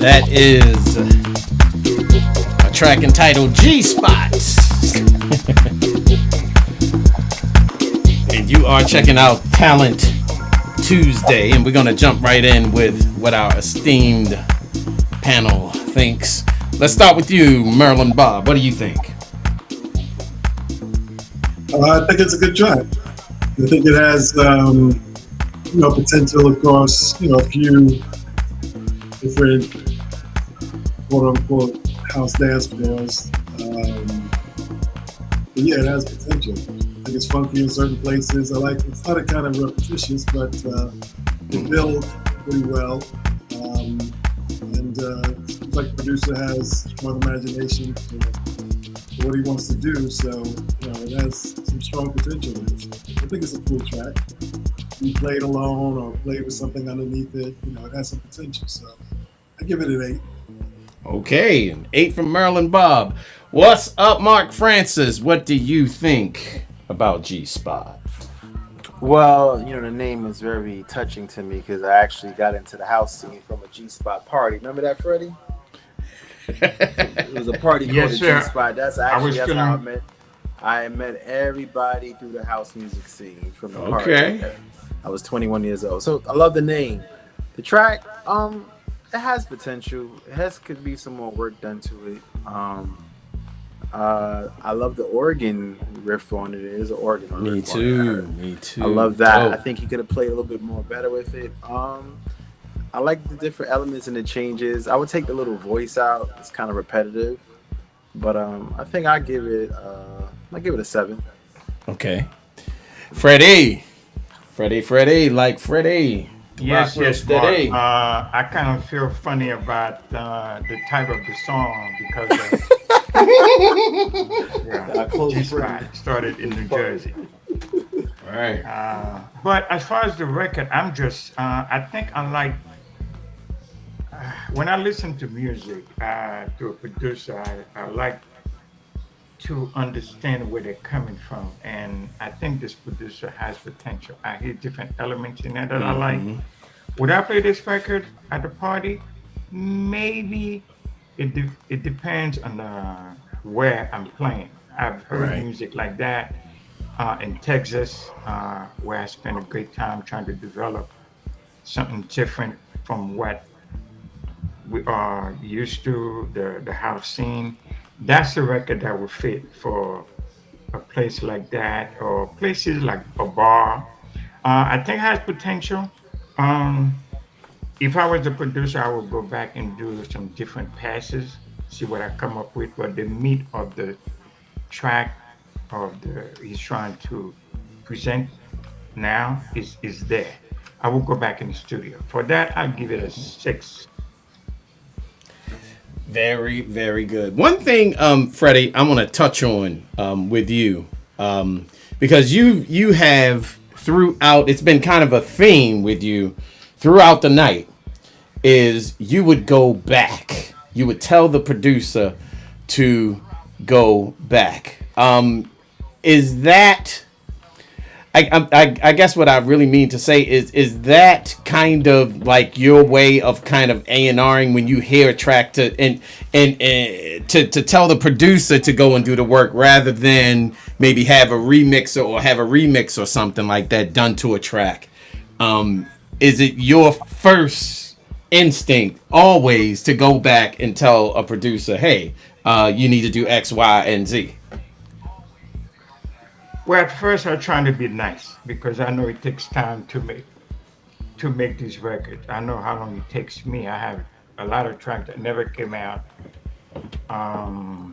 Speaker 4: That is a track entitled G Spots. And you are checking out Talent Tuesday, and we're going to jump right in with what our esteemed panel thinks. Let's start with you, Merlin Bob. What do you think?
Speaker 8: I think it's a good track. I think it has, potential across, a few different quote-unquote house dance floors. But yeah, it has potential. I think it's funky in certain places. I like it's not a kind of repetitious, but it builds pretty well. And seems like the producer has more imagination for what he wants to do. So it has some strong potential in it. I think it's a cool track. Be played alone or played with something underneath it. It has some potential. So I give it an 8.
Speaker 4: Okay, an 8 from Maryland Bob. What's up, Mark Francis? What do you think? about G Spot?
Speaker 15: Well, the name is very touching to me because I actually got into the house scene from a G Spot party. Remember that, Freddie? It was a party called
Speaker 7: Yes,
Speaker 15: a G
Speaker 7: sir.
Speaker 15: Spot. That's
Speaker 7: I was
Speaker 15: how I
Speaker 7: feeling.
Speaker 15: met. I met everybody through the house music scene from the party.
Speaker 4: Okay.
Speaker 15: I was 21 years old, so I love the name. The track, it has potential. Could be some more work done to it. I love the organ riff on it. It is an organ riff.
Speaker 4: Me too.
Speaker 15: I love that.
Speaker 4: Oh.
Speaker 15: I think he could have played a little bit more better with it. I like the different elements and the changes. I would take the little voice out. It's kind of repetitive, but I think I give it a 7.
Speaker 4: Okay. Freddie, like Freddie.
Speaker 7: Yes,
Speaker 4: Rock real
Speaker 7: yes,
Speaker 4: steady.
Speaker 7: Mark. I kind of feel funny about the type of the song because G-Spot started in New Jersey.
Speaker 4: Right.
Speaker 7: But as far as the record, I'm just, I think I like, when I listen to music, to a producer, I like to understand where they're coming from. And I think this producer has potential. I hear different elements in there that I like. Would I play this record at the party? Maybe it depends on where I'm playing. I've heard music like that in Texas, where I spent a great time trying to develop something different from what we are used to, the house scene. That's the record that would fit for a place like that, or places like a bar. I think it has potential. If I was the producer, I would go back and do some different passes, see what I come up with. But the meat of the track he's trying to present now is there. I will go back in the studio. For that, I'll give it a 6.
Speaker 4: Very, very good. One thing, Freddie, I want to touch on with you, because you have throughout, it's been kind of a theme with you throughout the night, is you would go back. You would tell the producer to go back. Is that, I guess what I really mean to say is that kind of like your way of kind of A&Ring when you hear a track to tell the producer to go and do the work rather than maybe have a remix or something like that done to a track. Is it your first instinct always to go back and tell a producer, hey, you need to do X, Y, and Z?
Speaker 7: Well, at first I'm trying to be nice because I know it takes time to make these records. I know how long it takes me. I have a lot of tracks that never came out. I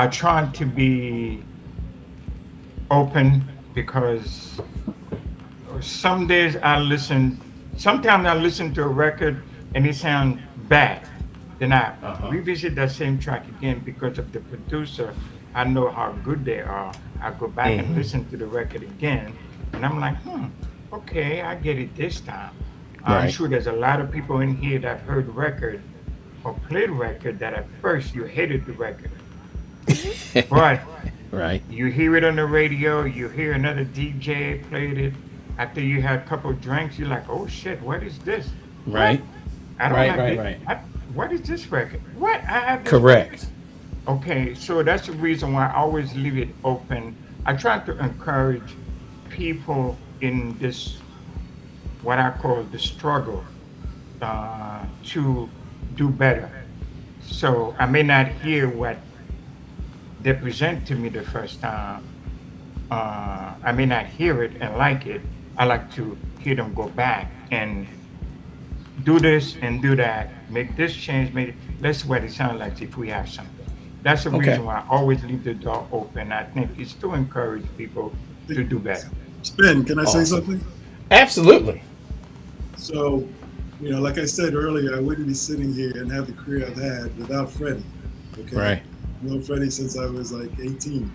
Speaker 7: try to be open because some days sometimes I listen to a record and it sounds bad. Then I revisit that same track again because of the producer. I know how good they are. I go back and listen to the record again, and I'm like, okay, I get it this time. I'm sure there's a lot of people in here that heard record or played record that at first you hated the record. But you hear it on the radio, you hear another DJ played it. After you had a couple of drinks, you're like, oh shit, what is this?
Speaker 4: Right.
Speaker 7: I don't like it. What is this record? What? I have this
Speaker 4: Correct.
Speaker 7: record? Okay, so that's the reason why I always leave it open. I try to encourage people in this, what I call the struggle, to do better. So I may not hear what they present to me the first time. I may not hear it and like it. I like to hear them go back and do this and do that, make this change, let's see what it sounds like if we have something. That's the reason why I always leave the door open. I think it's to encourage people to do better.
Speaker 8: Spen, can I say something?
Speaker 4: Absolutely.
Speaker 8: So, like I said earlier, I wouldn't be sitting here and have the career I've had without Freddie. Okay.
Speaker 4: Right.
Speaker 8: I've known Freddie since I was like 18.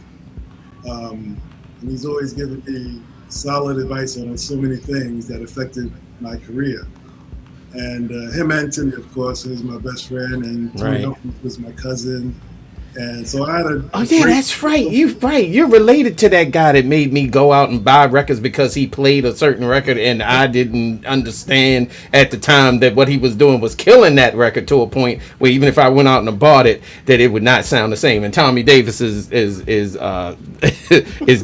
Speaker 8: And he's always given me solid advice on so many things that affected my career. And him and Timmy, of course, is my best friend, and Tony was my cousin. And so I had
Speaker 4: Oh
Speaker 8: a
Speaker 4: yeah,
Speaker 8: great.
Speaker 4: that's right. You right. You're related to that guy that made me go out and buy records because he played a certain record and I didn't understand at the time that what he was doing was killing that record to a point where even if I went out and bought it, that it would not sound the same. And Tommy Davis is is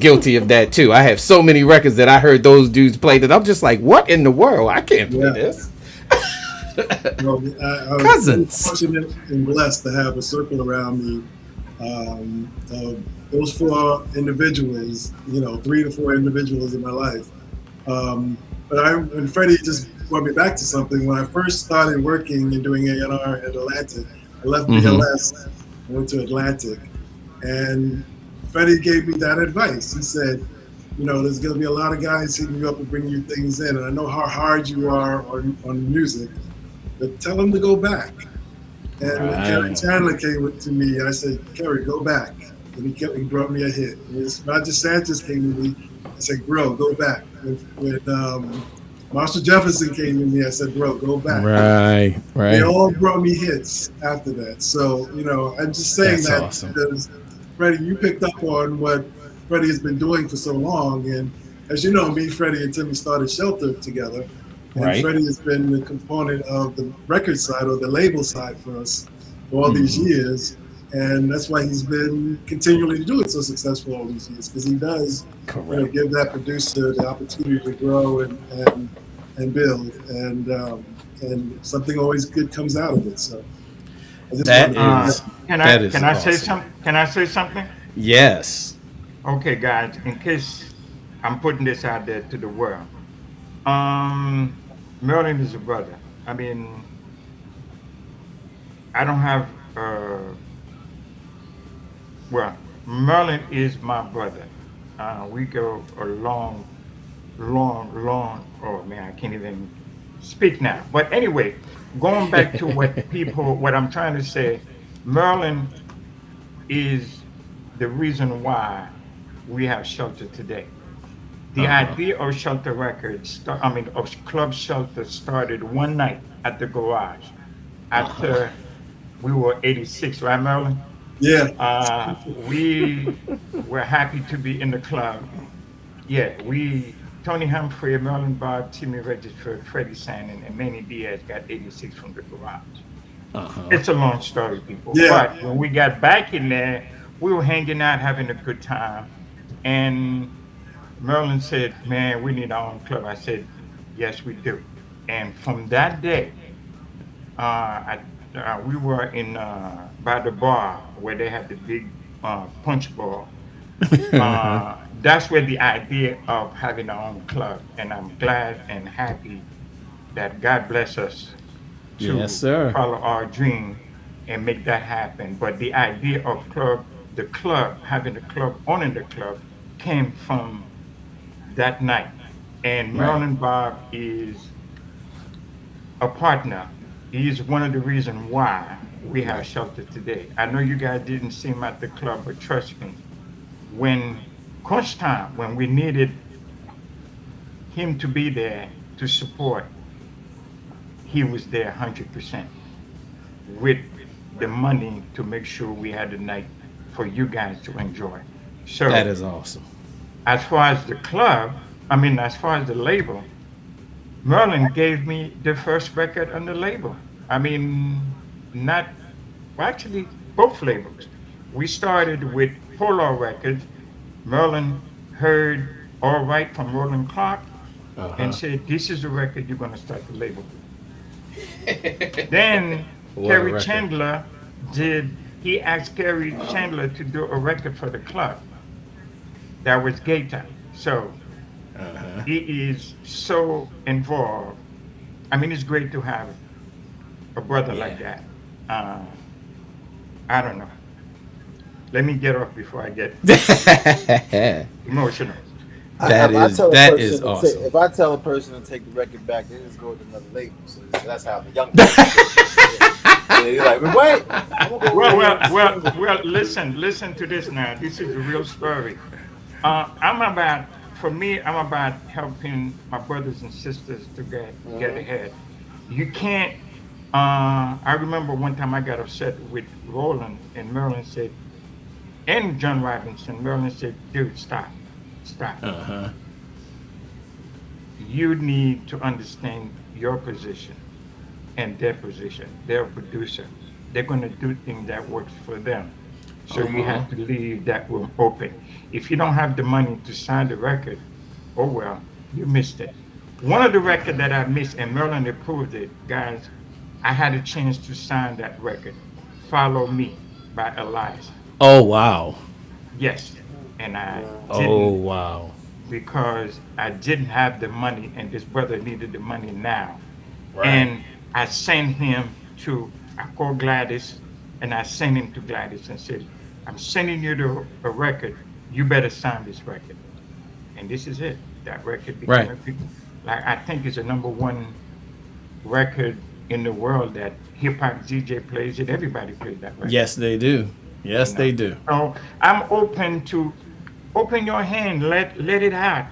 Speaker 4: guilty of that too. I have so many records that I heard those dudes play that I'm just like, what in the world? I can't play
Speaker 8: Yeah.
Speaker 4: this.
Speaker 8: No, I was very
Speaker 4: Cousins.
Speaker 8: fortunate and blessed to have a circle around me. Of those four individuals, 3 to 4 individuals in my life. But when Freddie just brought me back to something, when I first started working and doing A&R at Atlantic, I left
Speaker 4: Mhm.
Speaker 8: BLS, went to Atlantic, and Freddie gave me that advice. He said, there's going to be a lot of guys hitting you up and bringing you things in, and I know how hard you are on music, but tell them to go back. And when Kerry
Speaker 4: Right.
Speaker 8: Chandler came to me, I said, Kerry, go back. And he brought me a hit. When Roger Sanchez came to me, I said, bro, go back. When Marshall Jefferson came to me, I said, bro, go back.
Speaker 4: Right.
Speaker 8: They
Speaker 4: Right.
Speaker 8: all brought me hits after that. So, I'm just saying
Speaker 4: That's
Speaker 8: that
Speaker 4: awesome.
Speaker 8: because, Freddie, you picked up on what Freddie has been doing for so long. And as you know, me, Freddie, and Timmy started Shelter together. And
Speaker 4: Right.
Speaker 8: Freddie has been the component of the record side or the label side for us for all these
Speaker 4: Mhm.
Speaker 8: years. And that's why he's been continually doing so successful all these years, because he does,
Speaker 4: Correct.
Speaker 8: give that producer the opportunity to grow and build. And something always good comes out of it. So I just
Speaker 4: That
Speaker 8: wanted to
Speaker 7: Uh,
Speaker 4: is
Speaker 8: get
Speaker 7: can I
Speaker 4: that is
Speaker 7: can I say
Speaker 4: awesome.
Speaker 7: some? Can I say something?
Speaker 4: Yes.
Speaker 7: Okay, guys. In case I'm putting this out there to the world, um, Merlin is a brother. I mean, I don't have well, Merlin is my brother. We go a long, long, long. Oh man, I can't even speak now. But anyway, going back to what I'm trying to say, Merlin is the reason why we have Shelter today. The
Speaker 4: Uh-huh.
Speaker 7: idea of Shelter Records, of Club Shelter started one night at the garage
Speaker 4: Uh-huh.
Speaker 7: after we were 86, right, Merlin?
Speaker 8: yeah.
Speaker 7: We were happy to be in the club. Yeah, Tony Humphrey, Merlin Bob, Timmy Register, Freddie Sandin, and Manny Diaz got 86 from the garage.
Speaker 4: Uh-huh.
Speaker 7: It's a long story, people.
Speaker 8: Yeah.
Speaker 7: But when we got back in there, we were hanging out, having a good time. And Merlin said, man, we need our own club. I said, yes, we do. And from that day, we were in by the bar where they had the big punch bowl. That's where the idea of having our own club, and I'm glad and happy that God bless us
Speaker 4: Yes,
Speaker 7: to
Speaker 4: sir.
Speaker 7: follow our dream and make that happen. But the idea of the club, having the club, owning the club, came from that night. And
Speaker 4: Right.
Speaker 7: Marilyn Bob is a partner. He is one of the reasons why we have
Speaker 4: Right.
Speaker 7: shelter today. I know you guys didn't see him at the club, but trust me, when crunch time, when we needed him to be there to support, he was there 100% with the money to make sure we had a night for you guys to enjoy.
Speaker 4: That
Speaker 7: So,
Speaker 4: is awesome.
Speaker 7: as far as the club, as far as the label, Merlin gave me the first record on the label. Not, well, actually, both labels. We started with Polar Records. Merlin heard All Right from Roland Clark and
Speaker 4: Uh-huh.
Speaker 7: said, this is the record you're going to start the label with. Then
Speaker 4: What a
Speaker 7: Kerry
Speaker 4: record.
Speaker 7: Chandler he asked Kerry Chandler to do a record for the club. That was Gay Time. So
Speaker 4: Uh-huh.
Speaker 7: he is so involved. It's great to have a brother like
Speaker 4: Yeah.
Speaker 7: that. Uh, I don't know. Let me get off before I get
Speaker 4: that
Speaker 7: emotional.
Speaker 15: If I tell a
Speaker 4: is
Speaker 15: person to take,
Speaker 4: awesome.
Speaker 15: if I tell a person to take the record back, they just go to another label. So that's how the young people do it. Yeah, you're like, but wait, I'm gonna go
Speaker 7: Well,
Speaker 15: right here
Speaker 7: well,
Speaker 15: on this
Speaker 7: well,
Speaker 15: single.
Speaker 7: well. Listen to this now. This is a real story. For me, I'm about helping my brothers and sisters to get
Speaker 15: Mm-hmm.
Speaker 7: ahead. You can't. I remember one time I got upset with Roland, and Merlin said, and John Robinson. Merlin said, dude, stop, stop.
Speaker 4: Uh-huh.
Speaker 7: You need to understand your position and their position. They're a producer. They're going to do things that works for them. So you
Speaker 4: Uh-huh.
Speaker 7: have to leave that room open. If you don't have the money to sign the record, oh well, you missed it. One of the record that I missed, and Merlin approved it, guys, I had a chance to sign that record. Follow Me by Elias.
Speaker 4: Oh wow.
Speaker 7: Yes. And I
Speaker 4: Oh
Speaker 7: didn't
Speaker 4: wow.
Speaker 7: because I didn't have the money and this brother needed the money now.
Speaker 4: Right.
Speaker 7: And I sent him to, I called Gladys and I sent him to Gladys and said, I'm sending you a record. You better sign this record. And this is it. That record became
Speaker 4: Right.
Speaker 7: a big, like, I think it's a number one record in the world that hip hop DJ plays it. Everybody plays that record.
Speaker 4: Yes, they do.
Speaker 7: You
Speaker 4: Yes,
Speaker 7: know.
Speaker 4: they do.
Speaker 7: So I'm open to open your hand, let it out,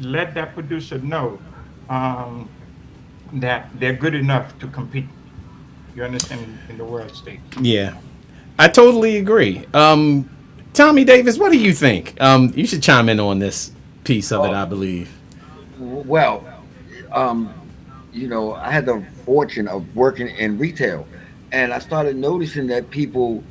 Speaker 7: let that producer know um, that they're good enough to compete. You understand in the world stage.
Speaker 4: Yeah. I totally agree. Tommy Davis, what do you think? You should chime in on this piece of it, I believe.
Speaker 11: Well, um, I had the fortune of working in retail, and I started noticing that people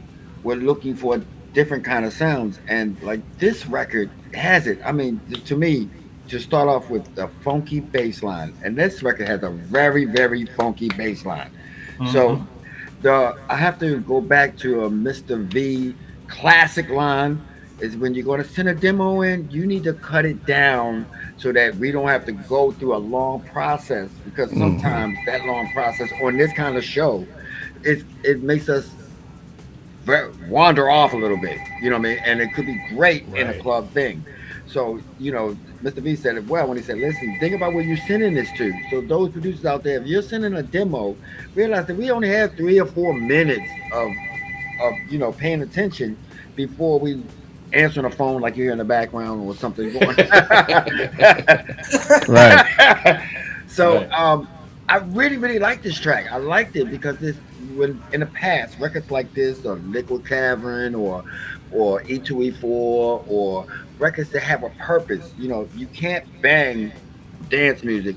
Speaker 11: were looking for different kind of sounds, and like this record has it. I mean, to me, to start off with the funky bass line, and this record has a very, very funky bass line.
Speaker 7: Mm-hmm.
Speaker 11: So the I have to go back to a Mr. V classic line is when you're going to send a demo in, you need to cut it down so that we don't have to go through a long process because
Speaker 4: Mm-hmm.
Speaker 11: sometimes that long process on this kind of show it makes us wander off a little bit, you know what I mean? And it could be great in a
Speaker 4: Right.
Speaker 11: club thing. So, Mr. V said it well when he said, listen, think about where you're sending this to. So those producers out there, if you're sending a demo, realize that we only have 3 or 4 minutes of paying attention before we answering a phone like you hear in the background or something going.
Speaker 4: Right.
Speaker 11: So
Speaker 4: Right.
Speaker 11: I really, really like this track. I liked it because this when in the past records like this or Liquid Cavern or E2E4 or records that have a purpose. You can't bang dance music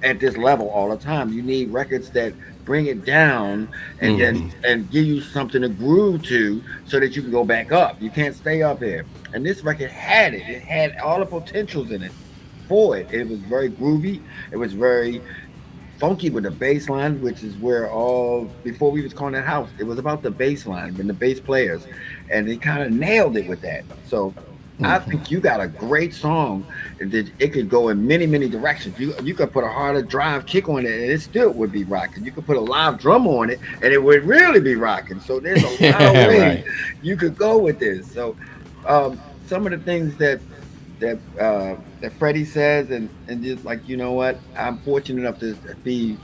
Speaker 11: at this level all the time. You need records that bring it down and
Speaker 4: Mm-hmm.
Speaker 11: then and give you something to groove to so that you can go back up. You can't stay up here. And this record had it. It had all the potentials in it for it. It was very groovy. It was very funky with the bass line, which is where all before we was calling that house, it was about the bass line and the bass players, and they kind of nailed it with that. So I think you got a great song that it could go in many many directions. You could put a harder drive kick on it, and it still would be rocking. You could put a live drum on it, and it would really be rocking. So there's a lot of ways
Speaker 4: Right.
Speaker 11: you could go with this. So some of the things that Freddie says, and just like what, I'm fortunate enough to be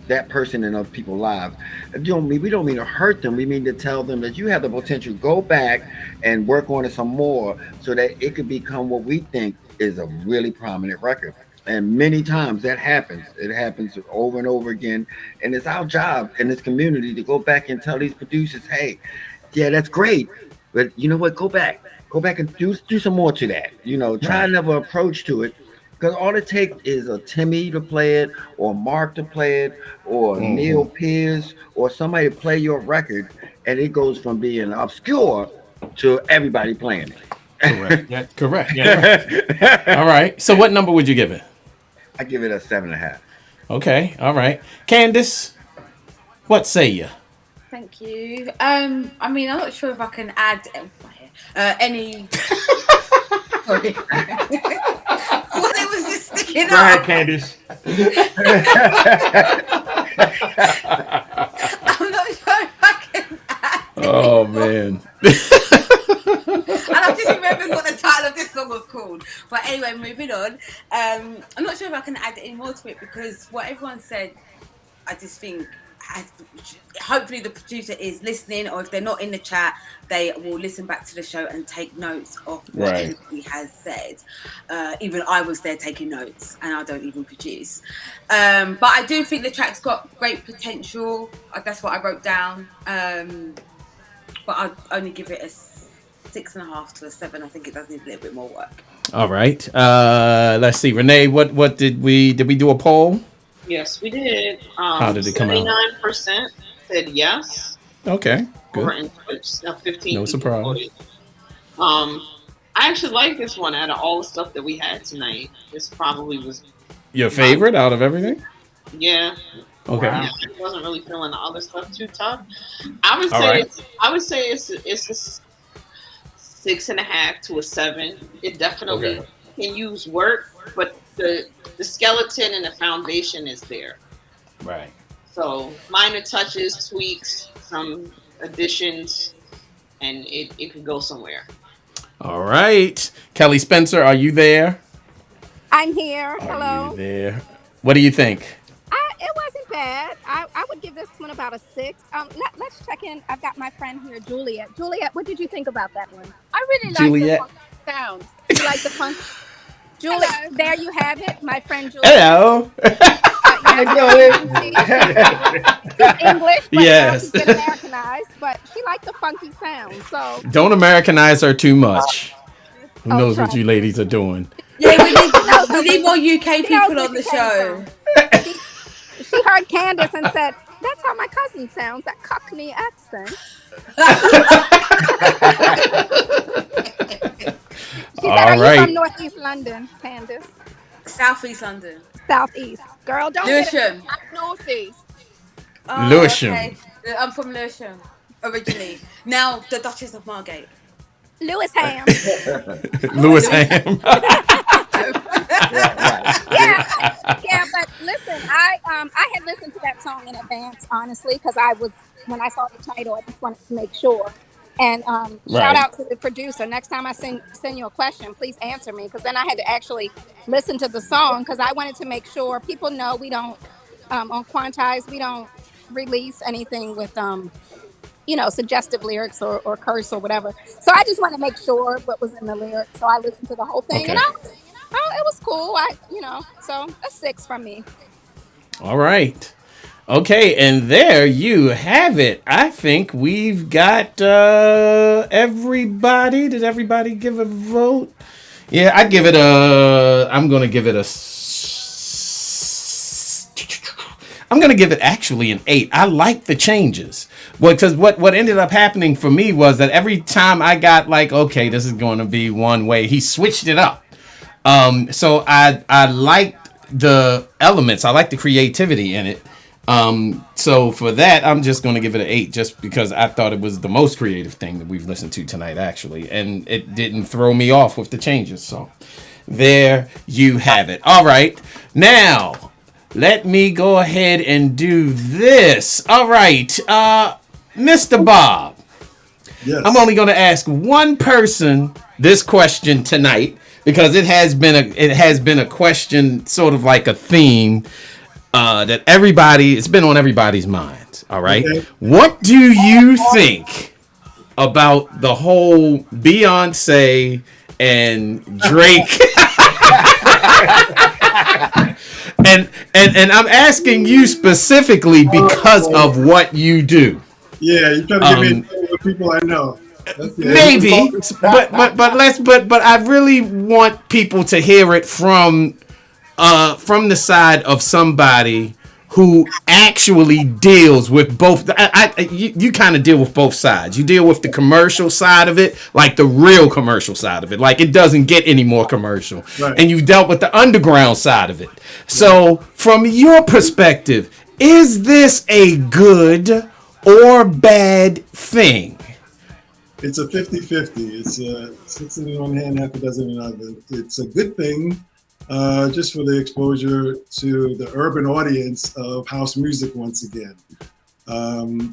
Speaker 11: that person in other people's lives. We don't mean to hurt them. We mean to tell them that you have the potential. Go back and work on it some more so that it could become what we think is a really prominent record. And many times that happens. It happens over and over again. And it's our job in this community to go back and tell these producers, hey, yeah, that's great. But you know what? Go back and do some more to that. Try
Speaker 4: Right.
Speaker 11: another approach to it. Because all it takes is a Timmy to play it, or Mark to play it, or Neil
Speaker 4: Mm-hmm.
Speaker 11: Pierce, or somebody to play your record, and it goes from being obscure to everybody playing
Speaker 4: Correct.
Speaker 7: Yeah.
Speaker 4: Correct.
Speaker 7: Yeah.
Speaker 4: Correct. All right. So what number would you give it?
Speaker 11: I give it a 7.5.
Speaker 4: Okay. All right. Candace, what say you?
Speaker 6: Thank you. I mean, I'm not sure if I can add any. Sorry. Well, it was just sticking
Speaker 7: Go ahead,
Speaker 6: up.
Speaker 7: Candice.
Speaker 6: I'm not sure if I can add.
Speaker 4: Oh man.
Speaker 6: And I've just remembered what the title of this song was called. But anyway, moving on. I'm not sure if I can add any more to it because what everyone said, I just think, hopefully the producer is listening, or if they're not in the chat, they will listen back to the show and take notes of what
Speaker 4: Right.
Speaker 6: everybody has said. Even I was there taking notes, and I don't even produce. But I do think the track's got great potential. That's what I wrote down. But I'd only give it a 6.5 to a 7. I think it does need a little bit more work.
Speaker 4: All right. Let's see, Renee. What did we do a poll?
Speaker 10: Yes, we did.
Speaker 4: How did it come out?
Speaker 10: 79% said yes.
Speaker 4: Okay,
Speaker 10: Over
Speaker 4: good.
Speaker 10: in Twitch. Now 15
Speaker 4: No
Speaker 10: people
Speaker 4: surprise.
Speaker 10: voted. I actually like this one. Out of all the stuff that we had tonight, this probably was
Speaker 4: Your favorite out of everything?
Speaker 10: yeah.
Speaker 4: Okay.
Speaker 10: Yeah, I wasn't really feeling the other stuff too tough. I would
Speaker 4: All
Speaker 10: say
Speaker 4: right.
Speaker 10: it's a 6.5 to a 7. It definitely can use work, but the skeleton and the foundation is there.
Speaker 4: Right.
Speaker 10: So minor touches, tweaks, some additions, and it could go somewhere.
Speaker 4: All right. Kelly Spencer, are you there?
Speaker 14: I'm here.
Speaker 4: Are
Speaker 14: Hello.
Speaker 4: you there? What do you think?
Speaker 14: It wasn't bad. I would give this one about a 6. Let's check in. I've got my friend here, Juliet. Juliet, what did you think about that one?
Speaker 17: I really
Speaker 4: Juliet.
Speaker 17: like the funky sounds.
Speaker 14: You like the funk? Juliet, there you have it, my friend Juliet.
Speaker 4: Hello.
Speaker 14: It's English, but
Speaker 4: Yes.
Speaker 14: she's been Americanized, but she liked the funky sound. So
Speaker 4: Don't Americanize her too much. Who knows what
Speaker 14: sorry.
Speaker 4: you ladies are doing?
Speaker 6: Yeah, we need more UK people on the show.
Speaker 14: She heard Candace and said, "That's how my cousin sounds, that Cockney accent." She said,
Speaker 4: All
Speaker 14: "Are you
Speaker 4: right.
Speaker 14: from Northeast London, Candace?"
Speaker 6: Southeast London.
Speaker 14: Southeast. Girl, don't get it.
Speaker 6: Lewisham.
Speaker 17: I'm Northeast.
Speaker 6: Oh,
Speaker 4: Lewisham.
Speaker 6: okay. I'm from Lewisham originally. Now the Duchess of Margate.
Speaker 14: Lewisham.
Speaker 4: Lewisham.
Speaker 14: Yeah, but listen, I had listened to that song in advance, honestly, because when I saw the title, I just wanted to make sure. And shout out to the producer. Next time I send you a question, please answer me, because then I had to actually listen to the song, because I wanted to make sure people know we don't on Quantize, we don't release anything with suggestive lyrics or curse or whatever. So I just want to make sure what was in the lyrics. So I listened to the whole thing,
Speaker 4: Okay.
Speaker 14: and it was cool. So a 6 from me.
Speaker 4: All right. Okay, and there you have it. I think we've got everybody. Did everybody give a vote? Yeah, I'm going to give it I'm going to give it actually an 8. I like the changes. Because what ended up happening for me was that every time I got like, okay, this is going to be one way, he switched it up. So I liked the elements. I liked the creativity in it. So for that, I'm just going to give it an 8, just because I thought it was the most creative thing that we've listened to tonight, actually. And it didn't throw me off with the changes. So there you have it. All right. Now, let me go ahead and do this. All right. Mr. Bob.
Speaker 8: Yes.
Speaker 4: I'm only going to ask one person this question tonight, because it has been a question, sort of like a theme, that it's been on everybody's minds. All right.
Speaker 8: Okay.
Speaker 4: What do you think about the whole Beyonce and Drake? and I'm asking you specifically because of what you do.
Speaker 8: Yeah, you're trying to give me the people I know.
Speaker 4: Maybe, but I really want people to hear it from the side of somebody who actually deals with both. You kind of deal with both sides. You deal with the commercial side of it, like the real commercial side of it, like it doesn't get any more commercial.
Speaker 8: Right.
Speaker 4: And you've dealt with the underground side of it. So, from your perspective, is this a good or bad thing?
Speaker 8: It's a 50-50. It's 6 in one hand, half a dozen in another. It's a good thing, just for the exposure to the urban audience of house music once again.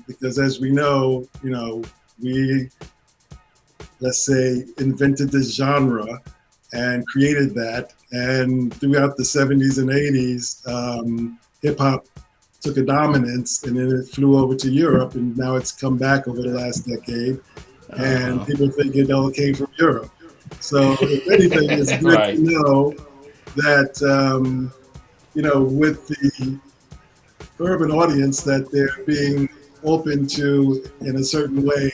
Speaker 8: Because as we know, we, let's say, invented this genre and created that. And throughout the 70s and 80s, hip hop took a dominance, and then it flew over to Europe, and now it's come back over the last decade. And people think it all came from Europe. So if anything, it's good
Speaker 4: Right.
Speaker 8: to know that, with the urban audience, that they're being open to, in a certain way,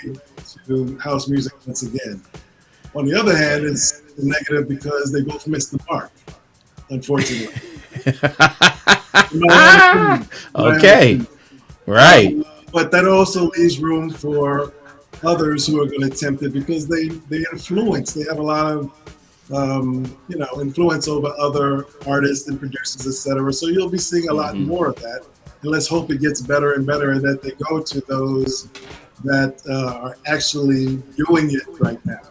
Speaker 8: to house music once again. On the other hand, it's negative because they both missed the mark, unfortunately.
Speaker 4: Okay. Right.
Speaker 8: But that also leaves room for others who are going to attempt it because they influence. They have a lot of influence over other artists and producers, etc. So you'll be seeing a lot more of that. And let's hope it gets better and better, and that they go to those that are actually doing it right now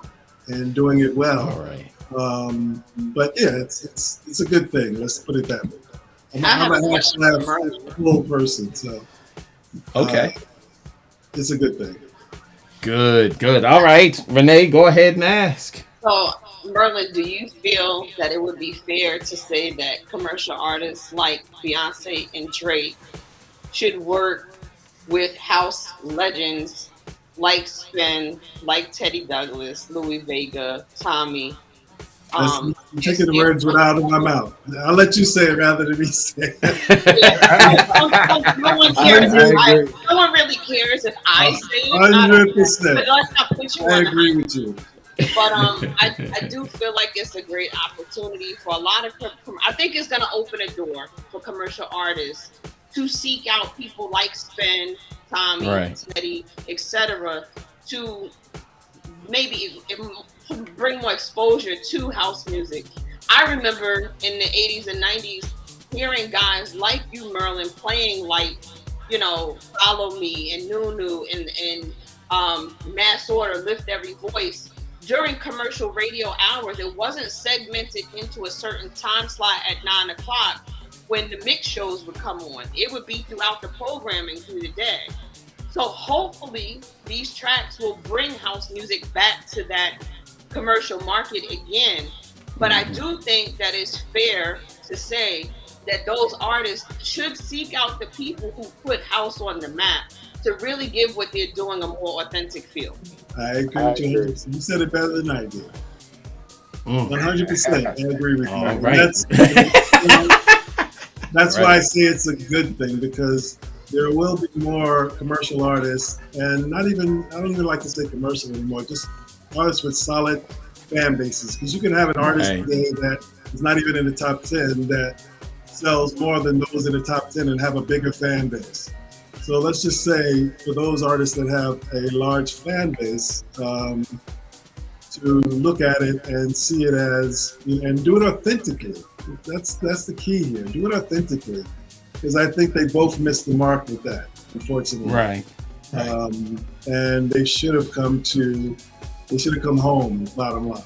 Speaker 8: and doing it well.
Speaker 4: All right.
Speaker 8: But yeah, it's a good thing. Let's put it that way. I'm an full person, so
Speaker 4: okay,
Speaker 8: it's a good thing.
Speaker 4: Good. All right, Renee, go ahead and ask.
Speaker 10: So, Merlin, do you feel that it would be fair to say that commercial artists like Beyonce and Drake should work with house legends like Spen, like Teddy Douglas, Louis Vega, Tommy?
Speaker 8: You're taking the words right out of my mouth. I'll let you say it rather than me say it.
Speaker 10: No one really cares if I say it.
Speaker 8: 100%.
Speaker 10: I
Speaker 8: agree with you.
Speaker 10: But I do feel like it's a great opportunity for a lot of. I think it's going to open a door for commercial artists to seek out people like Spen, Tommy, Teddy, etc., to maybe bring more exposure to house music. I remember in the 80s and 90s hearing guys like you, Merlin, playing like, Follow Me and Nunu and Mass Order, Lift Every Voice during commercial radio hours. It wasn't segmented into a certain time slot at 9 o'clock when the mix shows would come on. It would be throughout the programming through the day. So hopefully these tracks will bring house music back to that commercial market again. But I do think that it's fair to say that those artists should seek out the people who put house on the map to really give what they're doing a more authentic feel.
Speaker 8: I agree with you. You said it better than I did. 100%. I agree with you.
Speaker 4: All right.
Speaker 8: That's why I say it's a good thing, because there will be more commercial artists, and I don't even like to say commercial anymore, just artists with solid fan bases. Because you can have an artist today that is not even in the top 10 that sells more than those in the top 10 and have a bigger fan base. So let's just say for those artists that have a large fan base, to look at it and see it as, and do it authentically. That's the key here. Do it authentically, because I think they both missed the mark with that, unfortunately.
Speaker 4: Right.
Speaker 8: And they should have come home. Bottom line,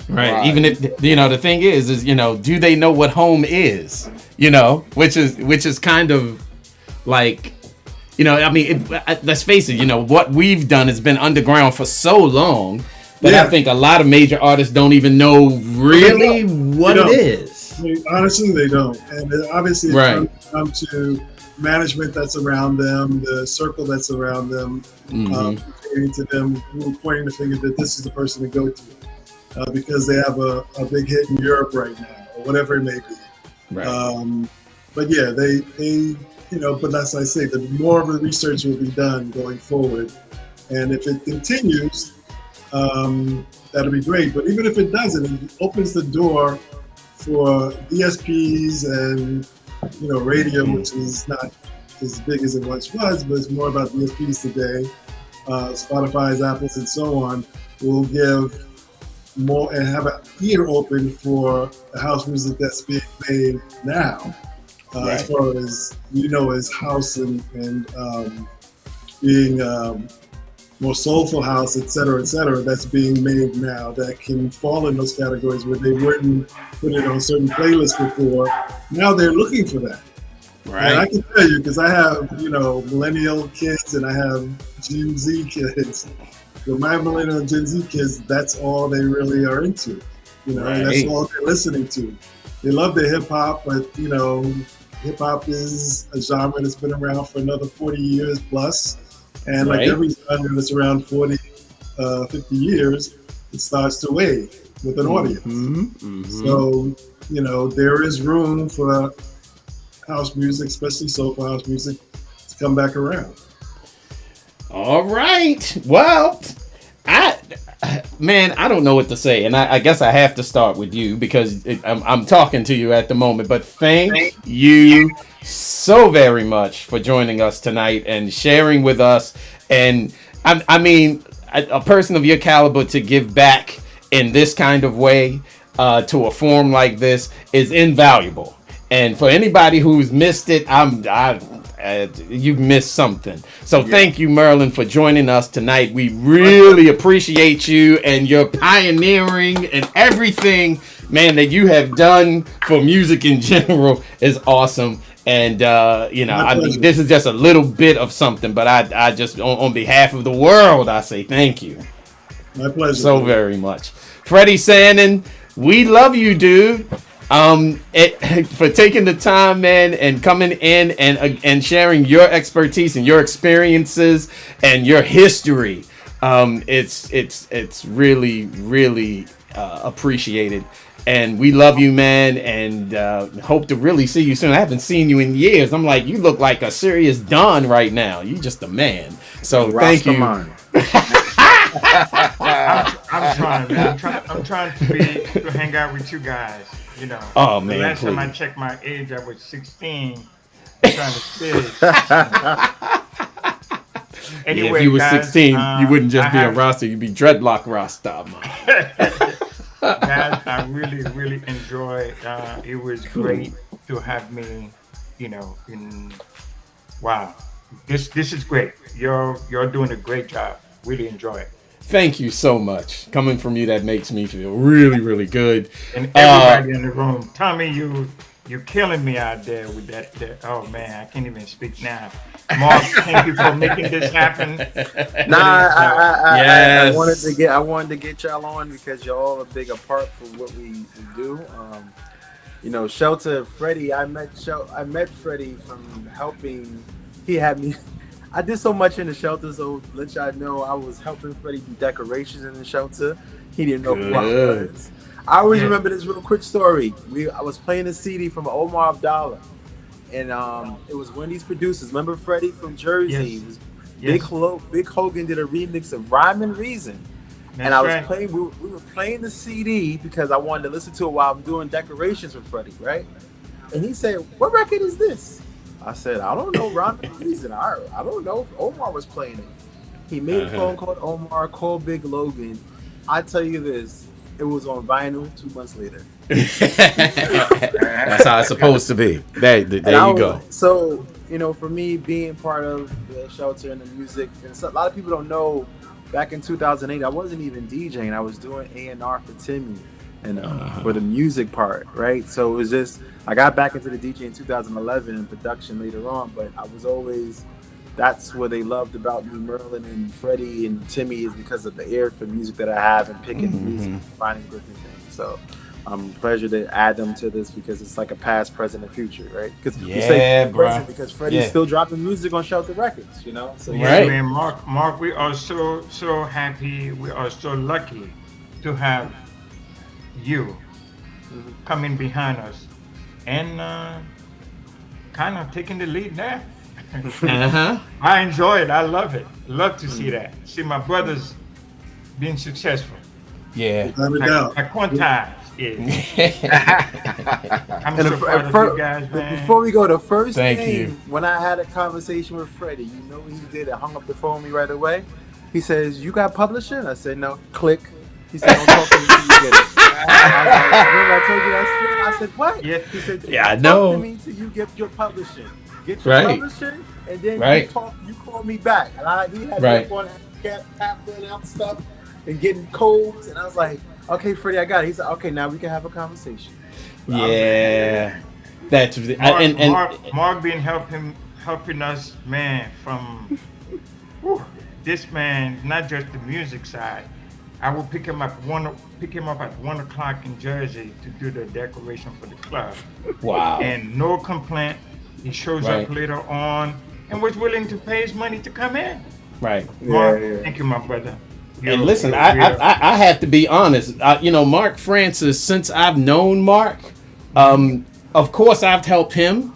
Speaker 4: Right. Even if the thing is do they know what home is? Which is kind of like, let's face it. What we've done has been underground for so long that I think a lot of major artists don't even know really what it is.
Speaker 8: I mean, honestly, they don't. And obviously, it's come to management that's around them, the circle that's around them, to them, pointing the finger that this is the person to go to, because they have a big hit in Europe right now, or whatever it may be.
Speaker 4: Right.
Speaker 8: But yeah, they but as I say, the more of the research will be done going forward, and if it continues, that'll be great. But even if it doesn't, it opens the door for DSPs and radio, which is not as big as it once was, but it's more about DSPs today. Spotify's, Apple's, and so on will give more and have an ear open for the house music that's being made now, as far as as house and being more soulful house, et cetera, that's being made now that can fall in those categories where they wouldn't put it on certain playlists before. Now they're looking for that.
Speaker 4: Right.
Speaker 8: And I can tell you, because I have, millennial kids and I have Gen Z kids. With my millennial and Gen Z kids, that's all they really are into. And that's all they're listening to. They love the hip hop, but hip hop is a genre that's been around for another 40 years plus. And like every genre that's around 40, 50 years, it starts to wave with an audience. So, there is room for house music, especially soulful house music, to come back around.
Speaker 4: All right. Well, I don't know what to say, and I guess I have to start with you because I'm talking to you at the moment. But thank you so very much for joining us tonight and sharing with us. And I mean, a person of your caliber to give back in this kind of way to a forum like this is invaluable. And for anybody who's missed it, you missed something. So thank you, Merlin, for joining us tonight. We really appreciate you and your pioneering and everything, man, that you have done for music in general is awesome. And I mean, this is just a little bit of something, but I just on behalf of the world, I say thank you.
Speaker 8: My pleasure.
Speaker 4: So very much. Freddie Sandin, we love you, dude. For taking the time, man, and coming in and sharing your expertise and your experiences and your history. It's really, really appreciated. And we love you, man, and hope to really see you soon. I haven't seen you in years. I'm like, you look like a serious Don right now. You just a man. So thank you.
Speaker 7: I'm trying, man. I'm trying to hang out with you guys. You know.
Speaker 4: Oh man.
Speaker 7: The last time I checked my age, I was 16. I'm trying to stay. Anyway,
Speaker 4: if you were
Speaker 7: guys,
Speaker 4: 16, you wouldn't just be a Rasta. You'd be dreadlock Rasta, man.
Speaker 7: Guys, I really, really enjoyed. It was great to have me. You know, wow, this is great. You're doing a great job. Really enjoy it.
Speaker 4: Thank you so much. Coming from you, that makes me feel really, really good.
Speaker 7: And everybody in the room, Tommy, you're killing me out there with that. Oh man, I can't even speak now. Mark, thank you for making this happen.
Speaker 9: I wanted to get y'all on because y'all all a bigger part for what we do. Shelter Freddie. I met Freddie from helping. He had me. I did so much in the shelter, so let y'all know I was helping Freddie do decorations in the shelter. He didn't know who I was. I always remember this real quick story. I was playing a CD from Omar Abdallah, and it was Wendy's producers. Remember Freddie from Jersey?
Speaker 7: Yes.
Speaker 9: Big Hogan did a remix of Rhyme and Reason. And I was playing. We were playing the CD because I wanted to listen to it while I'm doing decorations for Freddie, right? And he said, "What record is this?" I said, "I don't know, Rhyme and Reason. I don't know if Omar was playing it." He made a phone call to Omar, called Big Logan. I tell you this, it was on vinyl 2 months later.
Speaker 4: That's how it's supposed to be. There you go.
Speaker 9: So, for me, being part of the shelter and the music, and a lot of people don't know, back in 2008, I wasn't even DJing. I was doing A&R for Timmy and for the music part, right? So it was just, I got back into the DJ in 2011 and production later on, but I was always, that's what they loved about me, Merlin and Freddie and Timmy, is because of the ear for music that I have and picking music and finding different things. So pleasure to add them to this because it's like a past, present, and future, right? Because you say present because Freddie's still dropping music on Shelter Records, So
Speaker 7: man, Mark, we are so happy. We are so lucky to have you coming behind us and kind of taking the lead there. I enjoy it. I love it. Love to see that. See my brothers being successful.
Speaker 4: Yeah.
Speaker 7: Like Quantize. I'm so proud of you guys, man.
Speaker 9: Before we go, the first thing when I had a conversation with Freddie, you know what he did? I hung up the phone with me right away. He says, "You got publishing?" I said, "No." Click. He said, "Don't talk to me until you get it." Remember I told you that? I said, "What?"
Speaker 7: Yeah.
Speaker 9: He said,
Speaker 4: "I know."
Speaker 9: Talk to me until you get your publishing. Get your publishing, and then you call me back. And he had me up on tapping out stuff and getting codes, and I was like, "Okay, Freddie, I got it." He said, "Okay, now we can have a conversation."
Speaker 4: Yeah, that's
Speaker 7: Mark been helping us, man. From this man, not just the music side. I will pick him up at 1 o'clock in Jersey to do the decoration for the club.
Speaker 4: Wow!
Speaker 7: And no complaint. He shows up later on and was willing to pay his money to come in.
Speaker 4: Right.
Speaker 7: Mark, thank you, my brother.
Speaker 4: And listen, I have to be honest. Mark Francis, since I've known Mark, of course I've helped him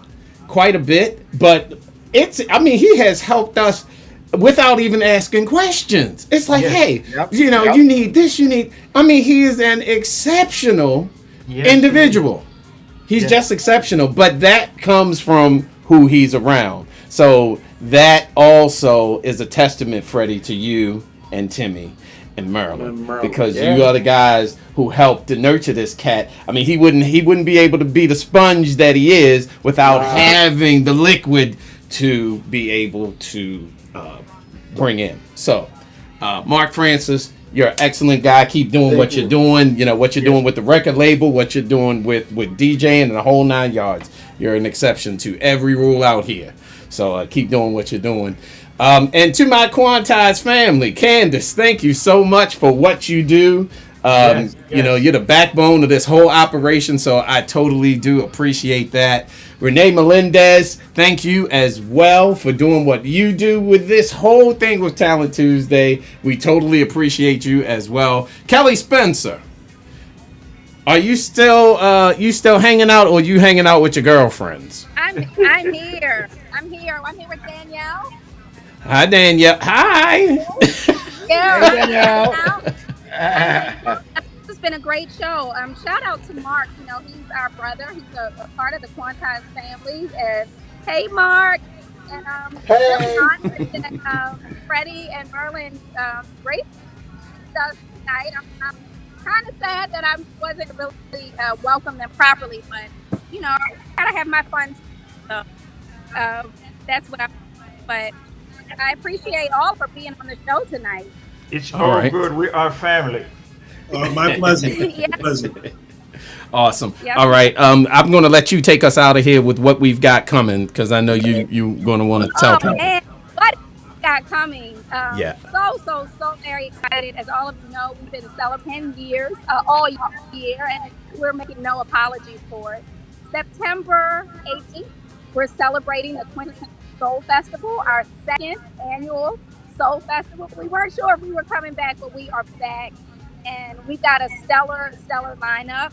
Speaker 4: quite a bit, but he has helped us without even asking questions. It's like,
Speaker 7: Yes.
Speaker 4: hey,
Speaker 11: Yep.
Speaker 4: you need this, you need. I mean, he is an exceptional
Speaker 7: Yes.
Speaker 4: individual. He's
Speaker 7: Yes.
Speaker 4: just exceptional, but that comes from who he's around. So that also is a testament, Freddie, to you and Timmy and Marilyn,
Speaker 15: And Marilyn,
Speaker 4: because
Speaker 15: yeah.
Speaker 4: you are the guys who helped to nurture this cat. I mean, he wouldn't be able to be the sponge that he is without
Speaker 15: Wow.
Speaker 4: having the liquid to be able to bring in. So, Mark Francis, you're an excellent guy. Keep doing
Speaker 15: Thank
Speaker 4: what
Speaker 15: you.
Speaker 4: you're doing. You know what you're doing with the record label, what you're doing with DJing, and the whole 9 yards. You're an exception to every rule out here. So keep doing what you're doing. And to my Quantize family, Candace, thank you so much for what you do. You know, you're the backbone of this whole operation, so I totally do appreciate that. Renee Melendez, thank you as well for doing what you do with this whole thing with Talent Tuesday. We totally appreciate you as well. Kelly Spencer, are you still hanging out, or you hanging out with your girlfriends?
Speaker 14: I'm here. I'm here. I'm here with Danielle.
Speaker 4: Hi, Danielle. Hi.
Speaker 14: Yeah.
Speaker 11: Hey, Danielle.
Speaker 14: This has been a great show. Shout out to Mark. You know, he's our brother. He's a part of the Quantize family. And hey, Mark. And
Speaker 15: Hey.
Speaker 14: Freddie and Merlin graced us tonight. I'm kind of sad that I wasn't really welcomed them properly, but you know, I gotta have my fun. So that's what I. But I appreciate all for being on the show tonight.
Speaker 7: It's
Speaker 4: All
Speaker 7: all
Speaker 4: right.
Speaker 7: good. We are family.
Speaker 8: My pleasure.
Speaker 14: Yeah.
Speaker 8: My pleasure.
Speaker 4: Awesome.
Speaker 14: Yep.
Speaker 4: All right. I'm going to let you take us out of here with what we've got coming, because I know you're going to want to tell
Speaker 14: Oh
Speaker 4: people.
Speaker 14: man, what we got coming?
Speaker 4: Yeah.
Speaker 14: So very excited. As all of you know, we've been celebrating 10 years all year, and we're making no apologies for it. September 18th, we're celebrating the Quintessential Soul Festival, our second annual Soul Festival. We weren't sure if we were coming back, but we are back, and we've got a stellar lineup.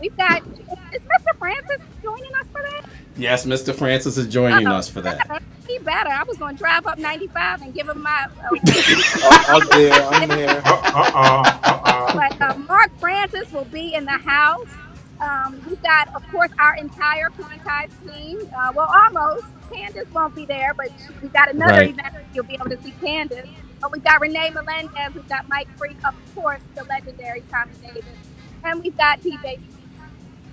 Speaker 14: We've got, is Mr. Francis joining us for that?
Speaker 4: Yes, Mr. Francis is joining us for that.
Speaker 14: He better. I was going to drive up 95 and give him my.
Speaker 15: I'm here.
Speaker 14: But Mark Francis will be in the house. We've got, of course, our entire Quantize team. Well, almost. Candace won't be there, but we've got another
Speaker 4: Right.
Speaker 14: event. You'll be able to see Candace. But we've got Renee Melendez. We've got Mike Freak, of course, the legendary Tommy Davis. And we've got DJ.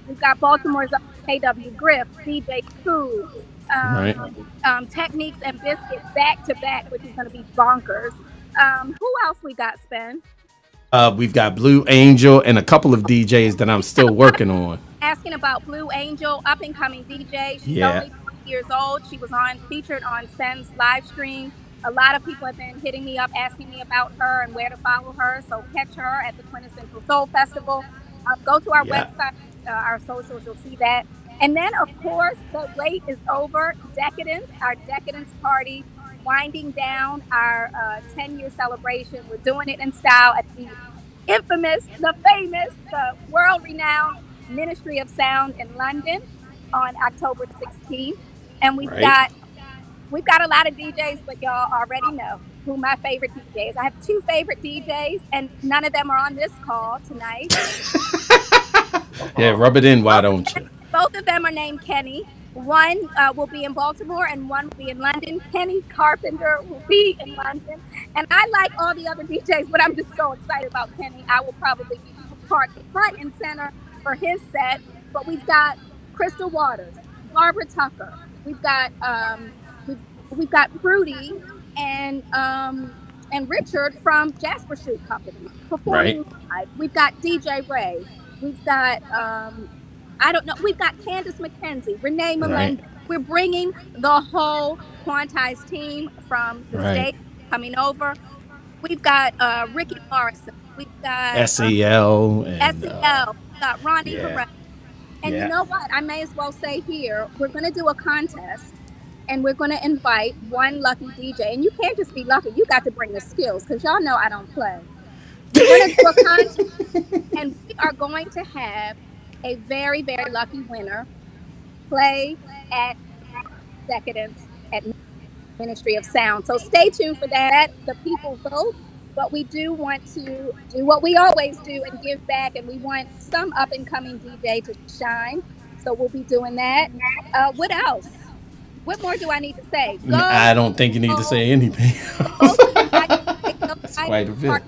Speaker 14: We've got Baltimore's KW Griff, DJ Pooh,
Speaker 4: Right.
Speaker 14: Techniques and Biscuits back to back, which is going to be bonkers. Who else we got, Spen?
Speaker 4: We've got Blue Angel and a couple of DJs that I'm still working on.
Speaker 14: Asking about Blue Angel, up and coming DJ. She's
Speaker 4: Yeah.
Speaker 14: only 20 years old. She was featured on Spen's live stream. A lot of people have been hitting me up, asking me about her and where to follow her. So catch her at the Quintessential Soul Festival. Go to our
Speaker 4: Yeah.
Speaker 14: website, our socials, you'll see that. And then, of course, the wait is over. Decadence, our Decadence party, winding down our 10-year celebration. We're doing it in style at the infamous, the famous, the world-renowned Ministry of Sound in London on October 16th. And we've
Speaker 4: Right.
Speaker 14: got a lot of DJs, but y'all already know who my favorite DJs. I have two favorite DJs, and none of them are on this call tonight.
Speaker 4: Yeah, rub it in, why don't you?
Speaker 14: Both of them are named Kenny. One will be in Baltimore and one will be in London. Kenny Carpenter will be in London. And I like all the other DJs, but I'm just so excited about Kenny. I will probably be parked front and center for his set. But we've got Crystal Waters, Barbara Tucker. We've got we've got Fruity and Richard from Jasper Street Company performing live. We've got DJ Ray. We've got we've got Candace McKenzie, Renee Melendez.
Speaker 4: Right.
Speaker 14: We're bringing the whole Quantize team from the
Speaker 4: Right.
Speaker 14: state coming over. We've got Ricky Morrison. We've got
Speaker 4: SEL. And,
Speaker 14: SEL. We've got Ronnie
Speaker 4: yeah.
Speaker 14: Perez. And
Speaker 4: Yeah.
Speaker 14: you know what? I may as well say here, we're going to do a contest. And we're going to invite one lucky DJ. And you can't just be lucky. You got to bring the skills, because y'all know I don't play. We're going to do a contest. And we are going to have a very, very lucky winner play at Decadence at Ministry of Sound. So stay tuned for that. The people vote. But we do want to do what we always do and give back. And we want some up and coming DJ to shine. So we'll be doing that. What else? What more do I need to say?
Speaker 4: I don't think you need to say anything.
Speaker 14: That's
Speaker 4: quite a bit.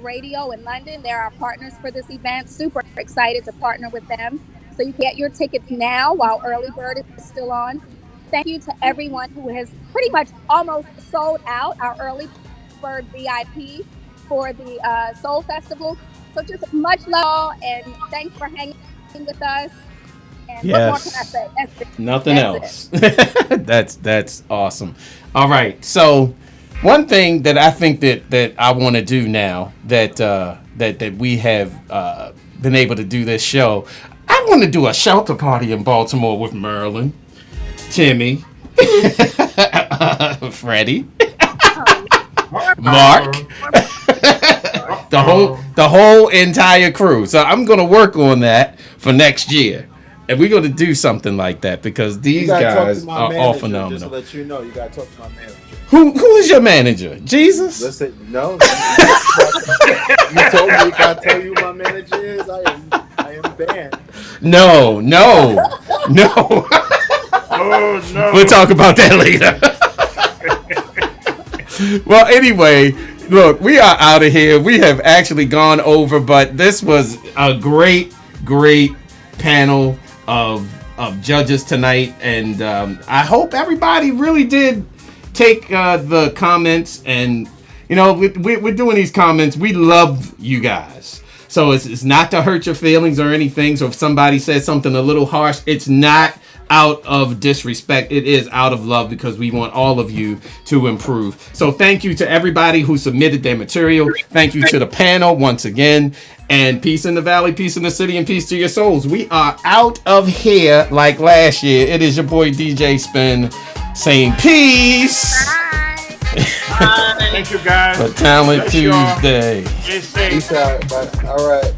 Speaker 14: Radio in London. They're our partners for this event. Super excited to partner with them. So you get your tickets now while early bird is still on. Thank you to everyone who has pretty much almost sold out our early bird VIP for the Soul Festival. So just much love and thanks for hanging with us. And what more can I say? That's it.
Speaker 4: Nothing else. That's awesome. All right. So one thing that I think that I want to do now that we have been able to do this show, I want to do a shelter party in Baltimore with Merlin, Timmy, Freddie, Mark, the whole entire crew. So I'm gonna work on that for next year. And we're going to do something like that because these guys are all phenomenal.
Speaker 15: Just to let you know, you got to talk to my manager.
Speaker 4: Who is your manager? Jesus?
Speaker 15: Listen, no. You told me if I tell you who my manager is, I am banned.
Speaker 4: No.
Speaker 7: Oh, no.
Speaker 4: We'll talk about that later. Well, anyway, look, we are out of here. We have actually gone over, but this was a great panel of judges tonight, and I hope everybody really did take the comments, and we're doing these comments. We love you guys, so it's not to hurt your feelings or anything. So if somebody says something a little harsh, it's not out of disrespect. It is out of love because we want all of you to improve. So thank you to everybody who submitted their material. Thank you to the panel once again. And peace in the valley, peace in the city, and peace to your souls. We are out of here like last year. It is your boy DJ Spen saying peace.
Speaker 7: Bye. Thank you guys.
Speaker 4: For Talent Tuesday.
Speaker 7: Stay safe.
Speaker 15: Peace out. Bye. All right.